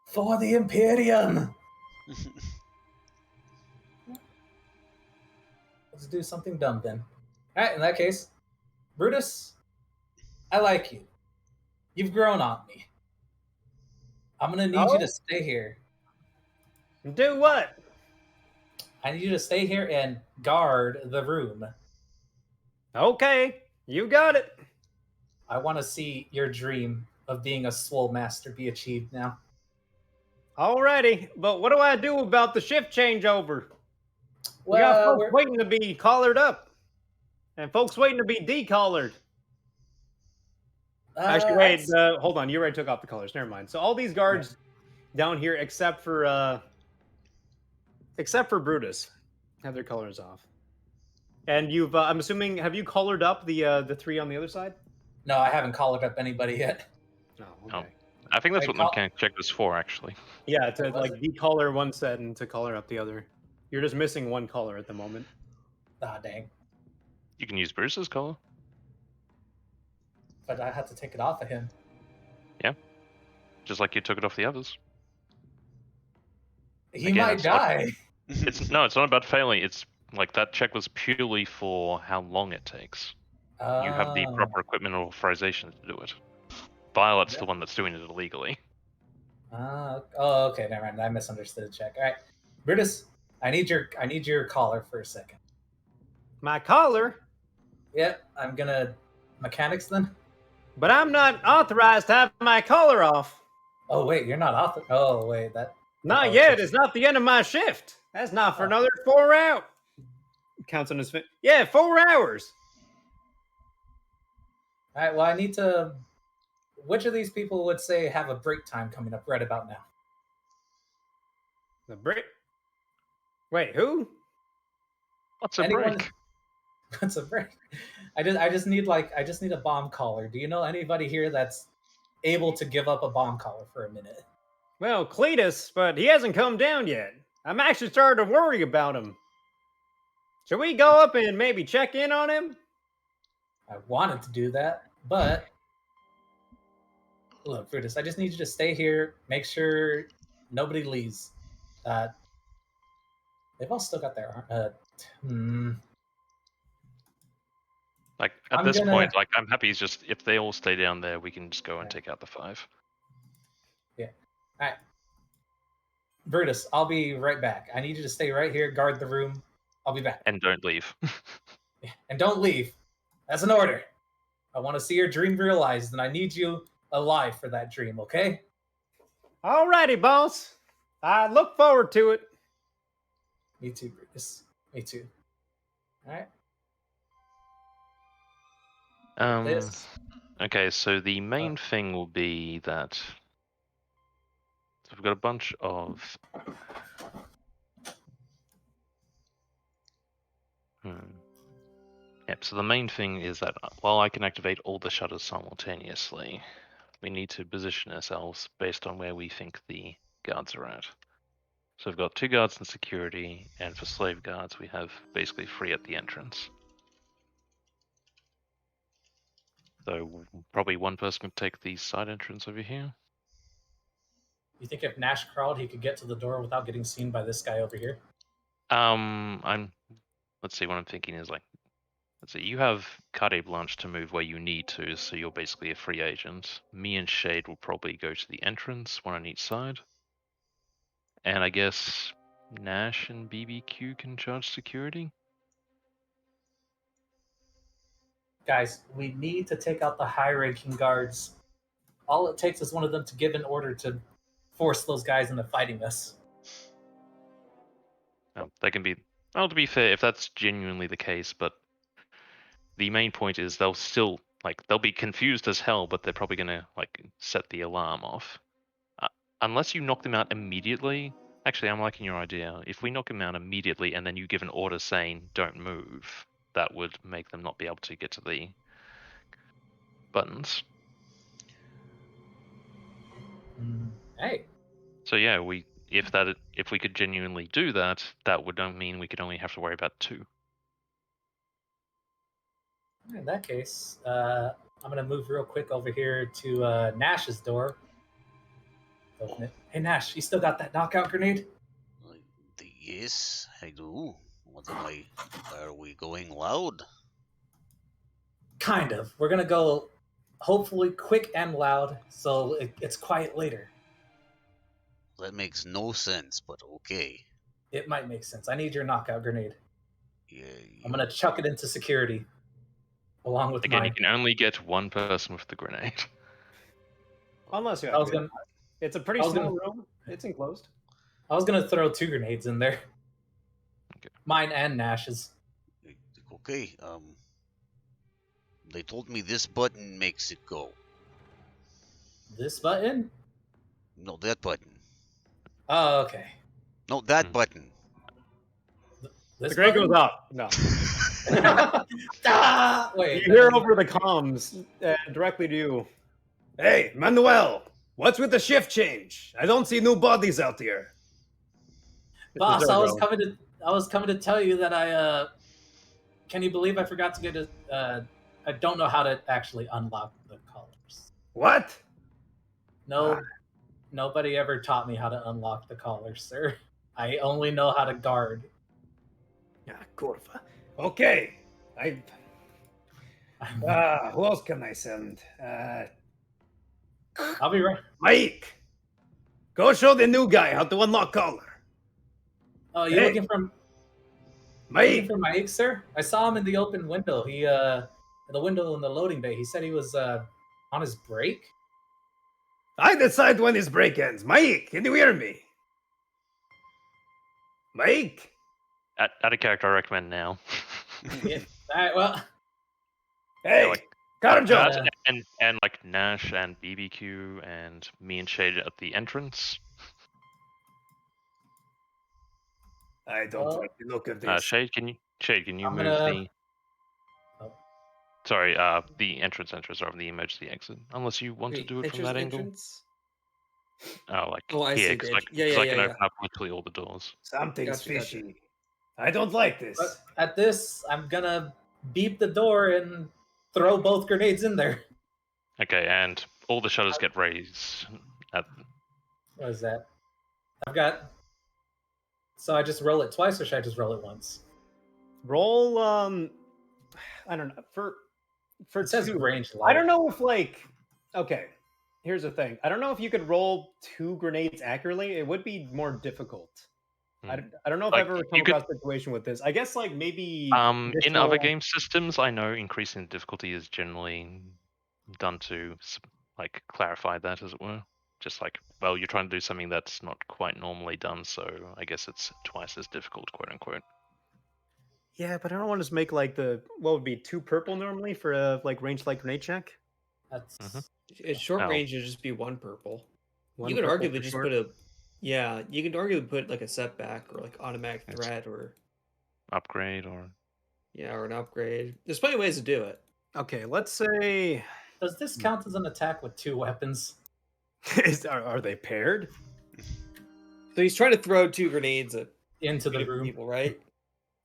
For the Imperium! Let's do something dumb then. Alright, in that case, Brutus, I like you. You've grown on me. I'm gonna need you to stay here. Do what? I need you to stay here and guard the room. Okay, you got it. I want to see your dream of being a swole master be achieved now. Alrighty, but what do I do about the shift changeover? We Well, got folks waiting to be collared up, and folks waiting to be decollared. Actually, wait, hold on. You already took off the colors. Never mind. So all these guards down here, except for Brutus, have their colors off. And you've, I'm assuming, have you colored up the 3 on the other side? No, I haven't collared up anybody yet. No. Oh. Okay. I think that's I what the mechanic check was for, actually. Yeah, to What was like decolor one set and to color up the other. You're just missing one color at the moment. Ah, dang. You can use Bruce's color. But I had to take it off of him. Just like you took it off the others. He Again, might it's not- die. It's not about failing. It's like that check was purely for how long it takes. You have the Oh. proper equipment or authorization to do it. Violet's the one that's doing it illegally. Oh, okay, never mind. I misunderstood the check. All right, Brutus, I need your collar for a second. My collar? Yep, I'm gonna mechanics then. But I'm not authorized to have my collar off. Oh wait, you're not author. Oh wait, that. Not yet. It's not the end of my shift. That's not for another 4 hours. Counts on his finger. Yeah, 4 hours. All right. Well, I need to. Which of these people would say have a break time coming up right about now? The break. Wait, who? What's a Anyone? break? What's a break? I just need a bomb collar. Do you know anybody here that's able to give up a bomb collar for a minute? Well, Cletus, but he hasn't come down yet. I'm actually starting to worry about him. Should we go up and maybe check in on him? I wanted to do that, but look, Brutus, I just need you to stay here, make sure nobody leaves. They've all still got their. Like at I'm this gonna- point, like I'm happy. It's just if they all stay down there, we can just go and take out the 5. Yeah. All right. Brutus, I'll be right back. I need you to stay right here, guard the room. I'll be back. And don't leave. Yeah, and don't leave. That's an order. I want to see your dream realized, and I need you alive for that dream, okay? Alrighty, boss. I look forward to it. Me too, Brutus. Me too. All right. This. Okay, so the main thing will be that so we've got a bunch of Yep, so the main thing is that while I can activate all the shutters simultaneously, we need to position ourselves based on where we think the guards are at. So we've got 2 guards in security, and for slave guards we have basically 3 at the entrance. So probably one person could take the side entrance over here. You think if Nash crawled, he could get to the door without getting seen by this guy over here? Let's see, what I'm thinking is like, let's see, you have carte blanche to move where you need to, so you're basically a free agent. Me and Shade will probably go to the entrance, one on each side. And I guess Nash and BBQ can charge security? Guys, we need to take out the high-ranking guards. All it takes is one of them to give an order to force those guys into fighting us. No, they can be. Well, to be fair, if that's genuinely the case, but the main point is they'll still they'll be confused as hell, but they're probably gonna set the alarm off. Unless you knock them out immediately. Actually, I'm liking your idea. If we knock them out immediately and then you give an order saying don't move, that would make them not be able to get to the buttons. Hey. So yeah, if we could genuinely do that, that would mean we could only have to worry about 2. In that case, I'm going to move real quick over here to Nash's door. Open it. Hey, Nash, you still got that knockout grenade? Yes, I do. What am I? Are we going loud? Kind of. We're going to go, hopefully, quick and loud, so it's quiet later. That makes no sense, but okay. It might make sense. I need your knockout grenade. Yeah. I'm going to chuck it into security. Along with Again, mine. you can only get one person with the grenade. Unless you I have was gonna, It's a pretty small room. It's enclosed. I was going to throw 2 grenades in there. Okay. Mine and Nash's. Okay, they told me this button makes it go. This button? No, that button. Oh, okay. No, that button. This The grade button? goes up. No. Wait. You hear over the comms directly to you. Hey, Manuel, what's with the shift change? I don't see new bodies out here. Boss, I was coming to tell you that I can you believe I forgot to get I don't know how to actually unlock the collars. What? No, nobody ever taught me how to unlock the collars, sir. I only know how to guard. Curva. Okay. Who else can I send? I'll be right. Mike, go show the new guy how to unlock collar. Oh, you Hey. looking for Mike, Mike, sir? I saw him in the open window. He in the window in the loading bay. He said he was on his break. I decide when his break ends. Mike, can you hear me? Mike? Add a character I recommend now. Yeah. All right. Well. Hey, like, Carjo. That and like Nash and BBQ and me and Shade at the entrance. I don't Well, like the look of this. Shade, can you I'm move gonna- the? Oh. Sorry, the entrance rather the emergency exit, unless you want to Wait, do it from that angle. entrance? Oh, like Oh, I here, see, because the I, entr- yeah, 'cause yeah, I can yeah, open up literally all the doors. Something's Gotcha, gotcha. fishy. I don't like this. But at this, I'm gonna beep the door and throw both grenades in there. Okay, and all the shutters get raised. What is that? I've got. So I just roll it twice, or should I just roll it once? Roll. I don't know. For It says two. range I don't light. know if like. Okay, here's the thing. I don't know if you could roll 2 grenades accurately. It would be more difficult. I don't know if Like, I've ever come you could- across a situation with this. I guess like maybe in other additional- game systems, I know increasing the difficulty is generally done to like clarify that, as it were. Just like, well, you're trying to do something that's not quite normally done, so I guess it's twice as difficult, quote unquote. Yeah, but I don't want to just make like the what would be 2 purple normally for a like range light grenade check. That's At short Oh. range, it'd just be 1 purple. One You could purple arguably for just short. put a, yeah, you could arguably put like a setback or like automatic Yes. threat or Upgrade or or an upgrade. There's plenty of ways to do it. Okay, let's say Does this count as an attack with 2 weapons? are they paired? So he's trying to throw 2 grenades at Into the different room. people, right?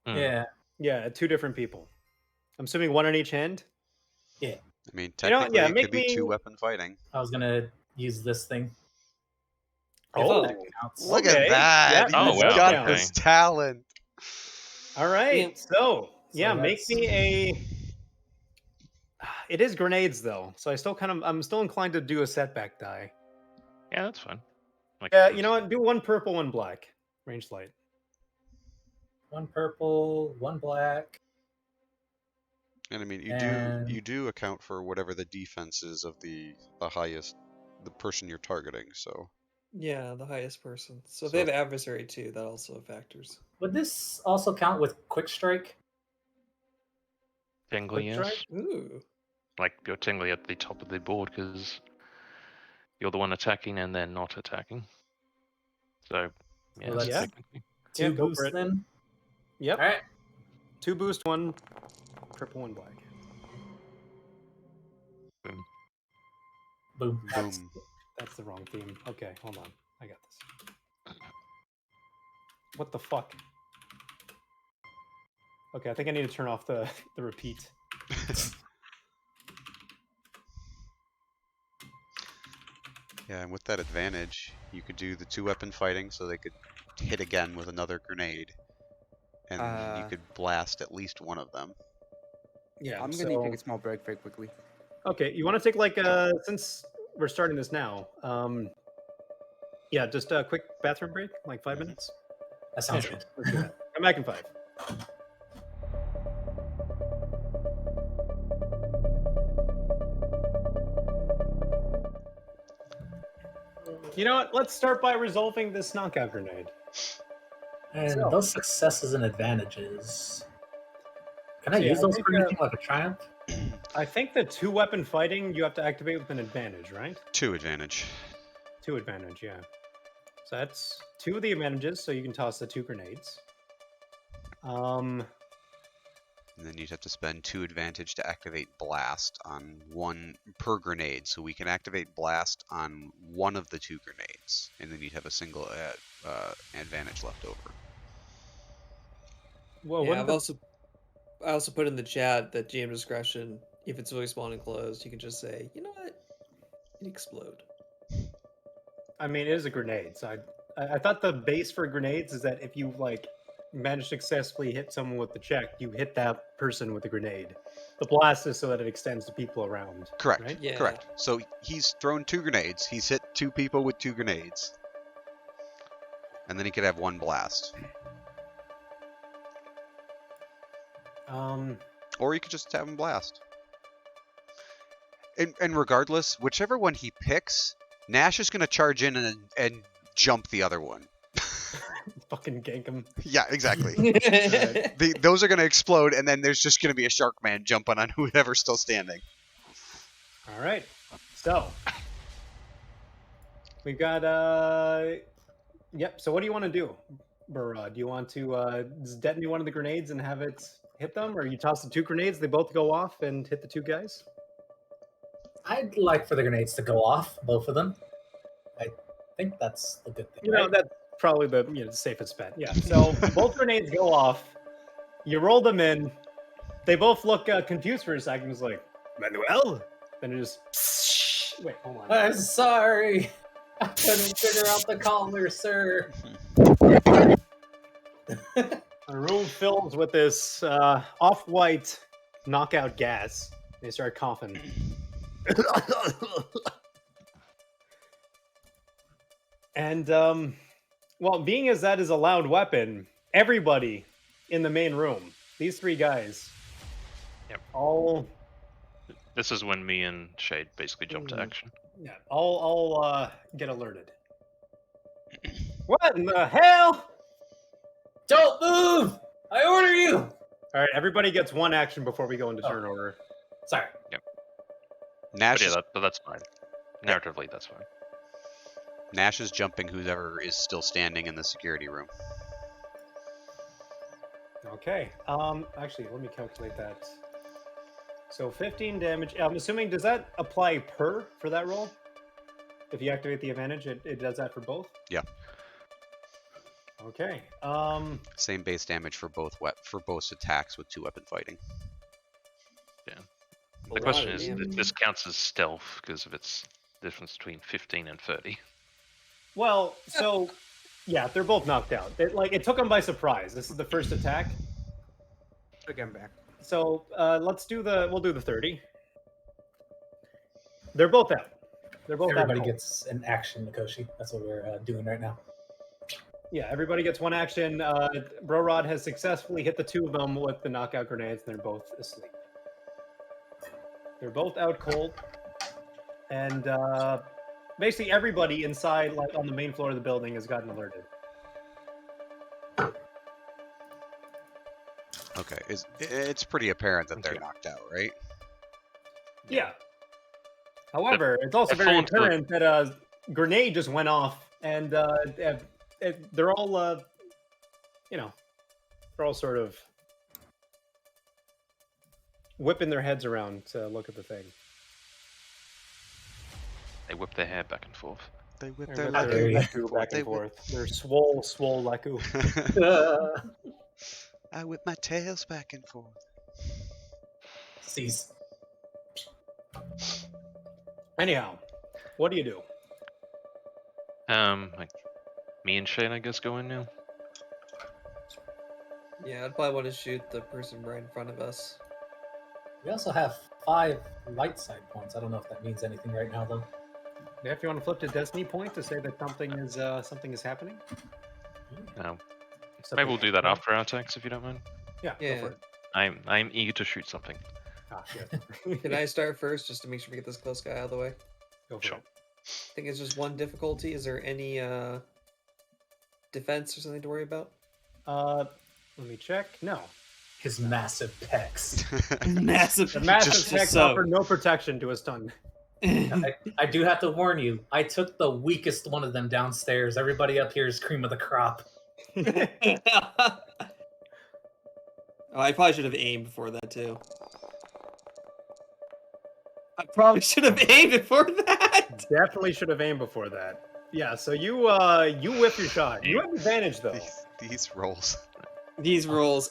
Hmm. Yeah. Yeah, 2 different people. I'm assuming 1 in each hand. Yeah. I mean, You know, technically, yeah, it make could be me- 2-weapon fighting. I was gonna use this thing. If Oh, that counts. Look Okay, at that! yeah, He's oh, wow, got okay. this talent. all right. Yeah. So yeah, So make that's- me a. It is grenades though, so I'm still inclined to do a setback die. yeah, that's fine. Like, Yeah, you know what? Do 1 purple, 1 black. Range light. 1 purple, 1 black. And I mean, And- you do account for whatever the defense is of the highest, the person you're targeting. So Yeah, the highest person. So if So- they have adversary too, that also factors. Would this also count with quick strike? tingly, Quick yes. strike? Ooh. Like you're tingly at the top of the board because you're the one attacking and they're not attacking. So yeah, Well, that's- technically. 2 Yeah, go for boosts it. then? Yep. Alright. 2 boost, 1 purple, 1 black. Boom. boom. That's the wrong theme. Okay, hold on. I got this. What the fuck? Okay, I think I need to turn off the repeat. Yeah, and with that advantage, you could do the 2-weapon fighting, so they could hit again with another grenade, and you could blast at least one of them. Yeah, I'm gonna need to take a small break very quickly. Okay, you want to take like since we're starting this now, yeah, just a quick bathroom break, like 5 minutes. That sounds Yeah, good. let's do that. Come back in 5. You know what? Let's start by resolving this knockout grenade. And So- those successes and advantages. Can I So, yeah, use I those think, for anything like a triumph? I think the 2-weapon fighting you have to activate with an advantage, right? 2 advantage. 2 advantage, yeah. So that's 2 of the advantages, so you can toss the 2 grenades. And then you'd have to spend 2 advantage to activate blast on 1 per grenade. So we can activate blast on 1 of the 2 grenades, and then you'd have a single advantage left over. Well, yeah, wouldn't I also put in the chat that GM discretion, if it's really spawned and closed, you can just say, you know what, it explode. I mean, it is a grenade, so I thought the base for grenades is that if you like manage to successfully hit someone with the check, you hit that person with a grenade. The blast is so that it extends to people around. Correct. Right? Yeah. Correct. So he's thrown 2 grenades. He's hit 2 people with 2 grenades. And then he could have 1 blast. Or you could just have him blast. And regardless, whichever one he picks, Nash is going to charge in and jump the other one. Fucking gank him. Yeah, exactly. Those are going to explode, and then there's just going to be a shark man jumping on whoever's still standing. All right. So we've got yep. So what do you want to do? Burrod? Do you want to detonate one of the grenades and have it hit them, or you toss the 2 grenades, they both go off and hit the 2 guys? I'd like for the grenades to go off, both of them. I think that's the good thing. You know, right? that's probably the safest bet. Yeah. So both grenades go off. You roll them in. They both look confused for a second. It's like, Manuel? Then it just... Wait, hold on. I'm sorry. I couldn't figure out the collar, sir. The room fills with this off-white knockout gas. They start coughing. And, well, being as that is a loud weapon, everybody in the main room, these 3 guys, all... This is when me and Shade basically jump to action. Yeah, all get alerted. What in the hell? Don't move! I order you! All right, everybody gets 1 action before we go into turn order. Sorry. Nash, But yeah, but that's fine. Narratively, that's fine. Nash is jumping whoever is still standing in the security room. Okay. Actually, let me calculate that. So 15 damage. I'm assuming, does that apply for that roll? If you activate the advantage, it does that for both? Yeah. Okay. Same base damage for both attacks with 2-weapon fighting. Yeah. The question is, if this counts as stealth because of its difference between 15 and 30. Well, so yeah, they're both knocked out. It took them by surprise. This is the first attack. Again, back. So we'll do the 30. They're both out. They're both Everybody out. gets an action, Nikoshi. That's what we're doing right now. Yeah, everybody gets 1 action. Brorod has successfully hit the 2 of them with the knockout grenades, and they're both asleep. They're both out cold. And basically everybody inside, like on the main floor of the building, has gotten alerted. Okay, it's pretty apparent that they're knocked out, right? Yeah. However, it's also very apparent that a grenade just went off, and they're all, they're all sort of whipping their heads around to look at the thing. They whip their hair back and forth. They whip They're their leku back and forth. They're swole leku. I whip my tails back and forth. Cease. Anyhow, what do you do? Like me and Shane, I guess, go in now. Yeah, I'd probably want to shoot the person right in front of us. We also have 5 light side points. I don't know if that means anything right now, though. Yeah, if you want to flip to Destiny point to say that something is happening. Maybe we'll do that after our attacks, if you don't mind. Yeah. Go for it. I'm eager to shoot something. Ah, good. Can I start first, just to make sure we get this close guy out of the way? Go for Sure. it. I think it's just 1 difficulty. Is there any defense or something to worry about? Let me check. No. His massive pecs. Massive. The massive Just text so. offer no protection to a stun. I do have to warn you. I took the weakest one of them downstairs. Everybody up here is cream of the crop. Oh, I probably should have aimed before that too. I probably should have aimed before that. Definitely should have aimed before that. Yeah, so you whip your shot. You have advantage though. These rolls. These rolls.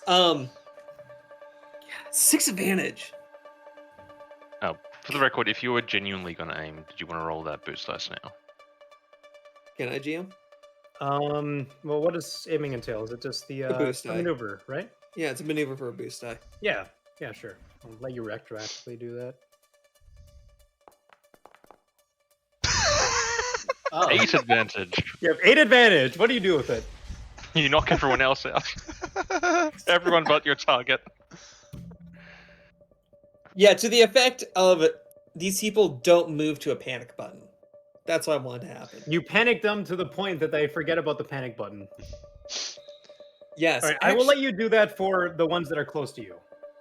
6 advantage. Oh, for the record, if you were genuinely going to aim, did you want to roll that boost dice now? Can I GM? Well, what does aiming entail? Is it just the boost die. maneuver, right? Yeah, it's a maneuver for a boost die. Yeah, sure. I'll let you retroactively do that. Oh. 8 advantage. You have 8 advantage. What do you do with it? You knock everyone else out. Everyone but your target. Yeah, to the effect of these people don't move to a panic button. That's what I wanted to happen. You panic them to the point that they forget about the panic button. Yes. All right, I will let you do that for the ones that are close to you.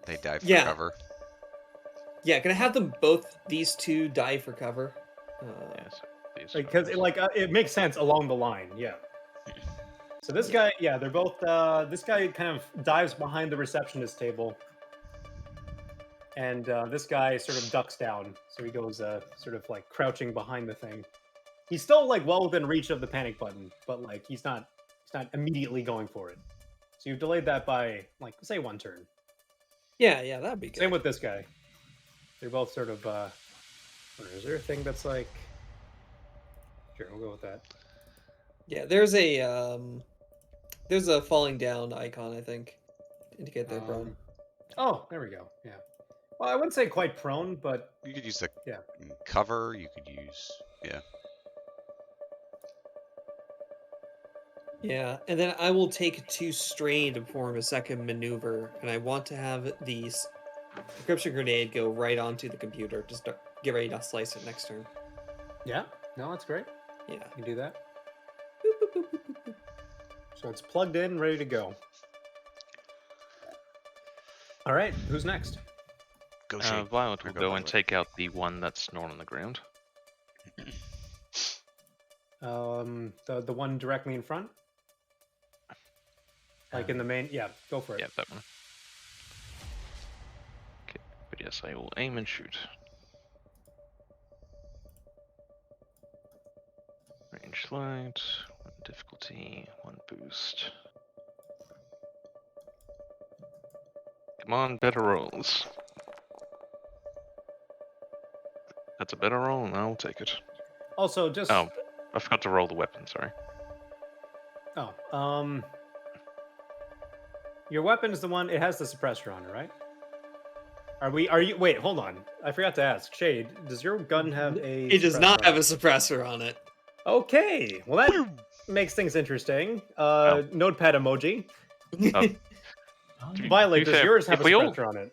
They dive for Yeah. cover. Yeah, can I have them both, these 2, dive for cover? Yes. Because it makes sense along the line, yeah. So this guy, yeah, they're both. This guy kind of dives behind the receptionist table, and this guy sort of ducks down. So he goes sort of like crouching behind the thing. He's still like well within reach of the panic button, but like he's not immediately going for it. So you've delayed that by like say 1 turn. Yeah, that'd be good. Same with this guy. They're both sort of. Is there a thing that's like? Sure, we'll go with that. Yeah, there's a falling down icon, I think, to indicate they're prone. Oh, there we go. Yeah. Well, I wouldn't say quite prone, but You could use the yeah. cover. You could use Yeah, and then I will take 2 strain to perform a second maneuver, and I want to have the encryption grenade go right onto the computer. Just get ready to slice it next turn. Yeah. No, that's great. Yeah. You can do that. Boop, boop, boop, boop, boop, boop. So it's plugged in, ready to go. All right, who's next? Go Shane. Violet will Or go go and Violet. take out the one that's not on the ground. The one directly in front, like in the main. Yeah, go for it. Yeah, that one. Okay, but yes, I will aim and shoot. Range light, 1 difficulty, 1 boost. Come on, better rolls. That's a better roll, and I'll take it. Also, just Oh, I forgot to roll the weapon, sorry. oh, your weapon is the one. It has the suppressor on it, right? Are you? Wait, hold on. I forgot to ask. Shade, does your gun have a? It does not suppressor have on a suppressor on it. Okay, well that makes things interesting. Notepad emoji. Violet, be does fair, yours have a if we all- suppressor on it?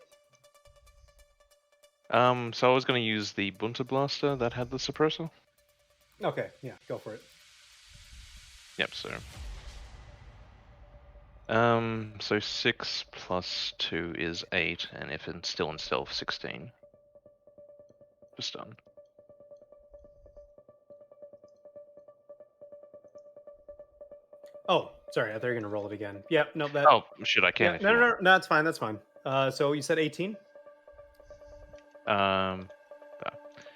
So I was going to use the Bunta Blaster that had the suppressor. Okay, yeah, go for it. Yep, so 6 plus 2 is 8, and if it's still in stealth, 16. Just done. Oh, sorry, I thought you were gonna roll it again. Yeah, no, that. Oh, shit, I can. yeah, no, that's fine, that's fine. So you said 18?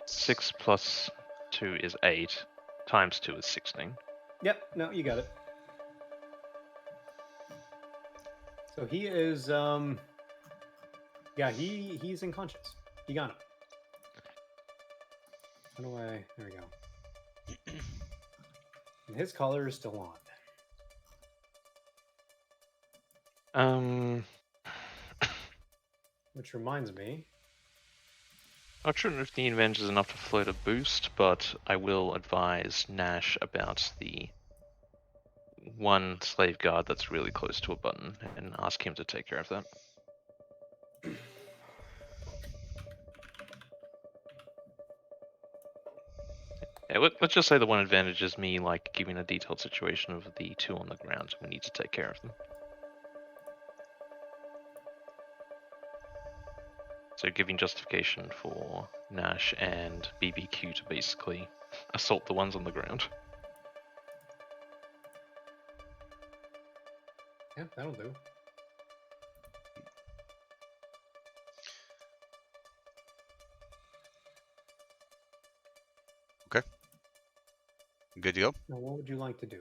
6 plus 2 is 8, times 2 is 16. Yep, no, you got it. So he is, yeah, he's unconscious. You got him. How do I? There we go. And his collar is still on. Which reminds me. Not sure if the advantage is enough to float a boost, but I will advise Nash about the one slave guard that's really close to a button and ask him to take care of that. Yeah, let's just say the one advantage is me like giving a detailed situation of the 2 on the ground. We need to take care of them. So giving justification for Nash and BBQ to basically assault the ones on the ground. Yeah, that'll do. Good to go. Now, what would you like to do?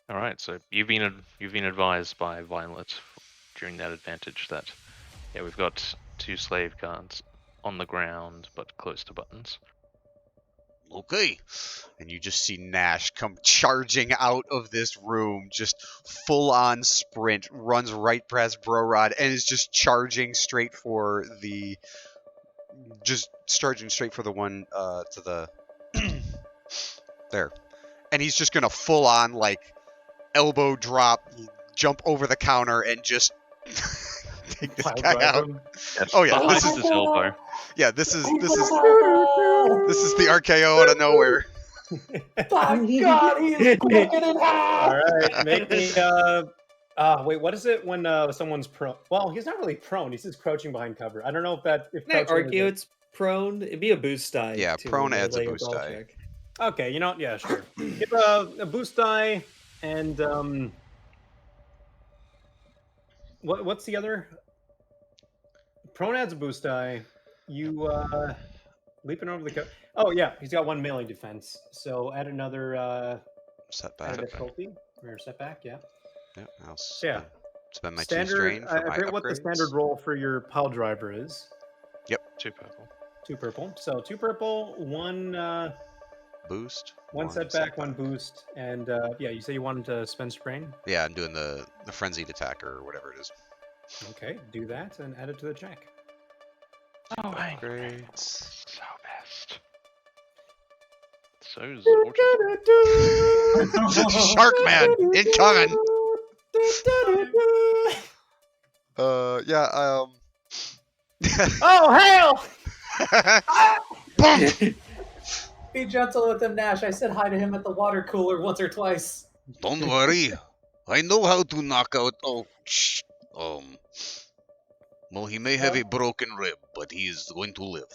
All right, so you've been advised by Violet during that advantage that we've got 2 slave guards on the ground but close to buttons. Okay. And you just see Nash come charging out of this room, just full on sprint, runs right past Brorod, and is just charging straight for the one to the there. And he's just gonna full on like elbow drop, jump over the counter, and just take this guy out. Yes, Oh yeah, behind this is his elbow. yeah, this is the RKO out of nowhere. My God, he's fucking it All right, make me. Wait, what is it when someone's prone? Well, he's not really prone. He's just crouching behind cover. I don't know if that. If Can I crouching argue is it's prone? It'd be a boost die. Yeah, to prone adds a lay boost ball die. check. Okay, you know what? Yeah, sure. Give a boost die and What's the other? Prone adds a boost die. You leaping over the. Oh yeah, he's got 1 melee defense. So add another Setback. difficulty or setback. Yeah. Yeah, I'll Yeah. spend my 2 Standard. strain for I my forget what the standard upgrades. roll for your pile driver is. 2 purple. 2 purple. So 2 purple, 1 Boost. 1 setback, 1 boost, and yeah, you say you wanted to spend strain. Yeah, I'm doing the frenzied attack or whatever it is. Okay, do that and add it to the check. Oh, Upgrades. so best. So Sharkman incoming. Yeah. Oh hell! Boom! Be gentle with him, Nash. I said hi to him at the water cooler once or twice. Don't worry. I know how to knock out. Oh, well, he may have a broken rib, but he is going to live.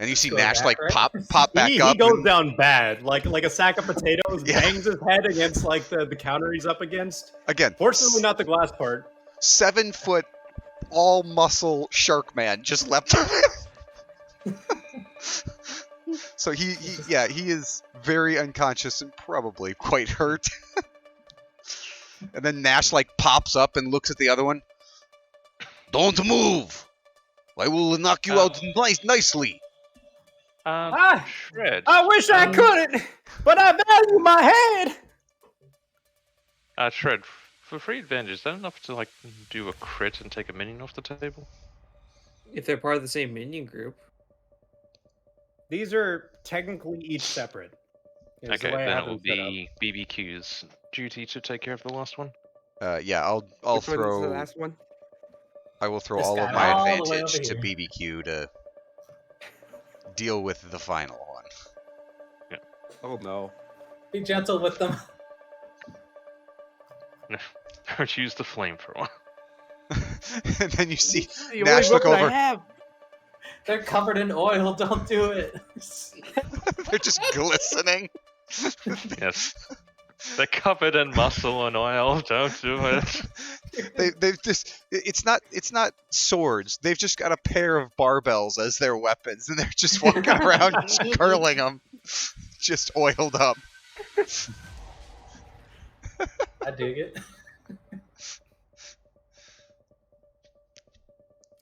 And you see Go Nash back, like right? pop back He up. goes and- down bad, like a sack of potatoes. Yeah. Bangs his head against like the counter he's up against. Again, Fortunately, not the glass part. 7 foot, all muscle shark man just leapt on him. So he is very unconscious and probably quite hurt. And then Nash like pops up and looks at the other one. Don't move. I will knock you out nicely. Shred. I wish I couldn't, but I value my head. Shred. For free advantage, is that enough to like do a crit and take a minion off the table? If they're part of the same minion group. These are technically each separate. is the Okay, way I then have it will them set up. be BBQ's duty to take care of the last one. Yeah, I'll Which one is the throw. last one? I will throw This all of guy my all the way advantage over to here. BBQ to deal with the final one. Oh no. Be gentle with them. Don't use the flamethrower. And then you see The Nash only look weapon I over. have. They're covered in oil. Don't do it. They're just glistening. Yes. They're covered in muscle and oil. Don't do it. They've just it's not swords. They've just got a pair of barbells as their weapons, and they're just walking around curling them, just oiled up. I dig it.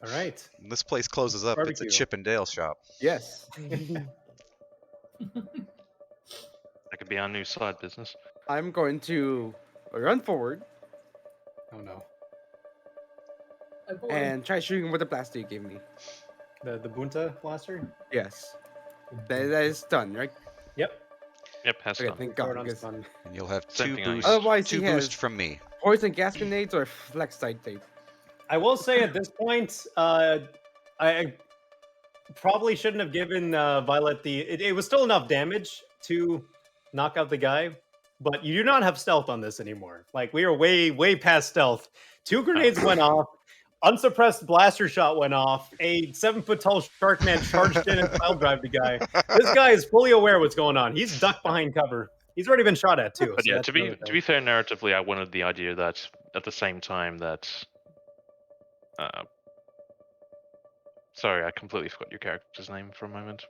All right. When this place closes up, it's a Barbecue. Chip and Dale shop. Yes. That could be our new side business. I'm going to run forward Oh no. and try shooting with the blaster you gave me. The Bunta blaster. Yes. That is done, right? Yep. Yep, has Okay, done. thank Throw God. it on Because stun. And you'll have Same two thing I boosts. use. Otherwise, Two he has boosts from me. poison gas grenades or flex sight tape. I will say at this point, I probably shouldn't have given Violet the. It was still enough damage to knock out the guy, but you do not have stealth on this anymore. Like we are way past stealth. 2 grenades went off. Unsuppressed blaster shot went off. A 7-foot-tall shark man charged in and pile drive the guy. This guy is fully aware what's going on. He's ducked behind cover. He's already been shot at too. But so yeah, that's to be another to thing. be fair, narratively, I wanted the idea that at the same time that. Sorry, I completely forgot your character's name for a moment.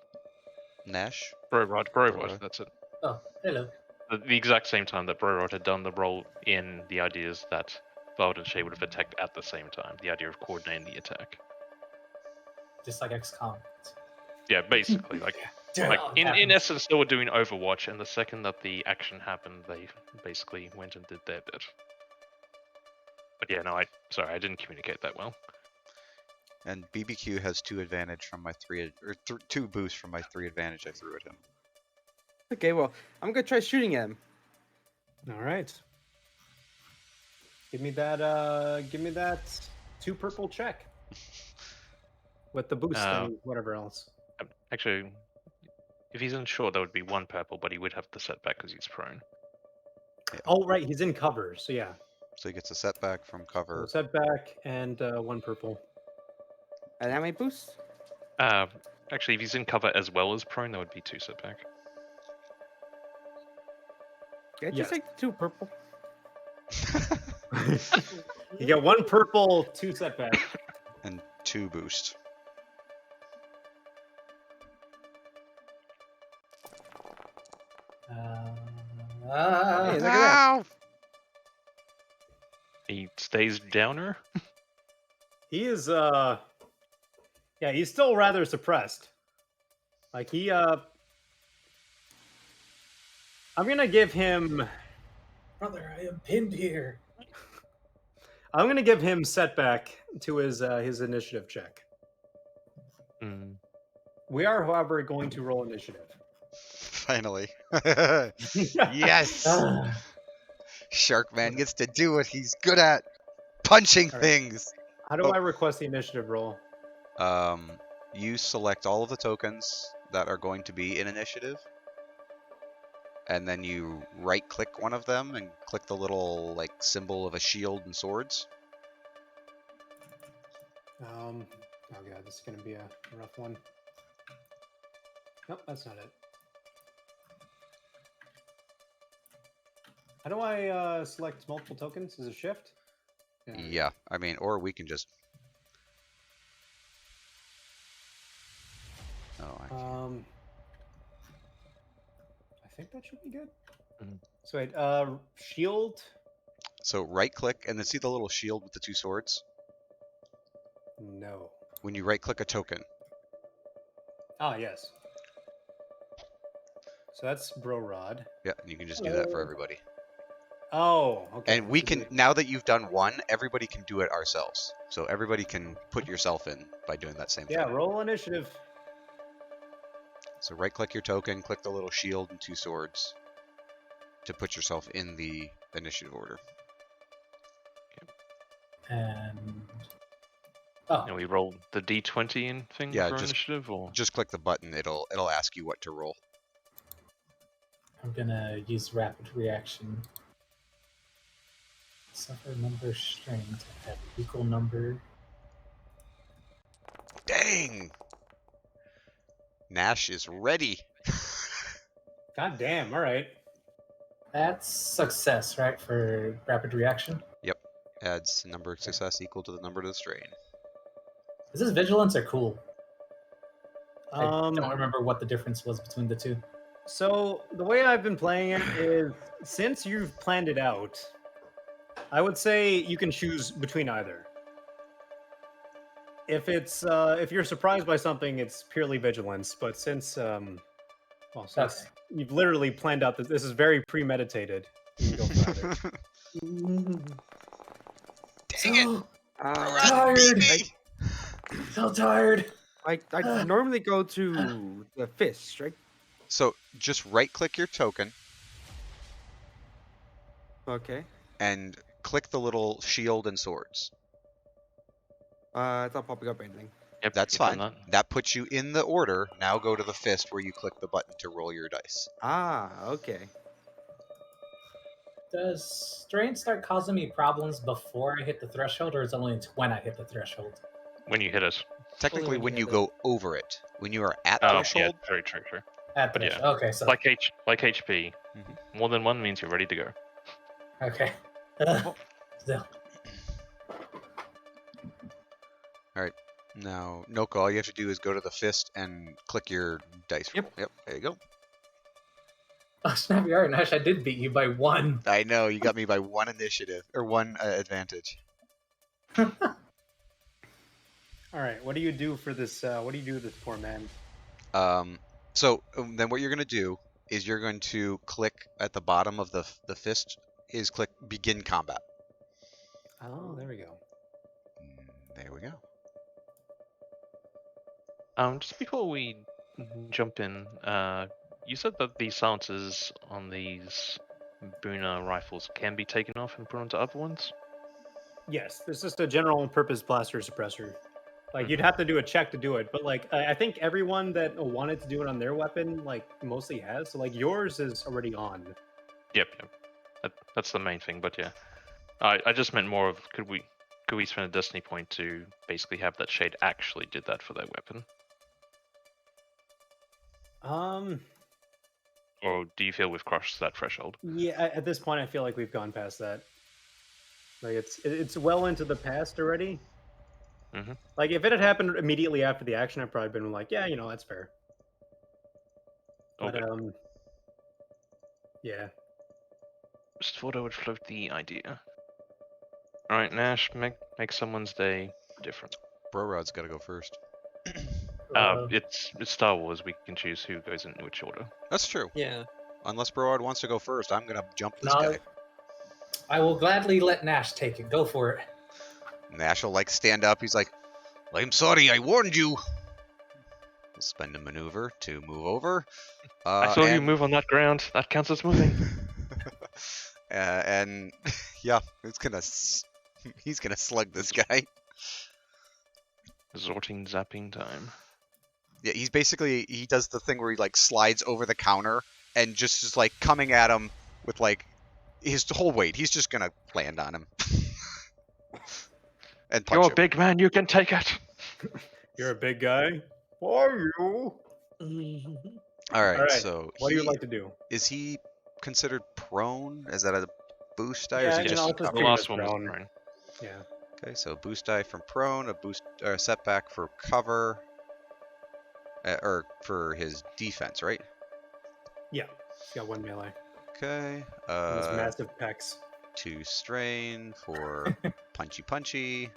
Nash. Brorod, Brorod. that's it. Oh, hello. At the exact same time that Brorod had done the role in the ideas that Violet and Shay would have attacked at the same time. The idea of coordinating the attack. Just like XCOM. Yeah, basically, like in essence, they were doing Overwatch, and the second that the action happened, they basically went and did their bit. But yeah, no, sorry, I didn't communicate that well. And BBQ has 2 advantage from my 2 boosts from my 3 advantage I threw at him. Okay, well, I'm gonna try shooting at him. All right. Give me that 2 purple check with the boost and whatever else. Actually, if he's unsure, that would be 1 purple, but he would have the setback because he's prone. Oh right, he's in cover. So yeah, So he gets a setback from cover. setback and 1 purple. And how many boosts? Actually, if he's in cover as well as prone, that would be 2 setback. Yeah, just Yes. like 2 purple. You get 1 purple, 2 setback. And 2 boost. Hey, look at that. Ow! He stays downer. He is yeah, he's still rather suppressed. Like he I'm gonna give him Brother, I am pinned here. I'm gonna give him setback to his initiative check. Mm. We are, however, going to roll initiative. Finally. Yes! Sharkman gets to do what he's good at. Punching All right. things. How do Oh. I request the initiative roll? You select all of the tokens that are going to be in initiative. And then you right click one of them and click the little like symbol of a shield and swords. Oh god, this is gonna be a rough one. Nope, that's not it. How do I select multiple tokens? Is it shift? Yeah, I mean, or we can just. Oh, I can't. I think that should be good. Mhm. So wait, shield? So right click and then see the little shield with the 2 swords? No. When you right click a token. Ah, yes. So that's Bro Rod. Yeah, and you can just do that for everybody. Oh, okay. And we can, now that you've done one, everybody can do it ourselves. So everybody can put yourself in by doing that same Yeah, thing. roll initiative. So right click your token, click the little shield and 2 swords to put yourself in the initiative order. And And we roll the D20 in thing Yeah, for just- initiative, or Just click the button, it'll ask you what to roll. I'm gonna use rapid reaction. Suffer number strain to have equal number. Dang! Nash is ready. God damn, alright. That's success, right, for rapid reaction? Adds number of success equal to the number of the strain. Is this vigilance or cool? I Um, don't remember what the difference was between the two. So the way I've been playing it is, since you've planned it out, I would say you can choose between either. If it's if you're surprised by something, it's purely vigilance. But since since you've literally planned out this is very premeditated, you can go for either. Dang it! Tired. So tired. I normally go to the fist, right? So just right click your token Okay. and click the little shield and swords. It's not popping up anything. Yep, That's you've done fine. that. That puts you in the order. Now go to the fist where you click the button to roll your dice. Ah, okay. Does strain start causing me problems before I hit the threshold, or is it only when I hit the threshold? When you hit us. Technically, when when you you hit go over it. When you are at Oh, threshold, yeah, very true, true. At But threshold. yeah, Okay, so like HP. Mhm. More than 1 means you're ready to go. okay. Still. now, Noko, all you have to do is go to the fist and click your dice roll. Yep, there you go. Oh, snap your heart, Nash! I did beat you by 1. I know, you got me by 1 initiative, or 1 advantage. Alright, what do you do for this what do you do with this poor man? So then what you're going to do is you're going to click at the bottom of the fist, is click begin combat. Oh, there we go. There we go. Just before we jump in, you said that the silencers on these Boona rifles can be taken off and put onto other ones? Yes, it's just a general purpose blaster suppressor. Like you'd have to do a check to do it, but like I think everyone that wanted to do it on their weapon like mostly has. So like yours is already on. Yep. That's the main thing, but yeah. I just meant more of could we spend a destiny point to basically have that shade actually did that for their weapon? Or do you feel we've crossed that threshold? Yeah, at this point I feel like we've gone past that. Like it's well into the past already. Mhm. Like if it had happened immediately after the action, I'd probably been like, yeah, that's fair. But Okay. yeah. Just thought I would float the idea. All right, Nash, make someone's day different. Bro Rod's got to go first. It's Star Wars. We can choose who goes in which order. That's true. Yeah. Unless Bro Rod wants to go first, I'm gonna jump this No, guy. I will gladly let Nash take it. Go for it. Nash will like stand up. He's like, "I'm sorry, I warned you." We'll spend a maneuver to move over. I saw you move on that ground. That counts as moving. And yeah, he's gonna slug this guy. Resorting zapping time. Yeah, he does the thing where he like slides over the counter and just is like coming at him with like his whole weight. He's just gonna land on him and punch You're him. a big man. You can take it. You're a big guy. Are you? All right, All right. so What do you like to do? is he considered prone? Is that a boost die? Or Yeah, is he you just know, it's just The treat him last as one was prone. prone. Yeah. okay? So boost die from prone, a boost or a setback for cover, or for his defense, right? Yeah. He's got 1 melee. Okay. And his massive pecs. 2 strain for punchy.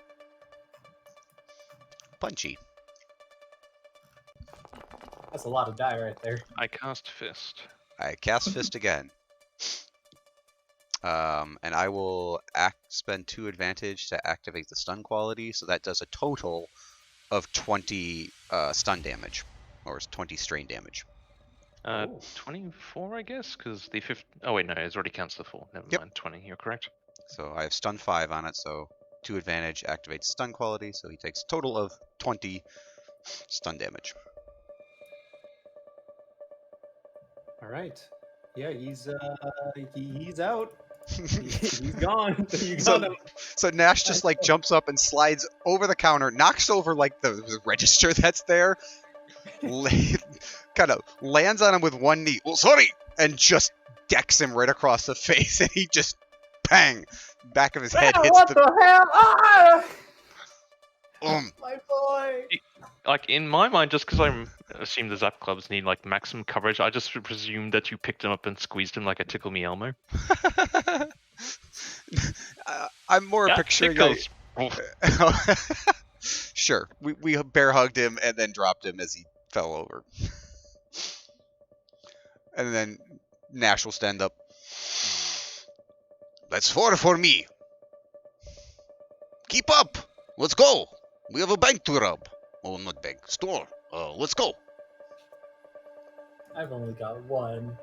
That's a lot of die right there. I cast fist. I cast fist again. And I will spend 2 advantage to activate the stun quality, so that does a total of 20 stun damage, or 20 strain damage. 24, I guess, because the 5th. Oh wait, no, it already counts the 4. Never Yep. mind. 20. You're correct. So I have stun 5 on it, so 2 advantage activates stun quality, so he takes a total of 20 stun damage. All right. Yeah, he's out. He's gone. You got him. So Nash just like jumps up and slides over the counter, knocks over like the register that's there, kind of lands on him with one knee. Well, sorry, and just decks him right across the face, and he just bang, back of his head hits What the hell? Ah! My boy. Like in my mind, just because I assume the Zap clubs need like maximum coverage, I just presumed that you picked him up and squeezed him like a Tickle Me Elmo. I'm more Yeah, picturing tickles. Sure, we bear hugged him and then dropped him as he fell over, and then Nash will stand up. That's 4 for me. Keep up. Let's go. We have a bank to rob. Oh, not bank. Store. Let's go. I've only got 1.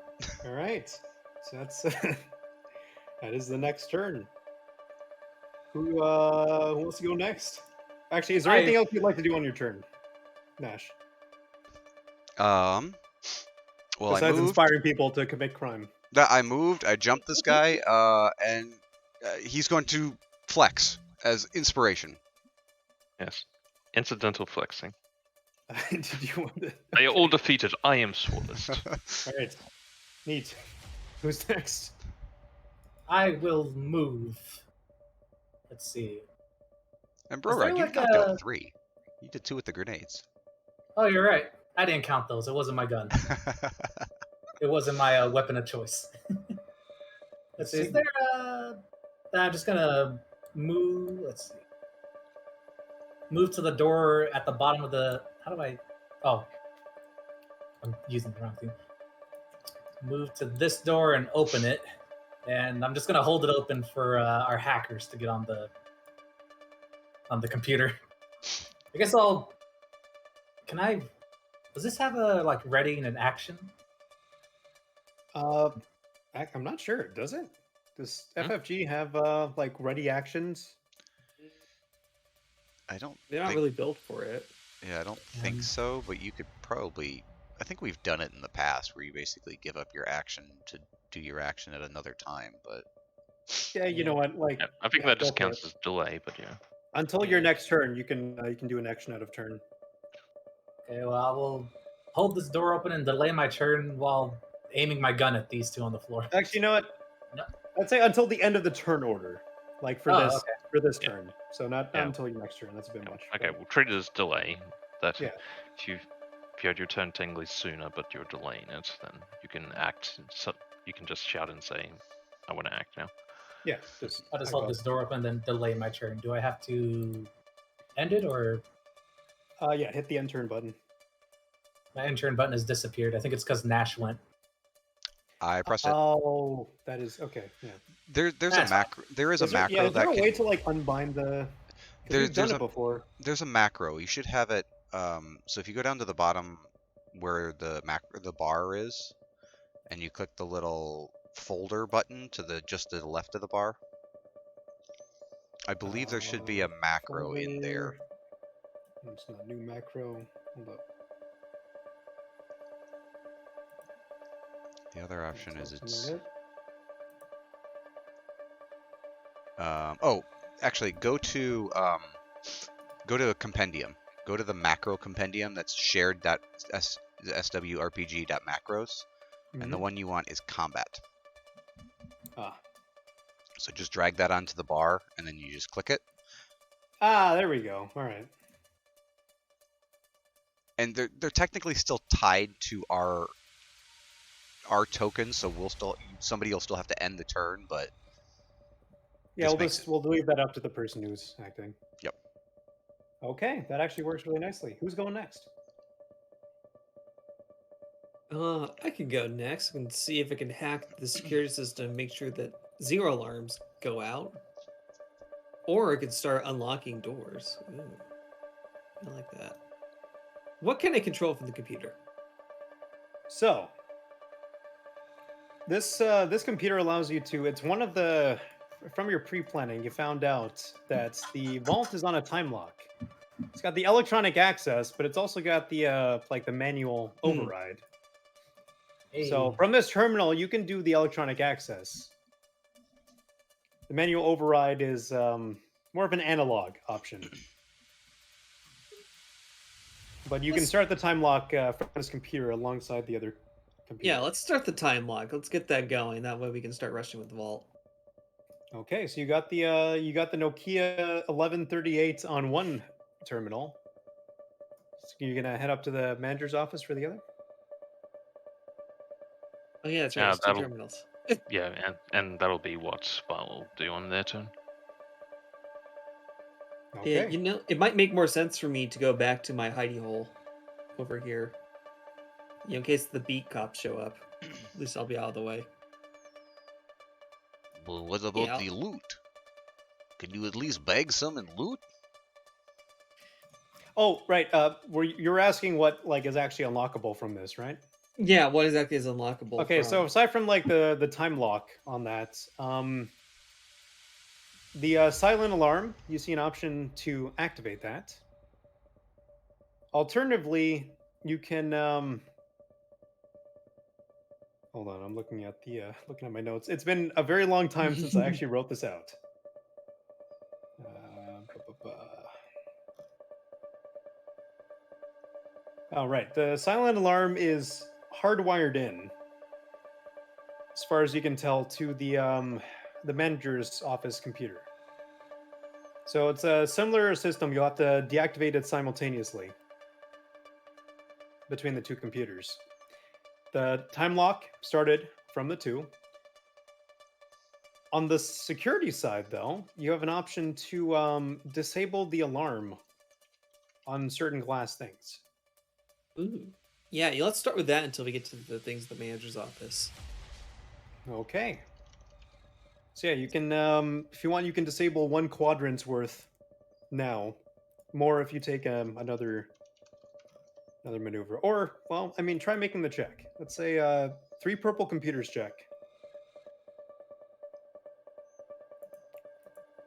All right. So that's that is the next turn. Who wants to go next? Actually, is there anything else you'd like to do on your turn, Nash? Well, Besides I moved. inspiring people to commit crime. I moved. I jumped this guy, and he's going to flex as inspiration. Yes. Incidental flexing. Did you want to? They are all defeated. I am Swordless. All right. Neat. Who's next? I will move. Let's see. And Is there Bro, you like knocked a- out 3. You did 2 with the grenades. Oh, you're right. I didn't count those. It wasn't my gun. It wasn't my weapon of choice. Let's see. Is there I'm just gonna move. Let's see. Move to the door at the bottom of the. How do I? Oh, I'm using the wrong thing. Move to this door and open it, and I'm just gonna hold it open for our hackers to get on the computer. I guess I'll. Can I? Does this have a like ready and an action? I'm not sure. Does it? Does FFG have like ready actions? I don't. They're not think, really built for it. Yeah, I don't think so. But you could probably. I think we've done it in the past, where you basically give up your action to do your action at another time. But Yeah, you know what? Like, Yeah, I think yeah, that go just for counts it. as delay, but yeah. Until your next turn, you can do an action out of turn. Okay, well I will hold this door open and delay my turn while aiming my gun at these two on the floor. Actually, you know what? No. I'd say until the end of the turn order. like for Oh, this okay. for this Yeah. turn. So not Yeah. until your next turn. That's a bit much. Okay, but- we'll treat it as delay. That Yeah. if you had your turn technically sooner, but you're delaying it, then you can act. So you can just shout and say, "I want to act now." Yeah, just I'll just act hold up. this door open and then delay my turn. Do I have to end it, or Yeah, hit the end turn button. my end turn button has disappeared? I think it's because Nash went. I pressed it. Oh, that is okay. Yeah. There's a That's fine. macro. There is a Is there, macro yeah, is there that a can. way to like unbind the? 'Cause we've done There's it a before. there's a macro. You should have it. So if you go down to the bottom where the bar is, and you click the little folder button to the just to the left of the bar, I believe there should be a macro in there. Folder. It's not new macro. Hold up. The other option is Something it's. like Oh, actually, go to a compendium. Go to the macro compendium that's shared.swrpg.macros, and the Mhm. one you want is combat. Ah. So just drag that onto the bar, and then you just click it. Ah, there we go. All right. And they're technically still tied to our token, so somebody will still have to end the turn, but Yeah, this we'll leave that up to the person who's acting. Yep. Okay, that actually works really nicely. Who's going next? I can go next and see if I can hack the security system and make sure that 0 alarms go out. Or I could start unlocking doors. Ooh, I like that. What can I control from the computer? So, this computer allows you to. It's one of the from your pre-planning. You found out that the vault is on a time lock. It's got the electronic access, but it's also got the like the manual override. So Hey. from this terminal, you can do the electronic access. The manual override is more of an analog option. But you can start the time lock from this computer alongside the other computer. Yeah, let's start the time lock. Let's get that going. That way we can start rushing with the vault. Okay, so you got the Nokia 1138 on one terminal. So you're gonna head up to the manager's office for the other. Oh yeah, that's right. Yeah, It's 2 that'll- terminals. Yeah, and that'll be what Val will do on their turn. Yeah, Okay. it might make more sense for me to go back to my hidey hole over here. In case the beat cops show up. At least I'll be out of the way. Well, what about Yeah. the loot? Can you at least bag some and loot? Oh, right. You're asking what like is actually unlockable from this, right? Yeah, what exactly is unlockable? Okay, from? so aside from like the time lock on that, the silent alarm, you see an option to activate that. Alternatively, you can hold on. I'm looking at looking at my notes. It's been a very long time since I actually wrote this out. All right, the silent alarm is hardwired in, as far as you can tell, to the manager's office computer. So it's a similar system. You'll have to deactivate it simultaneously between the two computers. The time lock started from the two. On the security side, though, you have an option to disable the alarm on certain glass things. Ooh. Yeah, let's start with that until we get to the things at the manager's office. Okay. So yeah, you can, if you want, you can disable 1 quadrant's worth now. More if you take another maneuver. Or, well, I mean, try making the check. Let's say 3 purple computers check.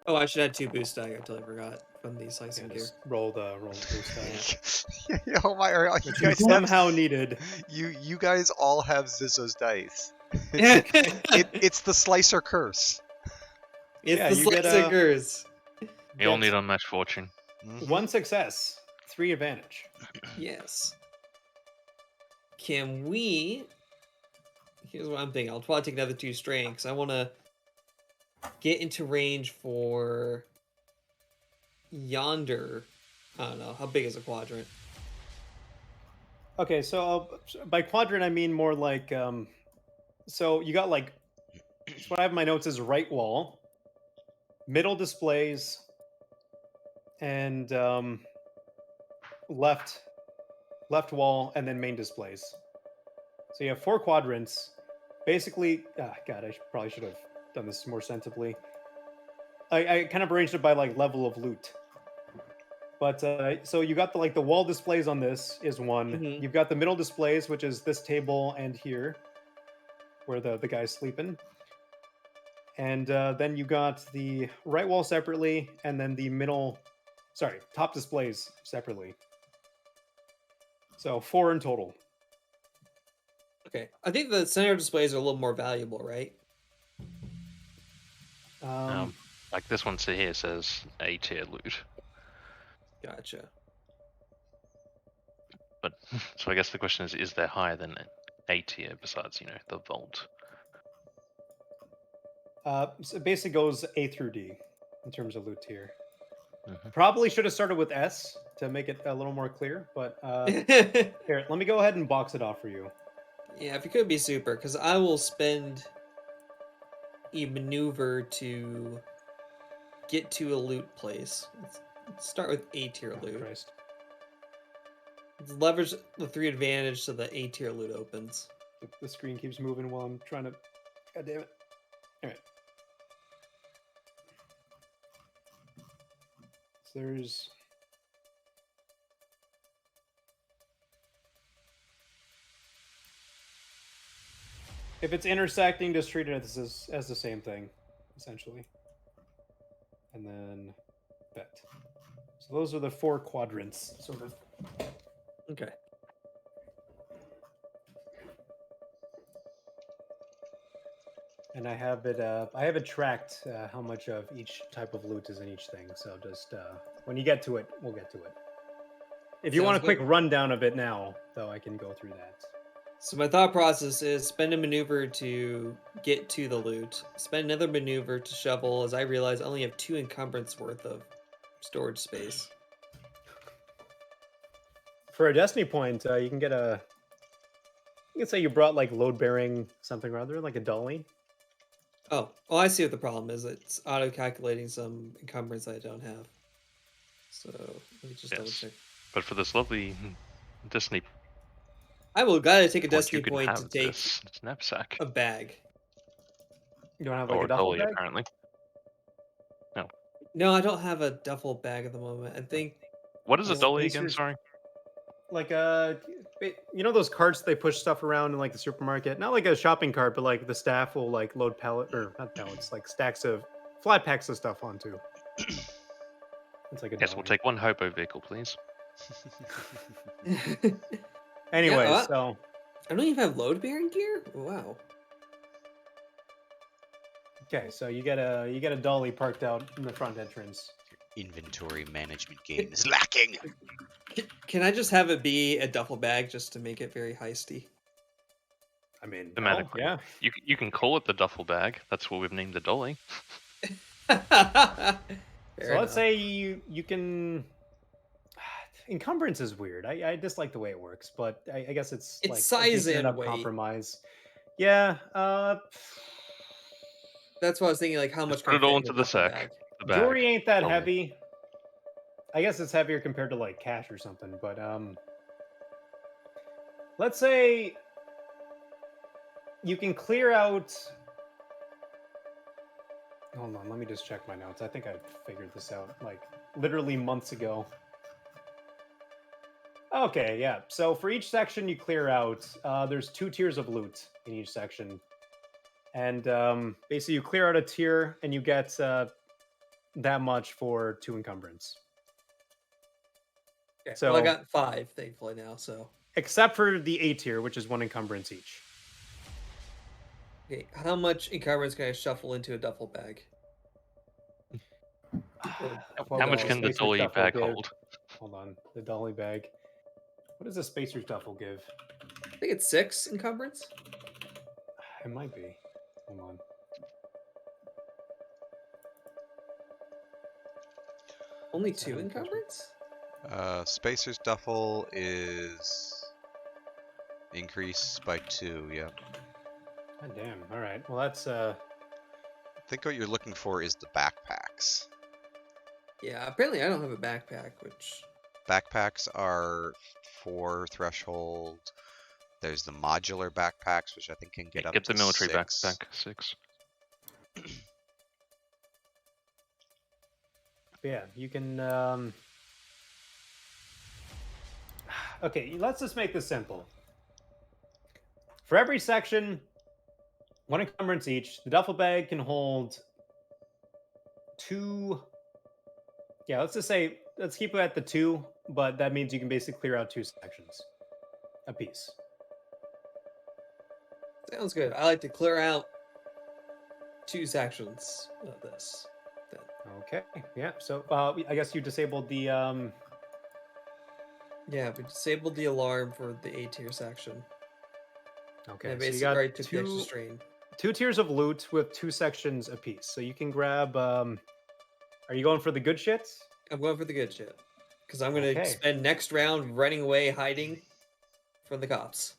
Oh, I should add 2 boost die. I totally forgot from the slicing Yeah, gear. just roll the boost die. Oh my! You Which guys is somehow needed. You guys all have Zizzo's dice. It's the slicer curse. It's Yeah, the you get, slicing curse. You'll Get need unmatched fortune. 1 success, 3 advantage. Yes. Can we? Here's what I'm thinking. I'll probably take another 2 strain because I want to get into range for yonder. I don't know. How big is a quadrant? Okay, so by quadrant I mean more like so you got like so what I have in my notes is right wall, middle displays, and left wall, and then main displays. So you have 4 quadrants. Basically, God, I probably should have done this more sensibly. I kind of arranged it by like level of loot. But so you got the wall displays on this is one. Mhm. You've got the middle displays, which is this table and here, where the guy's sleeping. And then you got the right wall separately, and then the top displays separately. So 4 in total. Okay. I think the center displays are a little more valuable, right? Like this one here says A tier loot. Gotcha. But so I guess the question is there higher than A tier besides, you know, the vault? So it basically goes A through D in terms of loot tier. Mhm. Probably should have started with S to make it a little more clear, but here, let me go ahead and box it off for you. Yeah, if it could be super, because I will spend a maneuver to get to a loot place. Let's start with A tier loot. Christ. Let's leverage the 3 advantage so the A tier loot opens. The screen keeps moving while I'm trying to. God damn it. All right. So there's. If it's intersecting, just treat it as the same thing, essentially. And then that. So those are the 4 quadrants, sort of. Okay. And I have it tracked how much of each type of loot is in each thing. So just when you get to it, we'll get to it. If you want a quick rundown of it now, though, I can go through that. So my thought process is spend a maneuver to get to the loot, spend another maneuver to shovel, as I realize I only have 2 encumbrance worth of storage space. For a destiny point, you can get a. You can say you brought like load bearing something or other, like a dolly. Oh, I see what the problem is. It's auto calculating some encumbrance I don't have. So let me just double check. But for this lovely Destiny, I will gotta take a point, destiny you can point have to take this knapsack a bag. You don't have like or a duffel dolly, bag? apparently. No. No, I don't have a duffel bag at the moment. I think. What is a Yes, dolly again? Pacers- Sorry. Like you know those carts they push stuff around in like the supermarket? Not like a shopping cart, but like the staff will like load not pallets, like stacks of flat packs of stuff onto. It's like a Yes, we'll dolly. take 1 hobo vehicle, please. Anyways, Yeah, so I don't even have load bearing gear. Wow. okay, so you get a dolly parked out in the front entrance. Inventory management game is lacking. Can I just have it be a duffel bag just to make it very heisty? I mean, Thematically. yeah. You can call it the duffel bag. That's what we've named the dolly. So let's say you can. Encumbrance is weird. I dislike the way it works, but I guess it's like size a decent and enough weight. compromise. Yeah. That's what I was thinking. Like, how much? Put it all into the sack. Bag? The bag. Jewelry ain't that dolly. heavy. I guess it's heavier compared to like cash or something, but let's say you can clear out. Hold on, let me just check my notes. I think I figured this out like literally months ago. Okay, yeah. So for each section you clear out, there's 2 tiers of loot in each section, and basically you clear out a tier and you get that much for 2 encumbrance. Okay. So well, I got 5, thankfully now. So except for the A tier, which is 1 encumbrance each. okay, how much encumbrance can I shuffle into a duffel bag? How much can the Spacer's dolly duffel bag give? hold? Hold on, the dolly bag. What does the spacer's duffel give? I think it's 6 encumbrance. It might be. Hold on. Only 2 encumbrance? Spacer's duffel is increased by 2. Yep. God damn. All right. Well, that's I think what you're looking for is the backpacks. Yeah, apparently I don't have a backpack, which... Backpacks are 4 threshold. There's the modular backpacks, which I think can get up Get to the military 6. backpack 6. yeah. You can. Okay, let's just make this simple. For every section, 1 encumbrance each. The duffel bag can hold 2. Yeah, let's just say let's keep it at the 2, but that means you can basically clear out 2 sections a piece. Sounds good. I like to clear out 2 sections of this. Then. Okay. Yeah. So I guess you disabled the. Yeah, we disabled the alarm for the A tier section. Okay. And So you basically got already took the extra 2 strain. 2 tiers of loot with 2 sections apiece. So you can grab. Are you going for the good shits? I'm going for the good shit. Because I'm going to Okay. spend next round running away, hiding from the cops.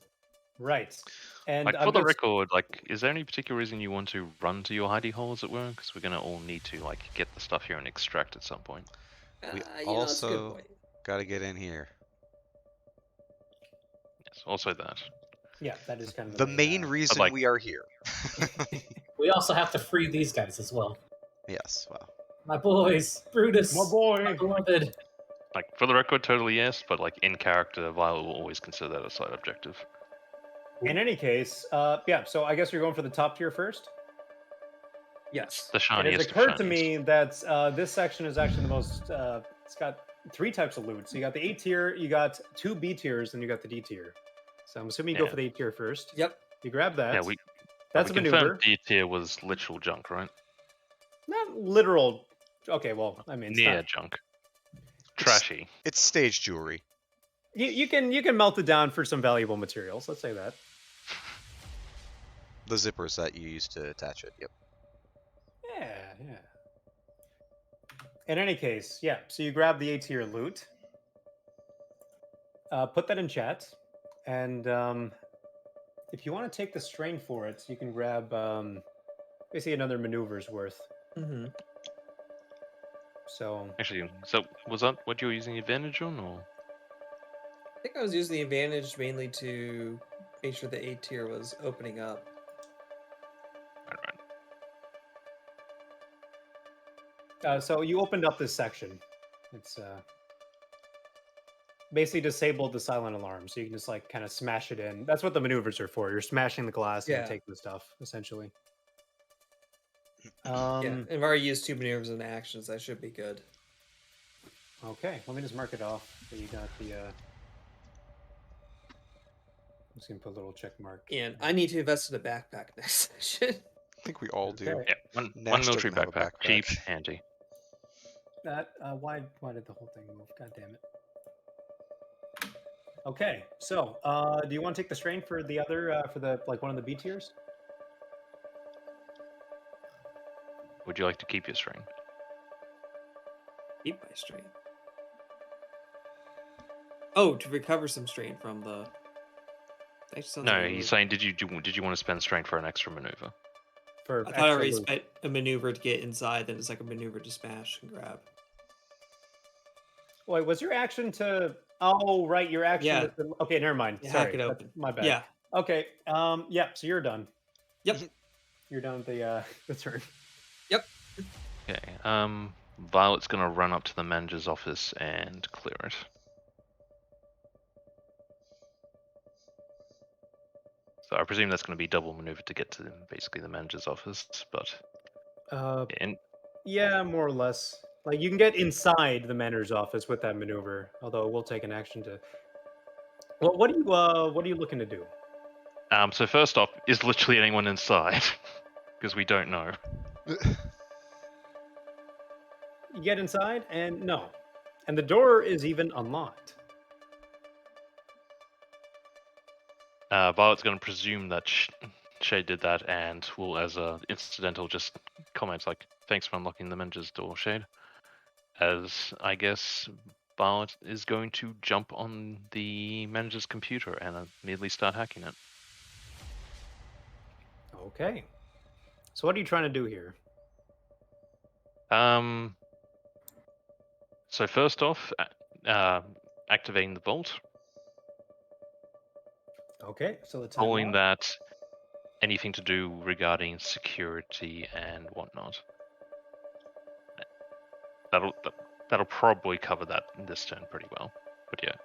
Right. And Like, I'm for the gonna- record, like, is there any particular reason you want to run to your hidey hole, as it were? Because we're gonna all need to, like, get the stuff here and extract at some point. We That's a good also point. got to get in here. Yes, also that. Yeah, that is kind of The main reason like- we are here. We also have to free these guys as well. Yes, well. My boys, Brutus. My boy. my beloved. Like, for the record, totally yes, but like in character, Violet will always consider that a side objective. In any case, yeah. So I guess you're going for the top tier first. Yes. The It shiniest has of occurred to shinies. me that this section is actually the most. It's got 3 types of loot. So you got the A tier, you got 2 B tiers, and you got the D tier. So I'm assuming you go Yeah. for the A tier first. Yep. You grab that. Yeah, we That's a we maneuver. confirmed D tier was literal junk, right? Not literal. Okay, well, I mean, it's Near not- junk. Trashy. It's stage jewelry. you can melt it down for some valuable materials. Let's say that. The zippers that you use to attach it. Yep. Yeah. In any case, yeah. So you grab the A tier loot, put that in chat, and if you want to take the strain for it, you can grab basically another maneuver's worth. Mm-hmm. So Actually, so was that what you were using advantage on, or? I think I was using the advantage mainly to make sure the A tier was opening up. Right. so you opened up this section. It's basically disabled the silent alarm, so you can just like kind of smash it in. That's what the maneuvers are for. You're smashing the glass Yeah. and taking the stuff essentially. Yeah, and I've already used 2 maneuvers and actions. That should be good. Okay, let me just mark it off. So you got the. I'm just gonna put a little check mark. And I need to invest in a backpack next session. I think we all do. Okay. Yeah, one Nash military doesn't have a backpack. backpack. Cheap, handy. That why did the whole thing move? God damn it. Okay, so do you want to take the strain for the other for the like one of the B tiers? Would you like to keep your strain? Keep my strain. Oh, to recover some strain from the. Actually, sounds No, like a he's move. saying, did you want to spend strain for an extra maneuver? For I thought I already extra loot. spent a maneuver to get inside. Then it's like a maneuver to smash and grab. Wait, was your action to? Oh, right, your action. Yeah. Was to... Okay, never mind. You Sorry, hack it that's open. my bad. Yeah. Okay. Yeah. So you're done. Yep. You're done with the turn. Okay. Violet's gonna run up to the manager's office and clear it. So I presume that's going to be double maneuver to get to basically the manager's office, but in Yeah, more or less. Like you can get inside the manager's office with that maneuver, although we'll take an action to. Well, what are you looking to do? so first off, is literally anyone inside? Because we don't know. You get inside, and no, and the door is even unlocked. Violet's going to presume that Shay did that, and will, as a incidental, just comment like, "Thanks for unlocking the manager's door, Shade." as I guess Bart is going to jump on the manager's computer and immediately start hacking it. Okay. So what are you trying to do here? So first off, activating the vault. Okay, so the time Following lock. that, anything to do regarding security and whatnot. That'll probably cover that in this turn pretty well. But yeah,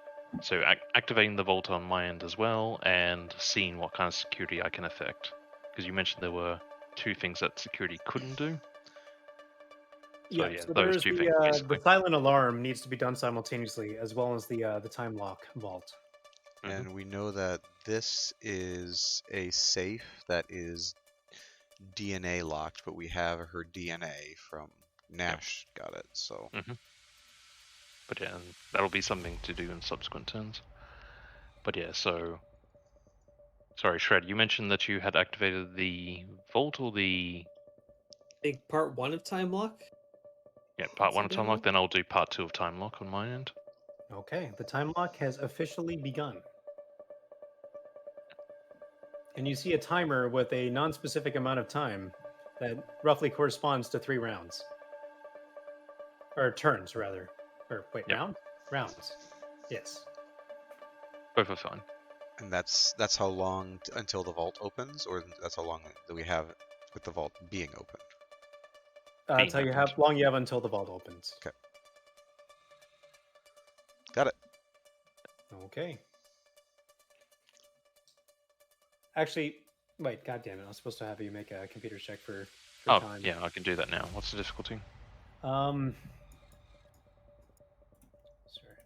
so activating the vault on my end as well, and seeing what kind of security I can affect. Because you mentioned there were 2 things that security couldn't do. So yeah, so those there's 2 things the basically. silent alarm needs to be done simultaneously, as well as the time lock vault. And we know that this is a safe that is DNA locked, but we have her DNA from Nash got it, so. But yeah, and that'll be something to do in subsequent turns. But yeah, so sorry, Shred, you mentioned that you had activated the vault or the I think part 1 of time lock. part 1 of time lock. Then I'll do part 2 of time lock on my end. Okay, the time lock has officially begun. And you see a timer with a non-specific amount of time that roughly corresponds to 3 rounds. Or turns, rather. Or wait, round? Rounds. Yes. Both are fine. And that's how long until the vault opens, or that's how long that we have with the vault being opened? That's how long you have until the vault opens. Okay. Got it. Okay. Actually, wait, god damn it, I was supposed to have you make a computer check for time. Yeah, I can do that now. What's the difficulty? Sorry, I'm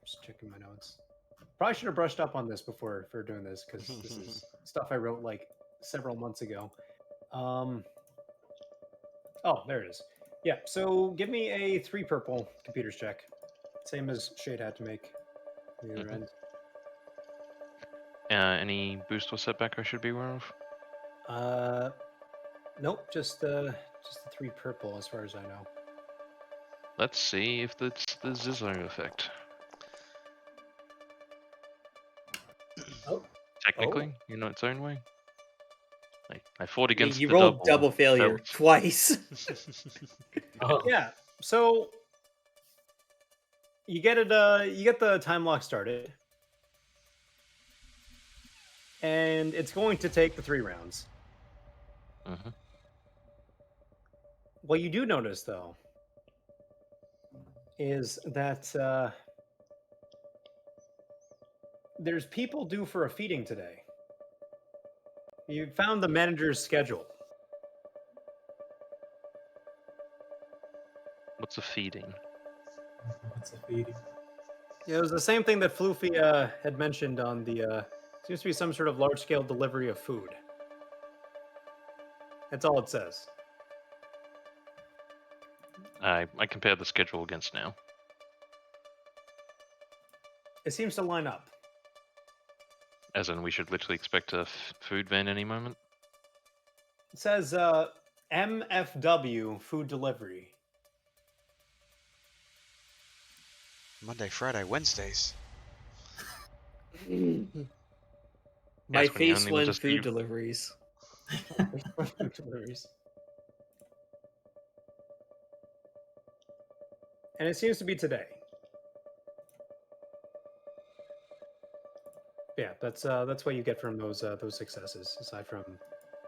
just checking my notes. Probably should have brushed up on this before for doing this, because this is stuff I wrote like several months ago. Oh, there it is. Yeah, so give me a 3 purple computers check. Same as Shade had to make the other end. Any boost or setback I should be aware of? Nope, just the 3 purple as far as I know. Let's see if it's the Zizzo effect. Technically, in its own way. I fought against You the rolled double failure twice. Yeah, so you get it. You get the time lock started, and it's going to take the 3 rounds. What you do notice, though, is that there's people due for a feeding today. You found the manager's schedule. What's a feeding? What's a feeding? It was the same thing that Floofy had mentioned on the. Seems to be some sort of large-scale delivery of food. That's all it says. I compared the schedule against now. It seems to line up. As in, we should literally expect a food van any moment? It says MFW food delivery. Monday, Friday, Wednesdays. My face won food deliveries. Food deliveries. And it seems to be today. Yeah, that's what you get from those successes. Aside from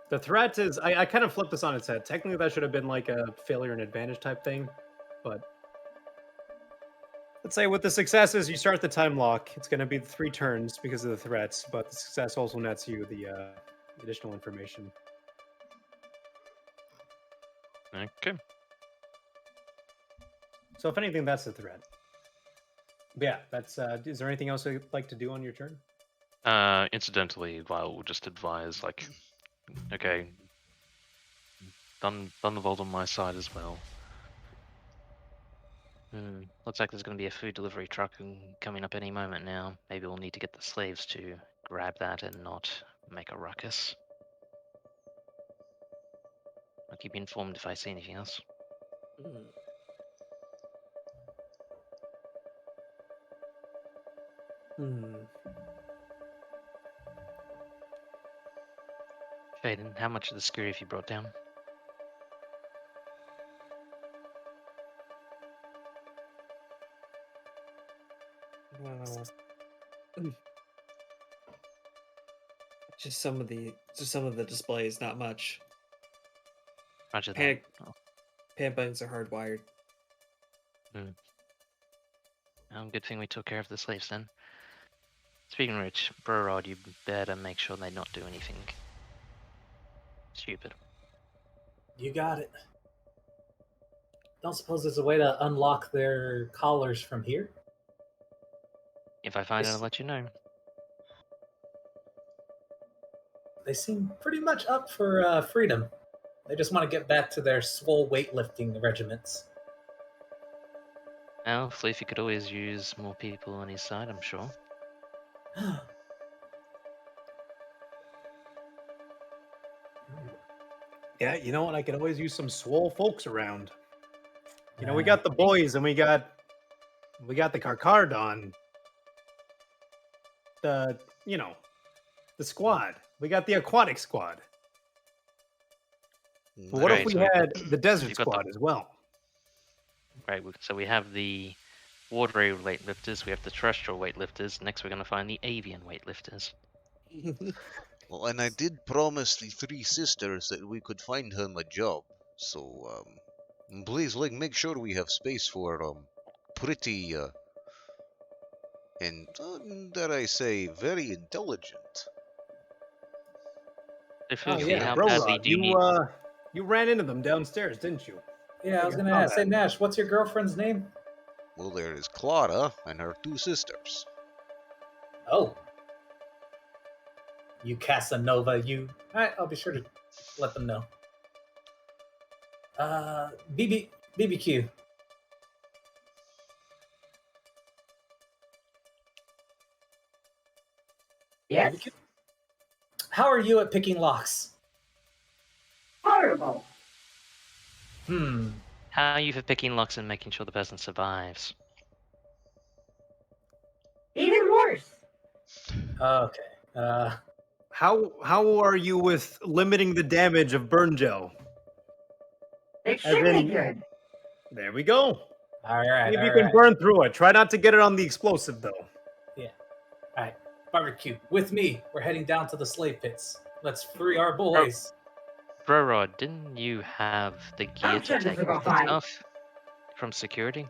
the threat is, I kind of flipped this on its head. Technically, that should have been like a failure and advantage type thing, but let's say with the successes, you start the time lock. It's going to be 3 turns because of the threats, but the success also nets you the additional information. Okay. So if anything, that's the threat. But yeah, that's. Is there anything else you'd like to do on your turn? Incidentally, Vile will just advise, like, okay, done the vault on my side as well. Looks like there's going to be a food delivery truck coming up any moment now. Maybe we'll need to get the slaves to grab that and not make a ruckus. I'll keep you informed if I see anything else. Faden, how much of the security have you brought down? Just some of the displays, not much. Roger that. Panic Oh, panic buttons are hardwired. good thing we took care of the slaves then. Speaking of which, BROOOOOOTT, you better make sure they not do anything stupid. You got it. Don't suppose there's a way to unlock their collars from here? If I find it, I'll Yes. let you know. They seem pretty much up for freedom. They just want to get back to their swole weightlifting regiments. Well, Floofy could always use more people on his side, I'm sure. Yeah, you know what? I could always use some swole folks around. You know, we got the boys and we got the Carcardon. The squad. We got the aquatic squad. But what if Right, we so we've had got- the desert you've got the- squad as well? Right, so we have the watery weightlifters, we have the terrestrial weightlifters. Next, we're going to find the avian weightlifters. Well, and I did promise the three sisters that we could find them a job. So, please, make sure we have space for, pretty, and, dare I say, very intelligent. So, Oh Floofy, yeah, how Bro badly Rod, do you need... you ran into them downstairs, didn't you? Yeah, I was I gonna saw ask. Hey, that. Nash, what's your girlfriend's name? Well, there is Clara and her two sisters. Oh. You Casanova, you... Alright, I'll be sure to let them know. BBQ. Yes? BBQ? How are you at picking locks? Horrible. How are you for picking locks and making sure the person survives? Even worse. Okay. How are you with limiting the damage of burn gel? Extremely good. There we go. Alright, Maybe you can burn through it. Try not to get it on the explosive though. Alright, barbecue. With me, we're heading down to the slave pits. Let's free our boys. BroOOOOOTT, didn't you have the gear to sure this take will go off the fine. stuff from security?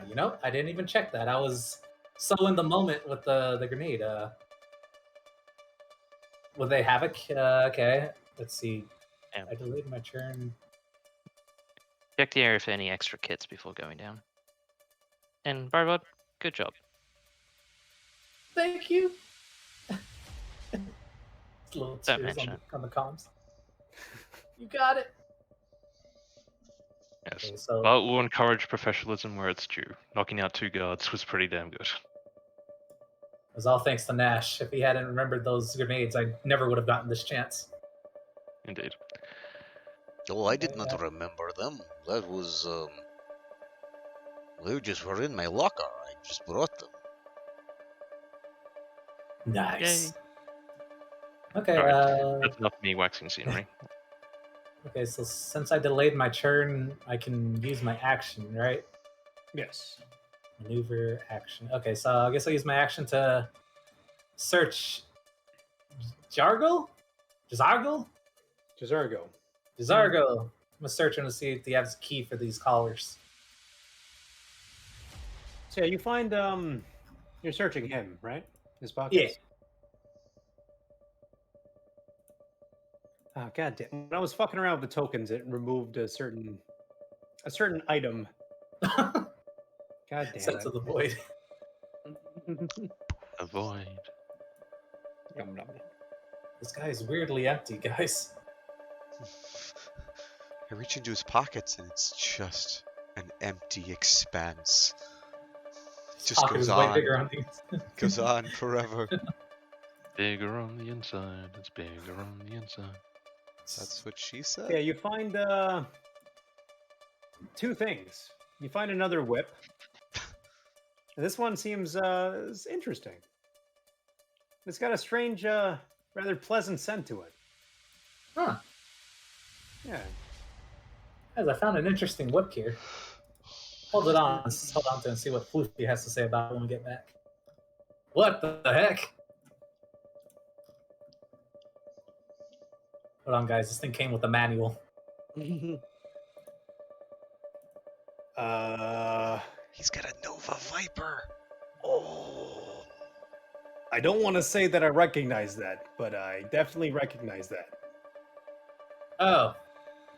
You know, I didn't even check that. I was so in the moment with the grenade. Will they have it? Okay, let's see. Yeah. I delayed my turn. Check the area for any extra kits before going down. And BroOOOOOTT, good job. Thank you. Little Don't tears mention on the comms. You got it. Yes. Okay, so But we'll encourage professionalism where it's due. Knocking out 2 guards was pretty damn good. it was all thanks to Nash. If he hadn't remembered those grenades, I never would have gotten this chance. Indeed. Oh, I did not remember them. That was, they just were in my locker. I just brought them. Nice. Okay, Alright, that's enough me waxing scenery. okay, so since I delayed my turn, I can use my action, right? Yes. Maneuver, action. Okay, so I guess I'll use my action to search Jargle? Jazargle? Jazargo. Jazargo. I'm gonna search him to see if he has a key for these collars. So yeah, you find you're searching him, right? His pockets? Yeah. Oh god damn. When I was fucking around with the tokens, it removed a certain item. God damn Sense it. of the void. Avoid. Yum, yum. This guy is weirdly empty, guys. I reach into his pockets and it's just an empty expanse. It just Pocket goes is way on, bigger on these. goes on forever. Bigger on the inside, it's bigger on the inside. That's what she said. Yeah, you find two things. You find another whip. This one seems is interesting. It's got a strange, rather pleasant scent to it. Huh. Yeah. Guys, I found an interesting whip here. Hold it on. Let's hold on to it and see what Floofy has to say about it when we get back. What the heck? Hold on, guys. This thing came with a manual. He's got a Nova Viper. Oh. I don't want to say that I recognize that, but I definitely recognize that. Oh,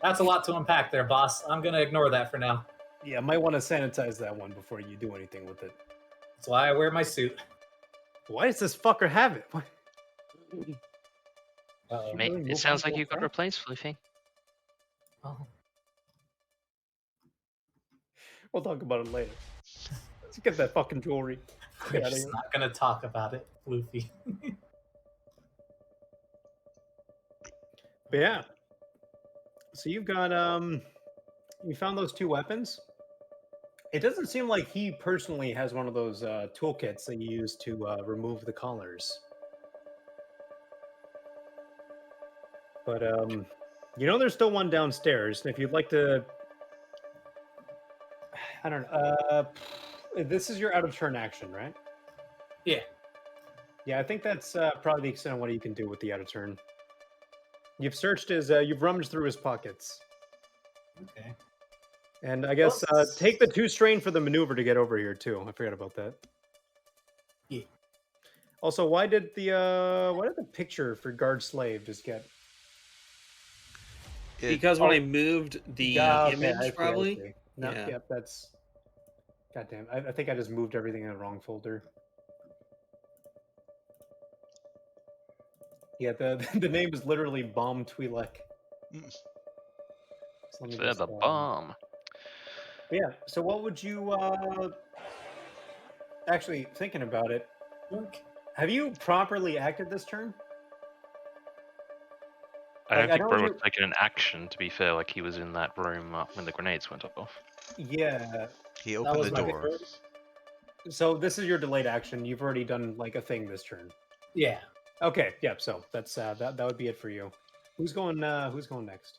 that's a lot to unpack there, boss. I'm going to ignore that for now. Yeah, might want to sanitize that one before you do anything with it. That's why I wear my suit. Why does this fucker have it? What? Uh-oh. Mate, really it move sounds on like so you got fast? replaced, Floofy. Oh. We'll talk about it later. Let's get that fucking jewelry. We're Get outta just here. not going to talk about it, Floofy. But yeah. So you've got you found those 2 weapons. It doesn't seem like he personally has one of those toolkits that you use to remove the collars. But you know, there's still one downstairs. And if you'd like to, I don't know. This is your out of turn action, right? Yeah. Yeah, I think that's probably the extent of what you can do with the out of turn. You've searched you've rummaged through his pockets. Okay. And I guess take the 2 strain for the maneuver to get over here too. I forgot about that. Yeah. Also, why did the picture for guard slave just get? Because when I moved the image, I see. probably. No, Yeah. yep, that's. Goddamn, I think I just moved everything in the wrong folder. Yeah, the name is literally Bomb Twi'lek. So let me They're just, the bomb. yeah. So what would you actually thinking about it? Have you properly acted this turn? I Like, don't I think know Bro you- was taking an action, to be fair, like he was in that room when the grenades went off. Yeah. He opened was the my door. favorite. So this is your delayed action. You've already done like a thing this turn. Yeah. Okay. Yep. So that's that would be it for you. Who's going next?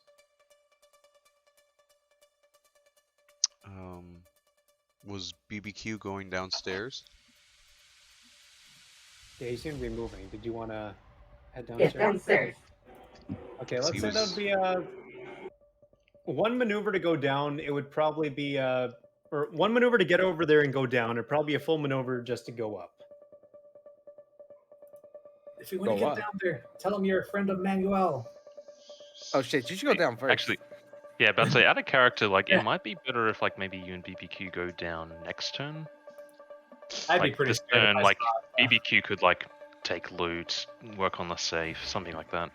Was BBQ going downstairs? Yeah, he's going to be moving. Did you want to head Yes, downstairs? downstairs. Okay, He let's say that was- would be one maneuver to go down. It would probably be or one maneuver to get over there and go down. It'd probably be a full maneuver just to go up. If you want to Go get up. down there, tell him you're a friend of Manuel. Oh shit! You should go down first. Actually, yeah, but I'd say out of character, like it might be better if like maybe you and BBQ go down next turn. I'd Like be pretty this scared if turn, I like saw it. BBQ could like take loot, work on the safe, something like that.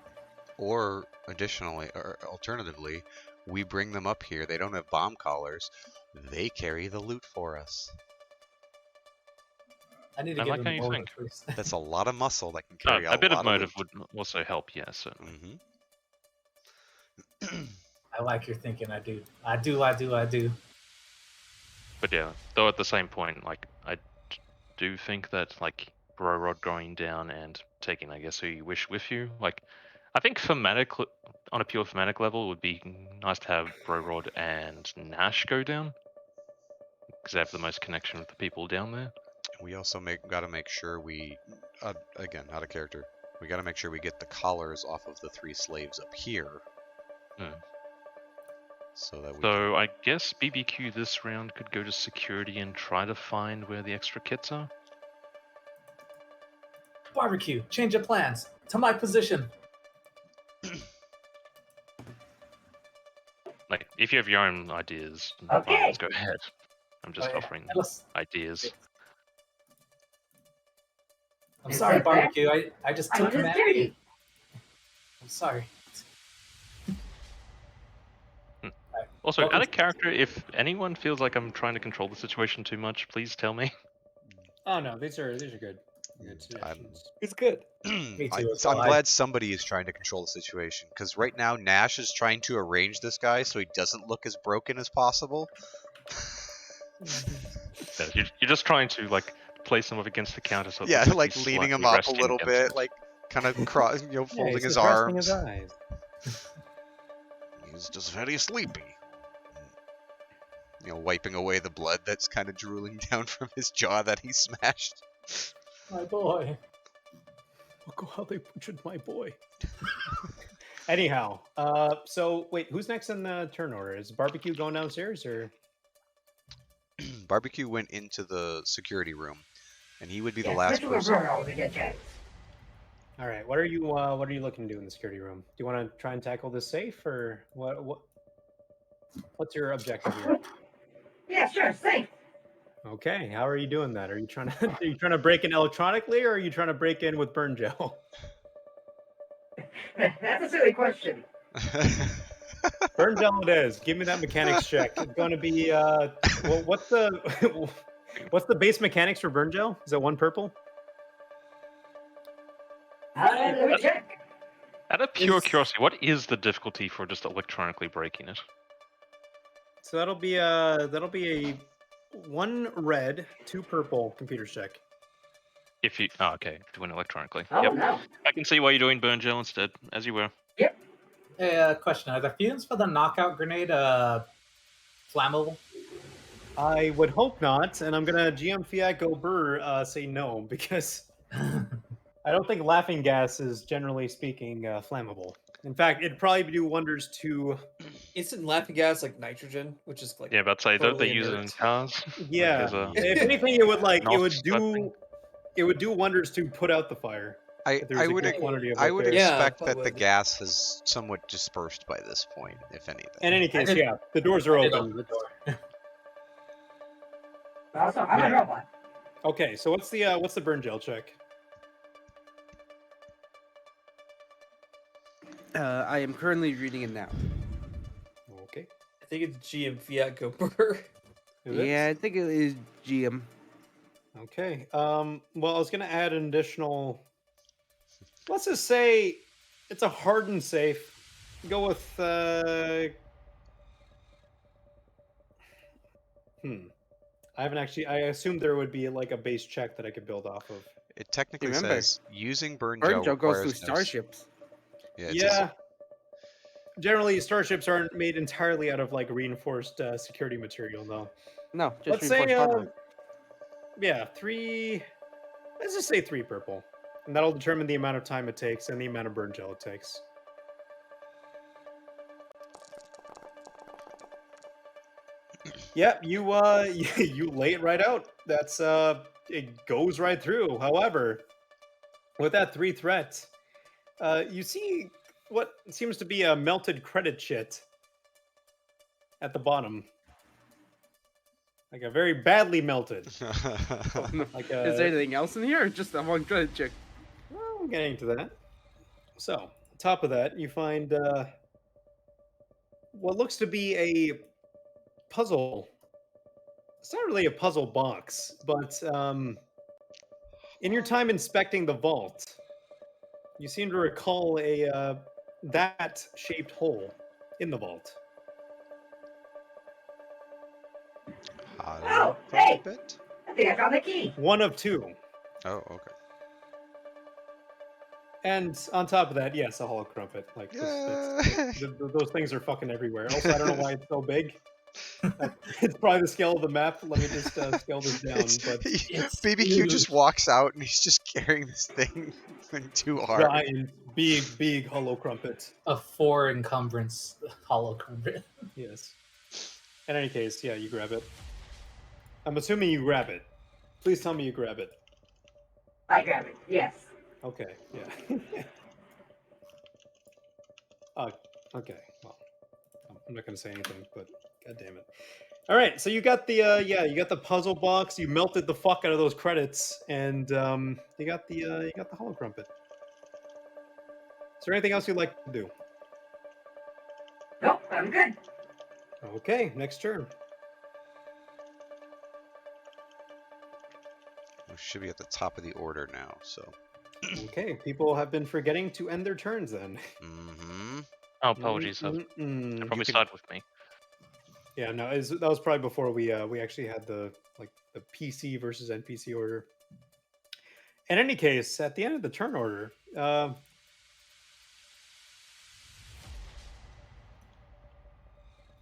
Or additionally, or alternatively, we bring them up here. They don't have bomb collars. They carry the loot for us. I need to I give like him how you more think. first. That's a lot of muscle that can carry A bit of lot motive loot. would also help, yeah, certainly. I like your thinking. I do. But yeah, though at the same point, like I do think that like Bro Rod going down and taking, I guess, who you wish with you, like I think on a pure thematic level, it would be nice to have Bro Rod and Nash go down because they have the most connection with the people down there. We also gotta make sure we, again, out of character, we gotta make sure we get the collars off of the 3 slaves up here. So that we So I guess BBQ this round could go to security and try to find where the extra kits are. Barbecue. Change of plans. To my position. Like, if you have your own ideas, Okay. let's go ahead. I'm just Oh, yeah. offering Let's- ideas. I'm Is sorry, that fair? Barbecue. I just I'm took just command. dirty. I'm sorry. Also, Welcome out of to- character, if anyone feels like I'm trying to control the situation too much, please tell me. Oh no, these are good. Good suggestions. It's good. Me too, I'm as well. glad somebody is trying to control the situation, because right now Nash is trying to arrange this guy so he doesn't look as broken as possible. You're You're just trying to like place him up against the counter, so it Yeah, looks like he's leaning him slightly up a resting little against bit, it. like kind of cross, Yeah, folding he's his just resting arms. his eyes. He's just very sleepy. Wiping away the blood that's kind of drooling down from his jaw that he smashed. My boy. Look how they butchered my boy. Anyhow, so wait, who's next in the turn order? Is Barbecue going downstairs or? Barbecue went into the security room, and he would be the Yes, last Mr. person. Roberto, to get checked. All right, what are you looking to do in the security room? Do you want to try and tackle this safe, or what's your objective here? Yeah, sure, safe. Okay, how are you doing that? Are you trying to break in electronically, or are you trying to break in with burn gel? That's a silly question. Burn gel it is. Give me that mechanics check. It's going to be well, what's the base mechanics for burn gel? Is it 1 purple? Let me check. Out of pure curiosity, what is the difficulty for just electronically breaking it? So that'll be a 1 red, 2 purple computer check. If you okay, doing electronically. Oh, Yep. no. I can see why you're doing burn gel instead, as you were. Yep. Hey, question: are the fumes for the knockout grenade flammable? I would hope not, and I'm gonna GM Fiat Go Burr say no because I don't think laughing gas is generally speaking flammable. In fact, it'd probably do wonders to. Instant laughing gas like nitrogen, which is like Yeah, but say don't they totally use it in inert. cars? Yeah, Like, if anything, it would NOx type thing? it would do wonders to put out the fire. I If there was a would good quantity of I it would there. Yeah, expect I that the would. gas has somewhat dispersed by this point, if anything. In any case, did- yeah, the doors are I did open. open the door. Also, I'm a Yeah. robot. Okay, so what's the burn gel check? I am currently reading it now. Okay. I think it's GM Fiat Go Burr. Is it? Yeah, I think it is GM. Okay. Well, I was gonna add an additional. Let's just say it's a hardened safe. Go with. I haven't actually. I assumed there would be like a base check that I could build off of. It technically Remember, says using burn Burn gel goes through requires no starships. Yeah, it says- Yeah. Generally, starships aren't made entirely out of like reinforced security material, though. No, just Let's say, reinforced hardware. yeah, 3. Let's just say 3 purple, and that'll determine the amount of time it takes and the amount of burn gel it takes. Yep, you you lay it right out. That's it goes right through. However, with that 3 threat, you see what seems to be a melted credit chit at the bottom. Like a very badly melted. Like a, Is there anything else in here, or just that one credit check? Well, I'm getting to that. So, on top of that, you find what looks to be a puzzle. It's not really a puzzle box, but in your time inspecting the vault, you seem to recall a that shaped hole in the vault. Oh, hey! Bit? I think I found the key. 1 of 2. Oh, okay. And on top of that, yes, a hollow crumpet. Like those things are fucking everywhere. Also, I don't know why it's so big. It's probably the scale of the map. Let me just scale this down. But BBQ just walks out and he's just carrying this thing in 2 arms. giant, big hollow crumpet. A 4 encumbrance hollow crumpet. Yes. In any case, yeah, you grab it. I'm assuming you grab it. Please tell me you grab it. I grab it, yes. Okay, yeah. Okay, well, I'm not going to say anything, but god damn it. All right, so you got the you got the puzzle box. You melted the fuck out of those credits, and you got the hollow crumpet. Is there anything else you'd like to do? Nope, I'm good. Okay, next turn. We should be at the top of the order now, so. Okay, people have been forgetting to end their turns then. Mm-hmm. Oh, apologies. That probably You can- started with me. Yeah, no, that was probably before we actually had the PC versus NPC order. In any case, at the end of the turn order,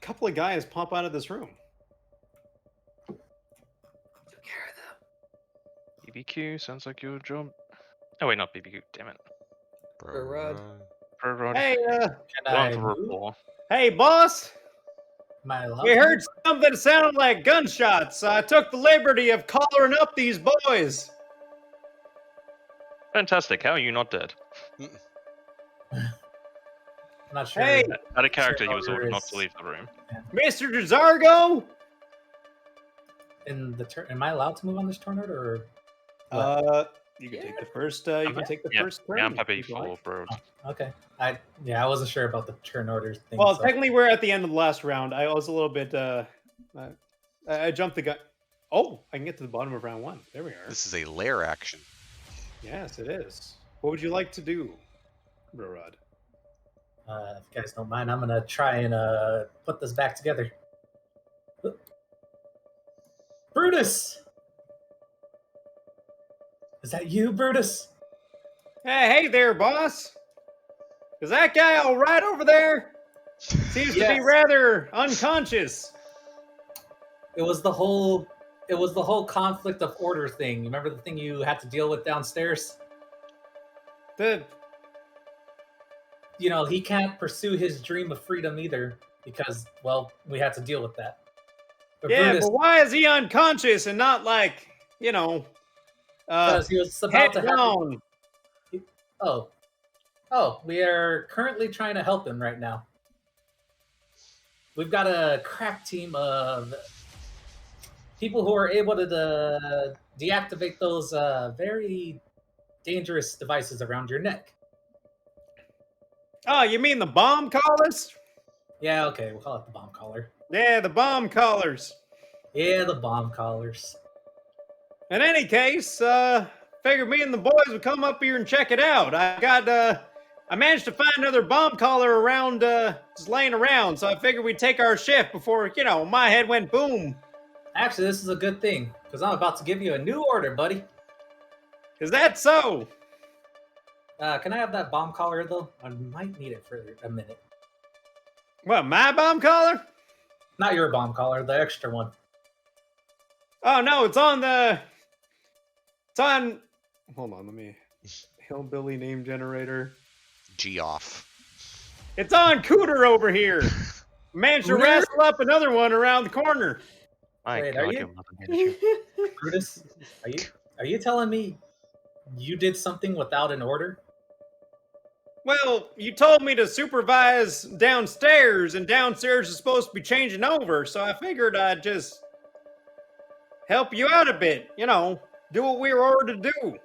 couple of guys pop out of this room. Took care of them. BBQ sounds like your job. Oh wait, not BBQ. Damn it. Bro, Rod. Rod. Hey, Can I Going for move? rapport. hey, boss! Am I allowed We to heard move? something that sounded like gunshots. I took the liberty of collaring up these boys. Fantastic. How are you not dead? I'm not sure. Hey, Out of character, he was order ordered not to is- leave the room. Mr. Dzargo? In the turn, am I allowed to move on this turn order? Or You can take the first. You can take the first turn. Yeah, I'm happy if you'd for like. Broad. okay. I wasn't sure about the turn order thing. Well, so- technically, we're at the end of the last round. I was a little bit. I jumped the gun. Oh, I can get to the bottom of round 1. There we are. this is a lair action. Yes, it is. What would you like to do, Rod? if you guys don't mind, I'm gonna try and put this back together. Brutus, is that you, Brutus? Hey there, boss. Is that guy all right over there? Seems to be Yes. rather unconscious. It was the whole conflict of order thing. You remember the thing you had to deal with downstairs? He can't pursue his dream of freedom either because, well, we had to deal with that. But Yeah, Brutus, but why is he unconscious and not like, because he was about head to have. down? Oh, we are currently trying to help him right now. We've got a crack team of people who are able to deactivate those very dangerous devices around your neck. Oh, you mean the bomb collars? Yeah, okay, we'll call it the bomb collar. Yeah, the bomb collars. Yeah, the bomb collars. In any case, figured me and the boys would come up here and check it out. I managed to find another bomb collar around, just laying around, so I figured we'd take our shift before, my head went boom. Actually, this is a good thing, because I'm about to give you a new order, buddy. Is that so? Can I have that bomb collar, though? I might need it for a minute. What, my bomb collar? Not your bomb collar, the extra one. Oh, no, it's on. Hold on, let me. Hillbilly name generator. Geoff. It's on Cooter over here. Managed to Cooter? wrestle up another one around the corner. My Wait, are God, you- your mother hated you. Brutus, are you telling me you did something without an order? Well, you told me to supervise downstairs, and downstairs is supposed to be changing over, so I figured I'd just help you out a bit. Do what we were ordered to do.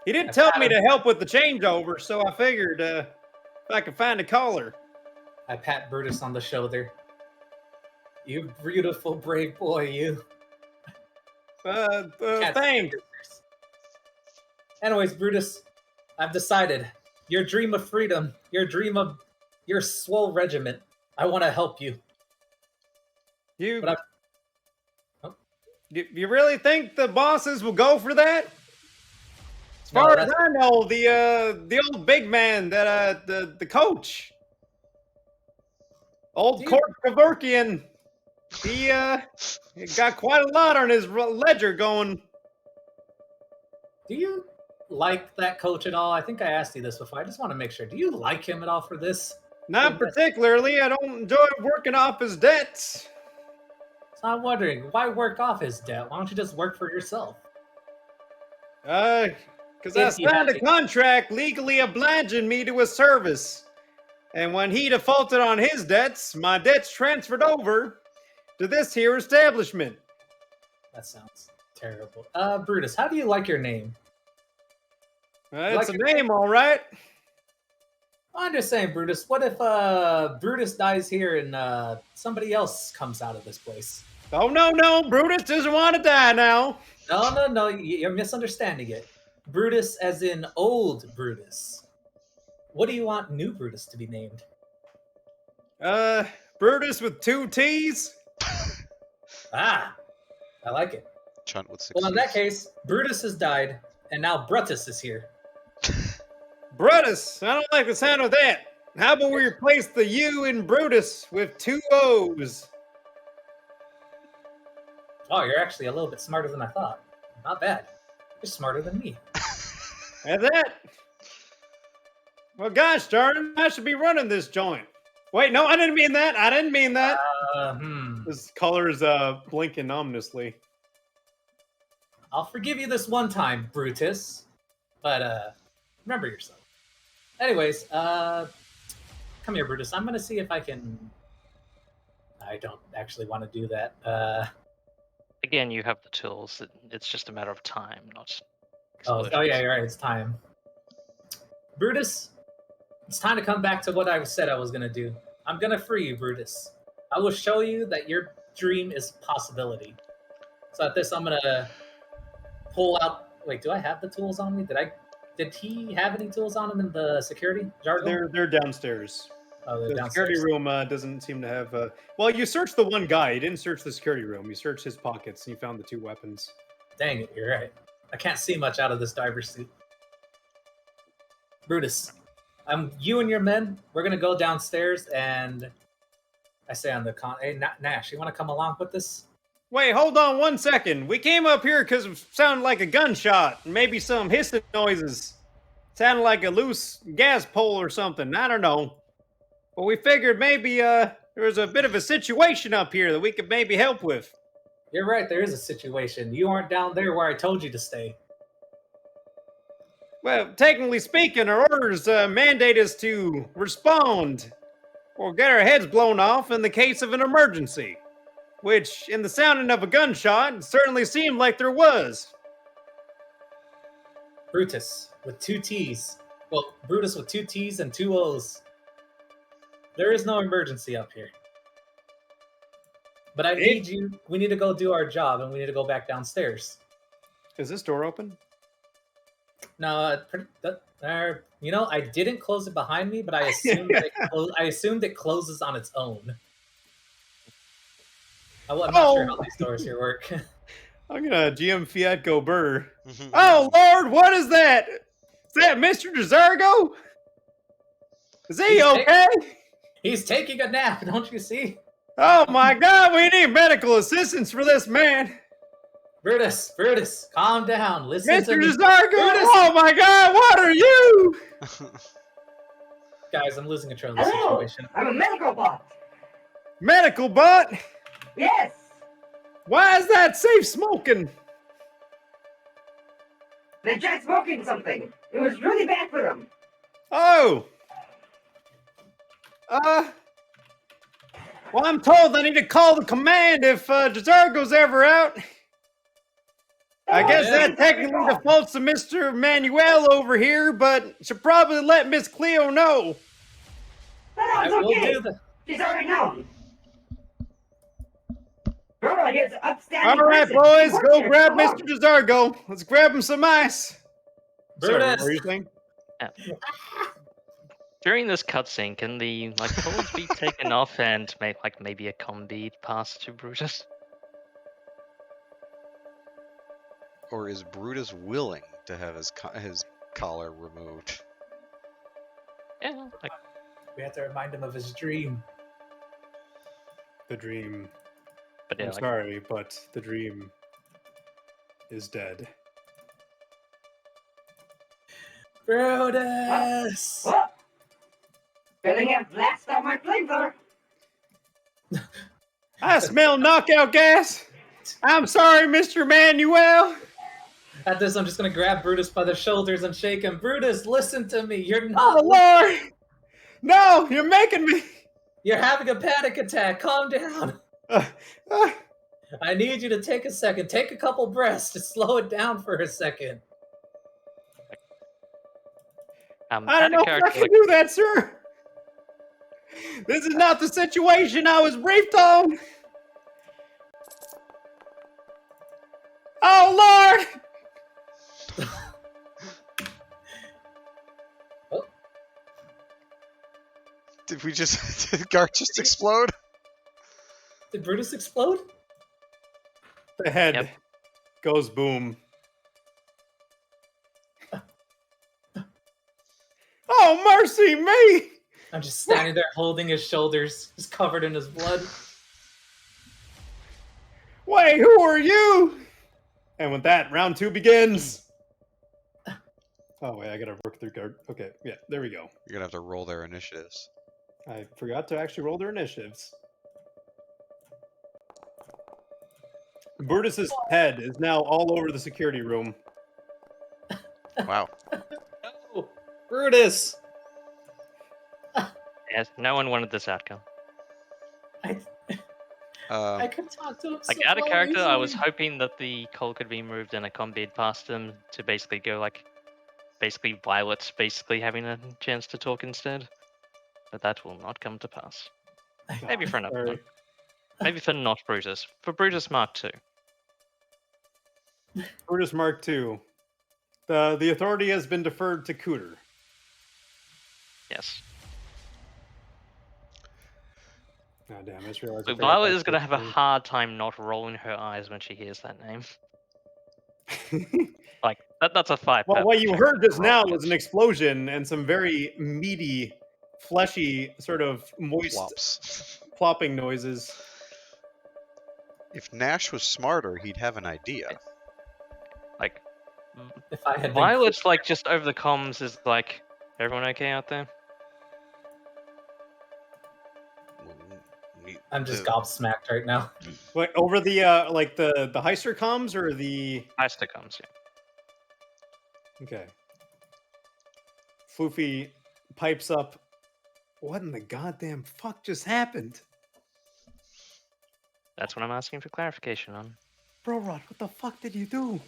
He did tell me to help with the changeover, so I figured if I could find a collar. I pat Brutus on the shoulder. You beautiful, brave boy, you. Thanks. Anyways, Brutus, I've decided. Your dream of freedom, your dream of your swole regiment, I want to help you. You But you really think the bosses will go for that? As No, far as that's- I know, the old big man that the coach, old Dude. Court Kavorkian, he got quite a lot on his ledger going. Do you like that coach at all? I think I asked you this before. I just want to make sure. Do you like him at all for this? Not particularly. I don't enjoy working off his debts. So I'm wondering, why work off his debt? Why don't you just work for yourself? Because I If you signed had a to- contract legally obliging me to his service. And when he defaulted on his debts, my debts transferred over to this here establishment. That sounds terrible. Brutus, how do you like your name? It's Like a your name, all right. I'm just saying, Brutus, what if Brutus dies here and somebody else comes out of this place? Oh, no, Brutus doesn't want to die now. No, you're misunderstanding it. Brutus as in old Brutus. What do you want new Brutus to be named? Brutus with 2 T's? Ah, I like it. Chunt with 6 Well, in that Cs. case, Brutus has died, and now Brutus is here. Brutus, I don't like the sound of that. How about we replace the U in Brutus with 2 O's? Oh, you're actually a little bit smarter than I thought. Not bad. You're smarter than me. And that. Well, gosh darn, I should be running this joint. Wait, no, I didn't mean that. I didn't mean that. His color's blinking ominously. I'll forgive you this one time, Brutus. But remember yourself. Anyways, come here, Brutus. I'm gonna see if I can. I don't actually want to do that. Again, you have the tools. It's just a matter of time, not. Oh, explosions. yeah, you're right. It's time. Brutus, it's time to come back to what I said I was gonna do. I'm gonna free you, Brutus. I will show you that your dream is possibility. So at this, I'm gonna pull out. Wait, do I have the tools on me? Did he have any tools on him in the security jargon? They're downstairs. Oh, they're The downstairs. security room doesn't seem to have. Well, you searched the one guy. You didn't search the security room. You searched his pockets, and you found the 2 weapons. Dang it, you're right. I can't see much out of this diver's suit. Brutus, you and your men, we're gonna go downstairs, and I say on the hey, Nash, you want to come along with this? Wait, hold on 1 second. We came up here because it sounded like a gunshot, and maybe some hissing noises. Sounded like a loose gas pole or something. I don't know. But we figured maybe there was a bit of a situation up here that we could maybe help with. You're right, there is a situation. You aren't down there where I told you to stay. Well, technically speaking, our orders mandate us to respond or get our heads blown off in the case of an emergency. Which, in the sounding of a gunshot, certainly seemed like there was. Brutus, with 2 T's. Well, Brutus with 2 T's and 2 O's. There is no emergency up here. But I need you. We need to go do our job, and we need to go back downstairs. Is this door open? No, you know, I didn't close it behind me, but I assumed it closes on its own. I'm not sure how these doors here work. I'm gonna GM Fiat go Burr. Oh Lord, what is that? Is that Mr. Desargo? Is he okay? He's taking a nap, don't you see? Oh my God, we need medical assistance for this man. Brutus, calm down. Listen Mr. to me. Desargo, Brutus! oh my God, what are you? Guys, I'm losing control of the Hello, situation. I'm a medical bot. Medical bot? Yes. Why is that safe smoking? They tried smoking something. It was really bad for them. Oh. Well, I'm told I need to call the command if Desargo's ever out. I guess that technically defaults to Mr. Manuel over here, but should probably let Miss Cleo know. No, it's okay. She's already known. Girl, he has upstanding All right, person. boys, He go works grab here. Mr. Desargo. Let's grab him some ice. Sorry, Brutus! what were you saying? During this cutscene, can the tools be taken off and make maybe a combi pass to Brutus? Or is Brutus willing to have his collar removed? Yeah, We have to remind him of his dream. The dream. but yeah, I'm sorry, but the dream is dead. Brutus! What? Filling a blast on my flamethrower. I smell knockout gas. I'm sorry, Mr. Manuel. At this, I'm just gonna grab Brutus by the shoulders and shake him. Brutus, listen to me. You're not. Oh, Lord. No, you're making me. You're having a panic attack. Calm down. I need you to take a second. Take a couple breaths to slow it down for a second. I don't know if I can do that, sir. This is not the situation I was briefed on. Oh, Lord. Did Gart just explode? Did Brutus explode? the head Yep. goes boom. Oh, mercy me! I'm just standing there holding his shoulders, just covered in his blood. Wait, who are you? And with that, round 2 begins. Oh, wait, I gotta work through guard. Okay, yeah, there we go. You're gonna have to roll their initiatives. I forgot to actually roll their initiatives. Brutus's head is now all over the security room. Wow. No, Brutus. Yes, no one wanted this outcome. I could talk to him. Like so out of character, I was easily. hoping that the coal could be moved and a combat past him to basically go like, basically Violet's basically having a chance to talk instead. But that will not come to pass. Maybe for another Sorry. one. Maybe for not Brutus. For Brutus Mark II. Brutus Mark II. The authority has been deferred to Cooter. Yes. Oh, damn, I just realized. So Violet is going to have a hard time not rolling her eyes when she hears that name. Like, that's a 5. Well, what you check heard just roll, now yes. was an explosion and some very meaty, fleshy, sort of moist Flops. plopping noises. If Nash was smarter, he'd have an idea. Like, If I had been Violet's like just over the comms is like, everyone okay out there? I'm just gobsmacked right now. Wait, over the like the heister comms or the Heister comms, yeah. okay. Floofy pipes up. What in the goddamn fuck just happened? That's what I'm asking for clarification on. Bro Rod, what the fuck did you do?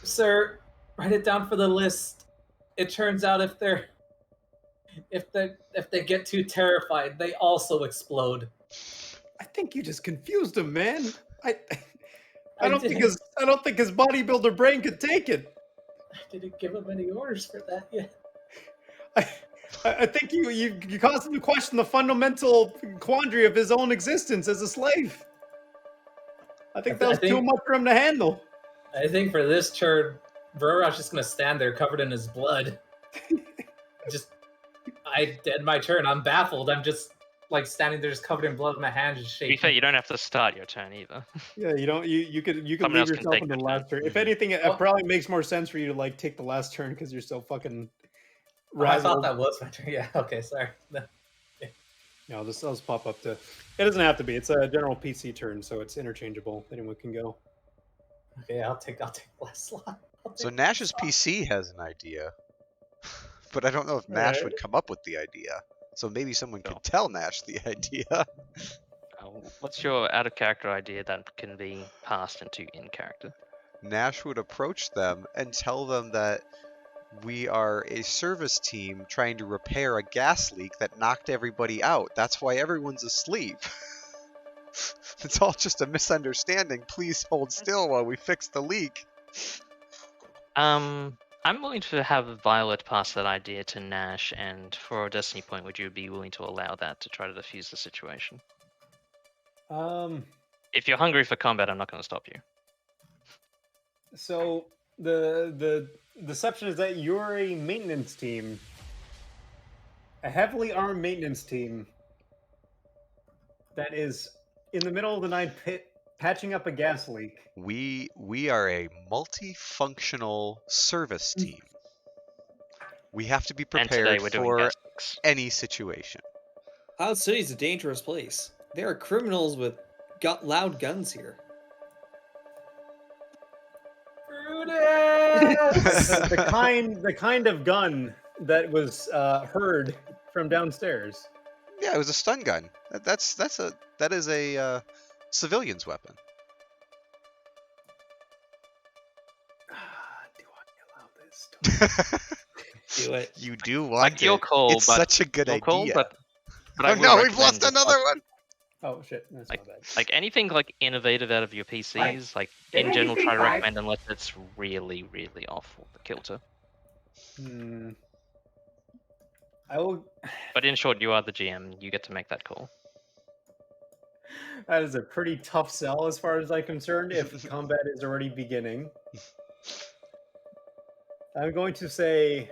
Sir, write it down for the list. It turns out if they get too terrified, they also explode. I think you just confused him, man. I I don't think didn't- his bodybuilder brain could take it. I didn't give him any orders for that yet. I think you caused him to question the fundamental quandary of his own existence as a slave. I think that was too much for him to handle. I think for this turn, Burrows just gonna stand there covered in his blood. I did my turn. I'm baffled. I'm just like standing there, just covered in blood. My hands just To be shaking. fair, you don't have to start your turn either. Yeah, you don't. You could Someone leave else can yourself take in the your last turn. turn. If anything, it probably makes more sense for you to like take the last turn because you're so fucking. I thought that was my turn. Yeah. Okay. Sorry. No. No, I'll just pop up to. It doesn't have to be. It's a general PC turn, so it's interchangeable. Anyone can go. Okay. I'll take the last slot. So Nash's PC has an idea, but I don't know if Nash Alright. would come up with the idea. So maybe someone could tell Nash the idea. What's your out of character idea that can be passed into in character? Nash would approach them and tell them that we are a service team trying to repair a gas leak that knocked everybody out. That's why everyone's asleep. It's all just a misunderstanding. Please hold still while we fix the leak. I'm willing to have Violet pass that idea to Nash, and for a Destiny point, would you be willing to allow that to try to defuse the situation? If you're hungry for combat, I'm not going to stop you. So the deception is that you're a maintenance team, a heavily armed maintenance team that is in the middle of the night patching up a gas leak. We are a multifunctional service team. We have to be And today prepared we're doing for gas leaks. any situation. Cloud City's a dangerous place. There are criminals with loud guns here. the kind of gun that was heard from downstairs. Yeah, it was a stun gun. That is a civilian's weapon. Do I allow this? Do it. You do want Like your it. call, It's but such a good your idea. call, but Oh I would no, we've lost recommend another one. Oh shit, that's not bad. like anything like innovative out of your PCs, like in general, try to recommend unless it's really, really off the kilter. I will. But in short, you are the GM. You get to make that call. That is a pretty tough sell as far as I'm concerned if combat is already beginning. I'm going to say...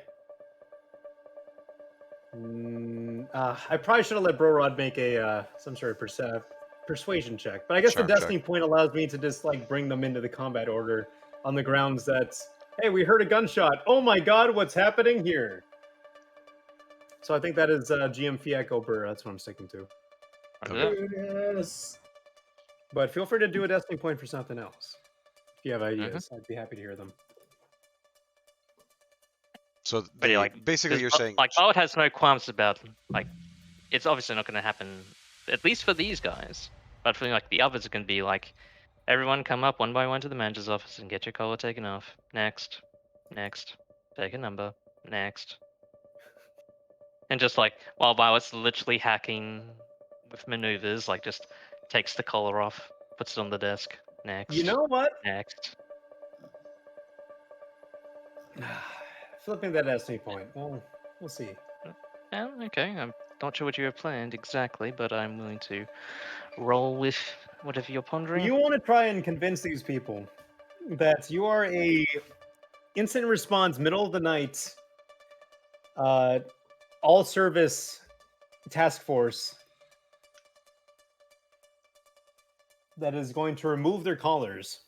I probably should have let Brorod make a some sort of persuasion check, but I guess Charm the check. Destiny point allows me to just like bring them into the combat order on the grounds that, hey, we heard a gunshot. Oh my god, what's happening here? So I think that is GM Fiat Ober. That's what I'm sticking to. Yes. But feel free to do a Destiny point for something else. If you have ideas, I'd be happy to hear them. So But yeah, like basically, you're saying like Bard has no qualms about like it's obviously not going to happen, at least for these guys. But for like the others, it can be like everyone come up one by one to the manager's office and get your collar taken off. Next, take a number. Next, and just like while Violet's literally hacking with maneuvers, like just takes the collar off, puts it on the desk. Next, You know what? next. Flipping that Destiny point. Well, we'll see. Oh, okay. I'm not sure what you have planned exactly, but I'm willing to roll with whatever you're pondering. You want to try and convince these people that you are a instant response, middle of the night, all service task force that is going to remove their collars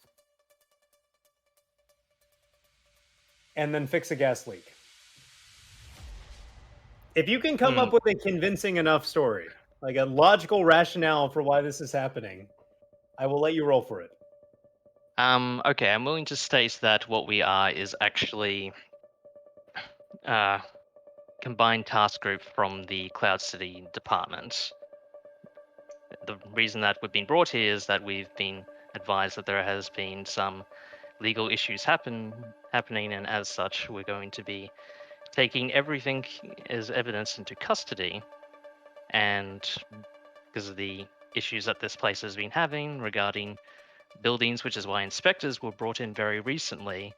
and then fix a gas leak. If you can come up with a convincing enough story, like a logical rationale for why this is happening, I will let you roll for it. Okay, I'm willing to state that what we are is actually combined task group from the Cloud City department. The reason that we've been brought here is that we've been advised that there has been some legal issues happening, and as such, we're going to be taking everything as evidence into custody, and because of the issues that this place has been having regarding buildings, which is why inspectors were brought in very recently,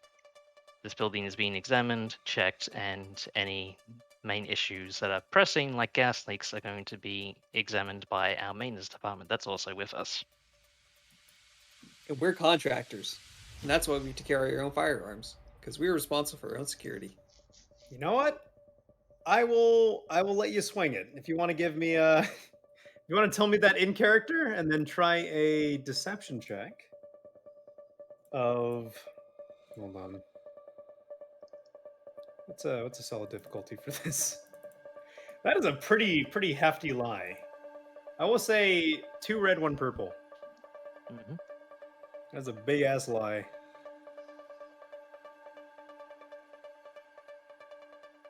this building is being examined, checked, and any main issues that are pressing, like gas leaks, are going to be examined by our maintenance department. That's also with us. And we're contractors, and that's why we have to carry our own firearms, because we're responsible for our own security. You know what? I will let you swing it. If you want to give me a you want to tell me that in character and then try a deception check of hold on. What's a solid difficulty for this? That is a pretty hefty lie. I will say 2 red, 1 purple. That's a big ass lie.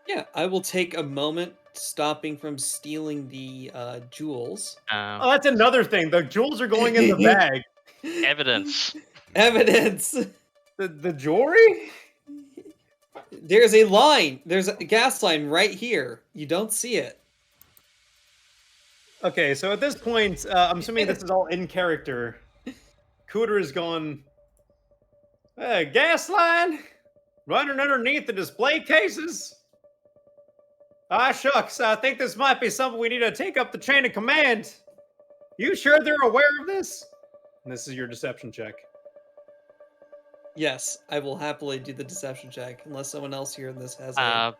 Yeah, I will take a moment stopping from stealing the jewels. Oh, that's another thing. The jewels are going in the bag. Evidence. Evidence. The jewelry? There's a line. There's a gas line right here. You don't see it. Okay, so at this point, I'm assuming this is all in character. Cooter has gone, gas line? Running underneath the display cases? Ah, shucks, I think this might be something we need to take up the chain of command. You sure they're aware of this? And this is your deception check. Yes, I will happily do the deception check, unless someone else here in this has I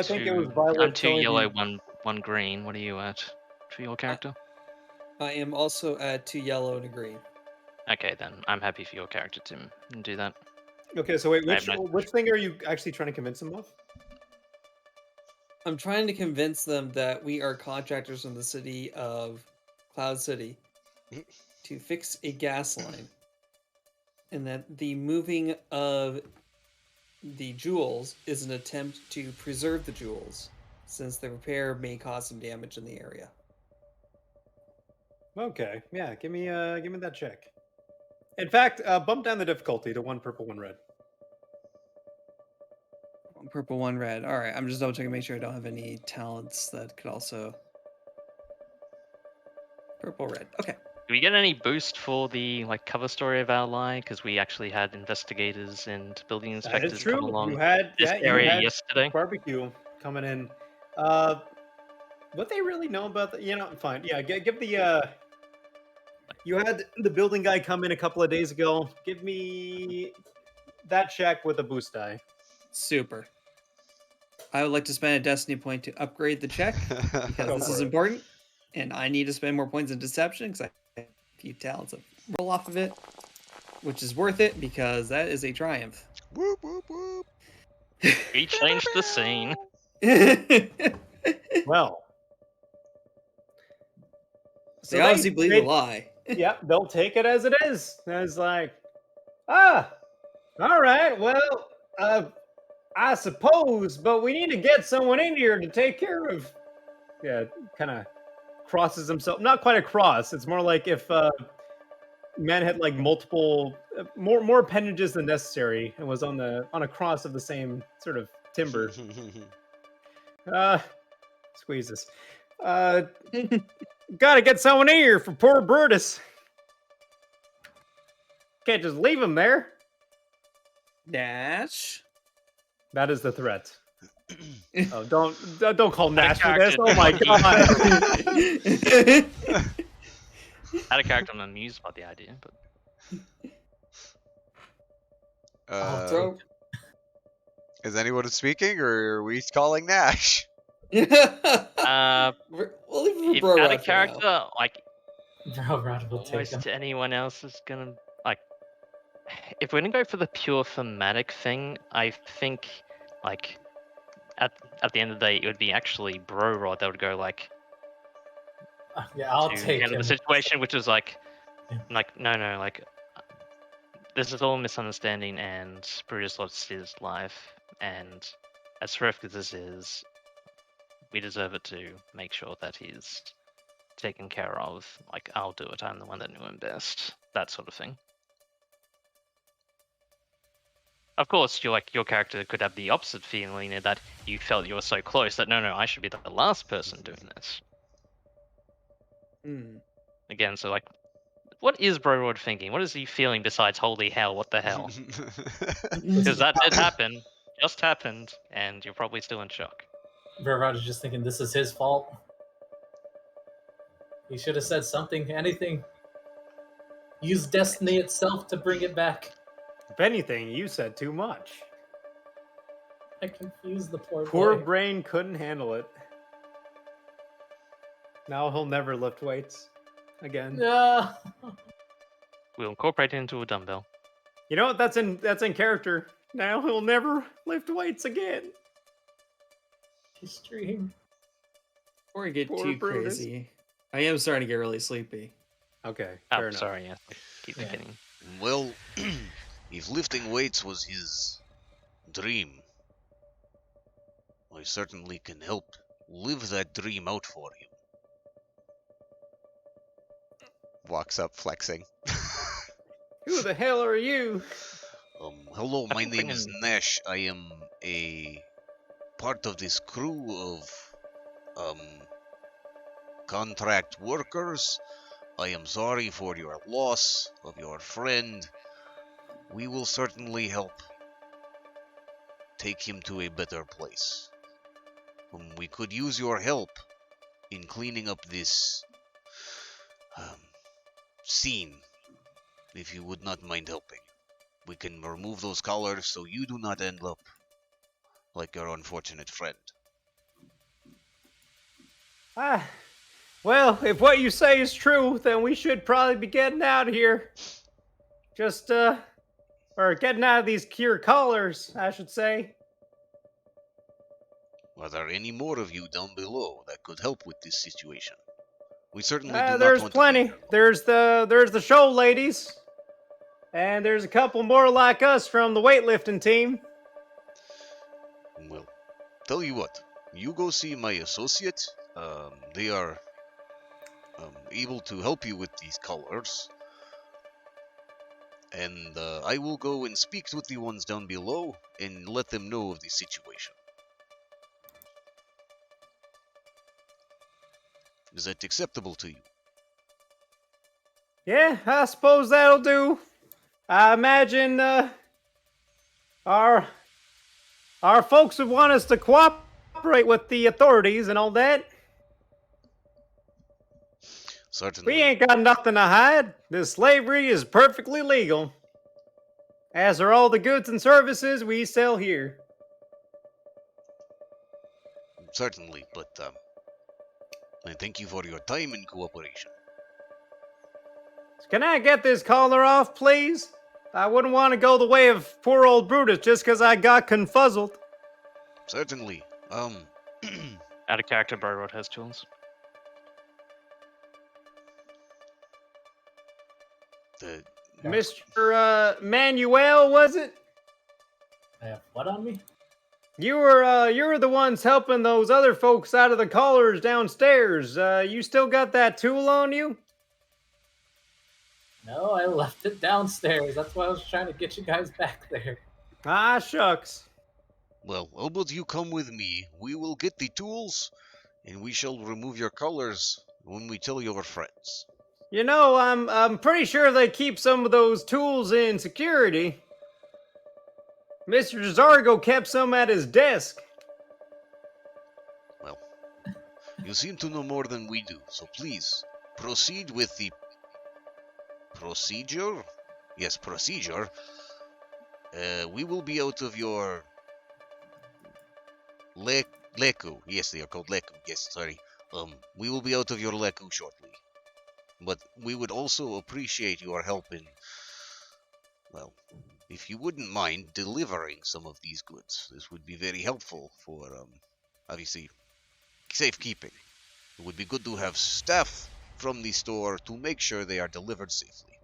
think it was Violet I'm 2 telling yellow, you- one green. What are you at for your character? I am also at 2 yellow and a green. Okay, then I'm happy for your character to do that. Okay, so wait, I have no- which thing are you actually trying to convince them of? I'm trying to convince them that we are contractors in the city of Cloud City to fix a gas line, and that the moving of the jewels is an attempt to preserve the jewels, since the repair may cause some damage in the area. Okay, yeah, give me that check. In fact, bump down the difficulty to 1 purple, 1 red. 1 purple, 1 red. All right, I'm just double checking, make sure I don't have any talents that could also. Purple, red. Okay. Do we get any boost for the cover story of our lie? Because we actually had investigators and building That is inspectors true. come along You had this you area had yesterday. barbecue coming in. What they really know about the, fine. Yeah, give the You had the building guy come in a couple of days ago. Give me that check with a boost die. Super. I would like to spend a destiny point to upgrade the check because Go this for is it. important, and I need to spend more points in deception because I have a few talents of roll off of it, which is worth it because that is a triumph. Whoop, whoop, whoop. We changed the scene. Well, They obviously believe a lie. Yeah, they'll take it as it is. It's like, all right, well, I suppose, but we need to get someone in here to take care of. Yeah, kind of crosses himself. Not quite a cross. It's more like if man had like multiple, more appendages than necessary, and was on a cross of the same sort of timber. Squeezes. Gotta get someone in here for poor Brutus. Can't just leave him there. Nash. That is the threat. Oh, don't call Nash for this. character Oh my did god. Out of character, I'm amused by the idea, but Throw. Is anyone speaking, or are we calling Nash? We'll leave it for if Bro out Rod of for character, now. like Bro, Rod will take him. almost anyone else is gonna like. If we're gonna go for the pure thematic thing, I think like at the end of the day, it would be actually Bro Rod that would go like Yeah, I'll to take handle him. the situation, which is like, Yeah. no, like this is all a misunderstanding, and Brutus lost his life, and as horrific as this is, we deserve it to make sure that he's taken care of. Like, I'll do it. I'm the one that knew him best. That sort of thing. Of course, your character could have the opposite feeling in that you felt you were so close that no, I should be the last person doing this. Again, so like, what is Bro Rod thinking? What is he feeling besides holy hell, what the hell? Because that did happen, just happened, and you're probably still in shock. Bro, Rod is just thinking this is his fault. He should have said something, anything. Use destiny itself to bring it back. If anything, you said too much. I confused the poor Poor boy. brain couldn't handle it. Now he'll never lift weights again. No. We'll incorporate it into a dumbbell. You know what? That's in character. Now he'll never lift weights again. His dream. Before I get Poor too Brutus. crazy, I am starting to get really sleepy. Okay, Oh, fair enough. sorry, yeah. Keep Yeah. forgetting. Well, if lifting weights was his dream, I certainly can help live that dream out for him. Walks up, flexing. Who the hell are you? Hello, my name is Bringing- Nash. I am a part of this crew of contract workers. I am sorry for your loss of your friend. We will certainly help take him to a better place. We could use your help in cleaning up this scene, if you would not mind helping. We can remove those collars so you do not end up like your unfortunate friend. Well, if what you say is true, then we should probably be getting out of here. Just, or getting out of these cure collars, I should say. Are there any more of you down below that could help with this situation? We certainly do not There's want plenty. to be There's the show ladies, and there's a couple more like us from the weightlifting team. Well, tell you what, you go see my associate. They are able to help you with these collars. And I will go and speak with the ones down below and let them know of the situation. Is that acceptable to you? Yeah, I suppose that'll do. I imagine our folks would want us to cooperate with the authorities and all that. Certainly. We ain't got nothing to hide. This slavery is perfectly legal. As are all the goods and services we sell here. Certainly, but I thank you for your time and cooperation. Can I get this collar off, please? I wouldn't want to go the way of poor old Brutus just because I got confuzzled. Certainly. Out of character, Broroad has tools. The Mr. Manuel, was it? I have what on me? You were the ones helping those other folks out of the collars downstairs. You still got that tool on you? No, I left it downstairs. That's why I was trying to get you guys back there. Ah, shucks. Well, how about you come with me? We will get the tools, and we shall remove your colors when we tell your friends. You know, I'm pretty sure they keep some of those tools in security. Mr. Zargo kept some at his desk. Well, you seem to know more than we do, so please proceed with the procedure. Yes, procedure. We will be out of your leku. Yes, they are called leku. Yes, sorry. We will be out of your leku shortly. But we would also appreciate your help in, well, if you wouldn't mind delivering some of these goods. This would be very helpful for, obviously, safekeeping. It would be good to have staff from the store to make sure they are delivered safely.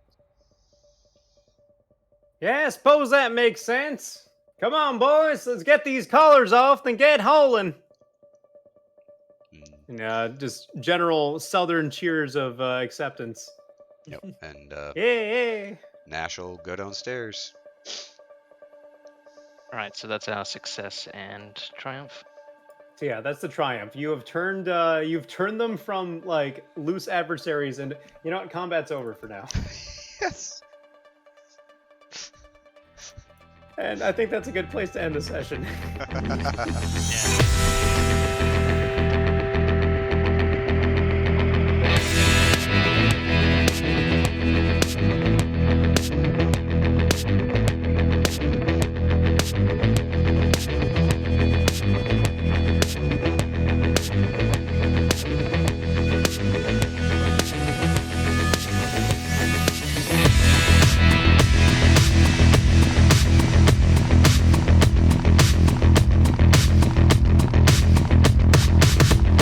Yeah, I suppose that makes sense. Come on, boys, let's get these collars off and get hauling. Just general southern cheers of acceptance. Yep. And Yeah. Nash will go downstairs. All right, so that's our success and triumph. So yeah, that's the triumph. You've turned them from like loose adversaries, and you know what? Combat's over for now. Yes. And I think that's a good place to end the session. Yeah.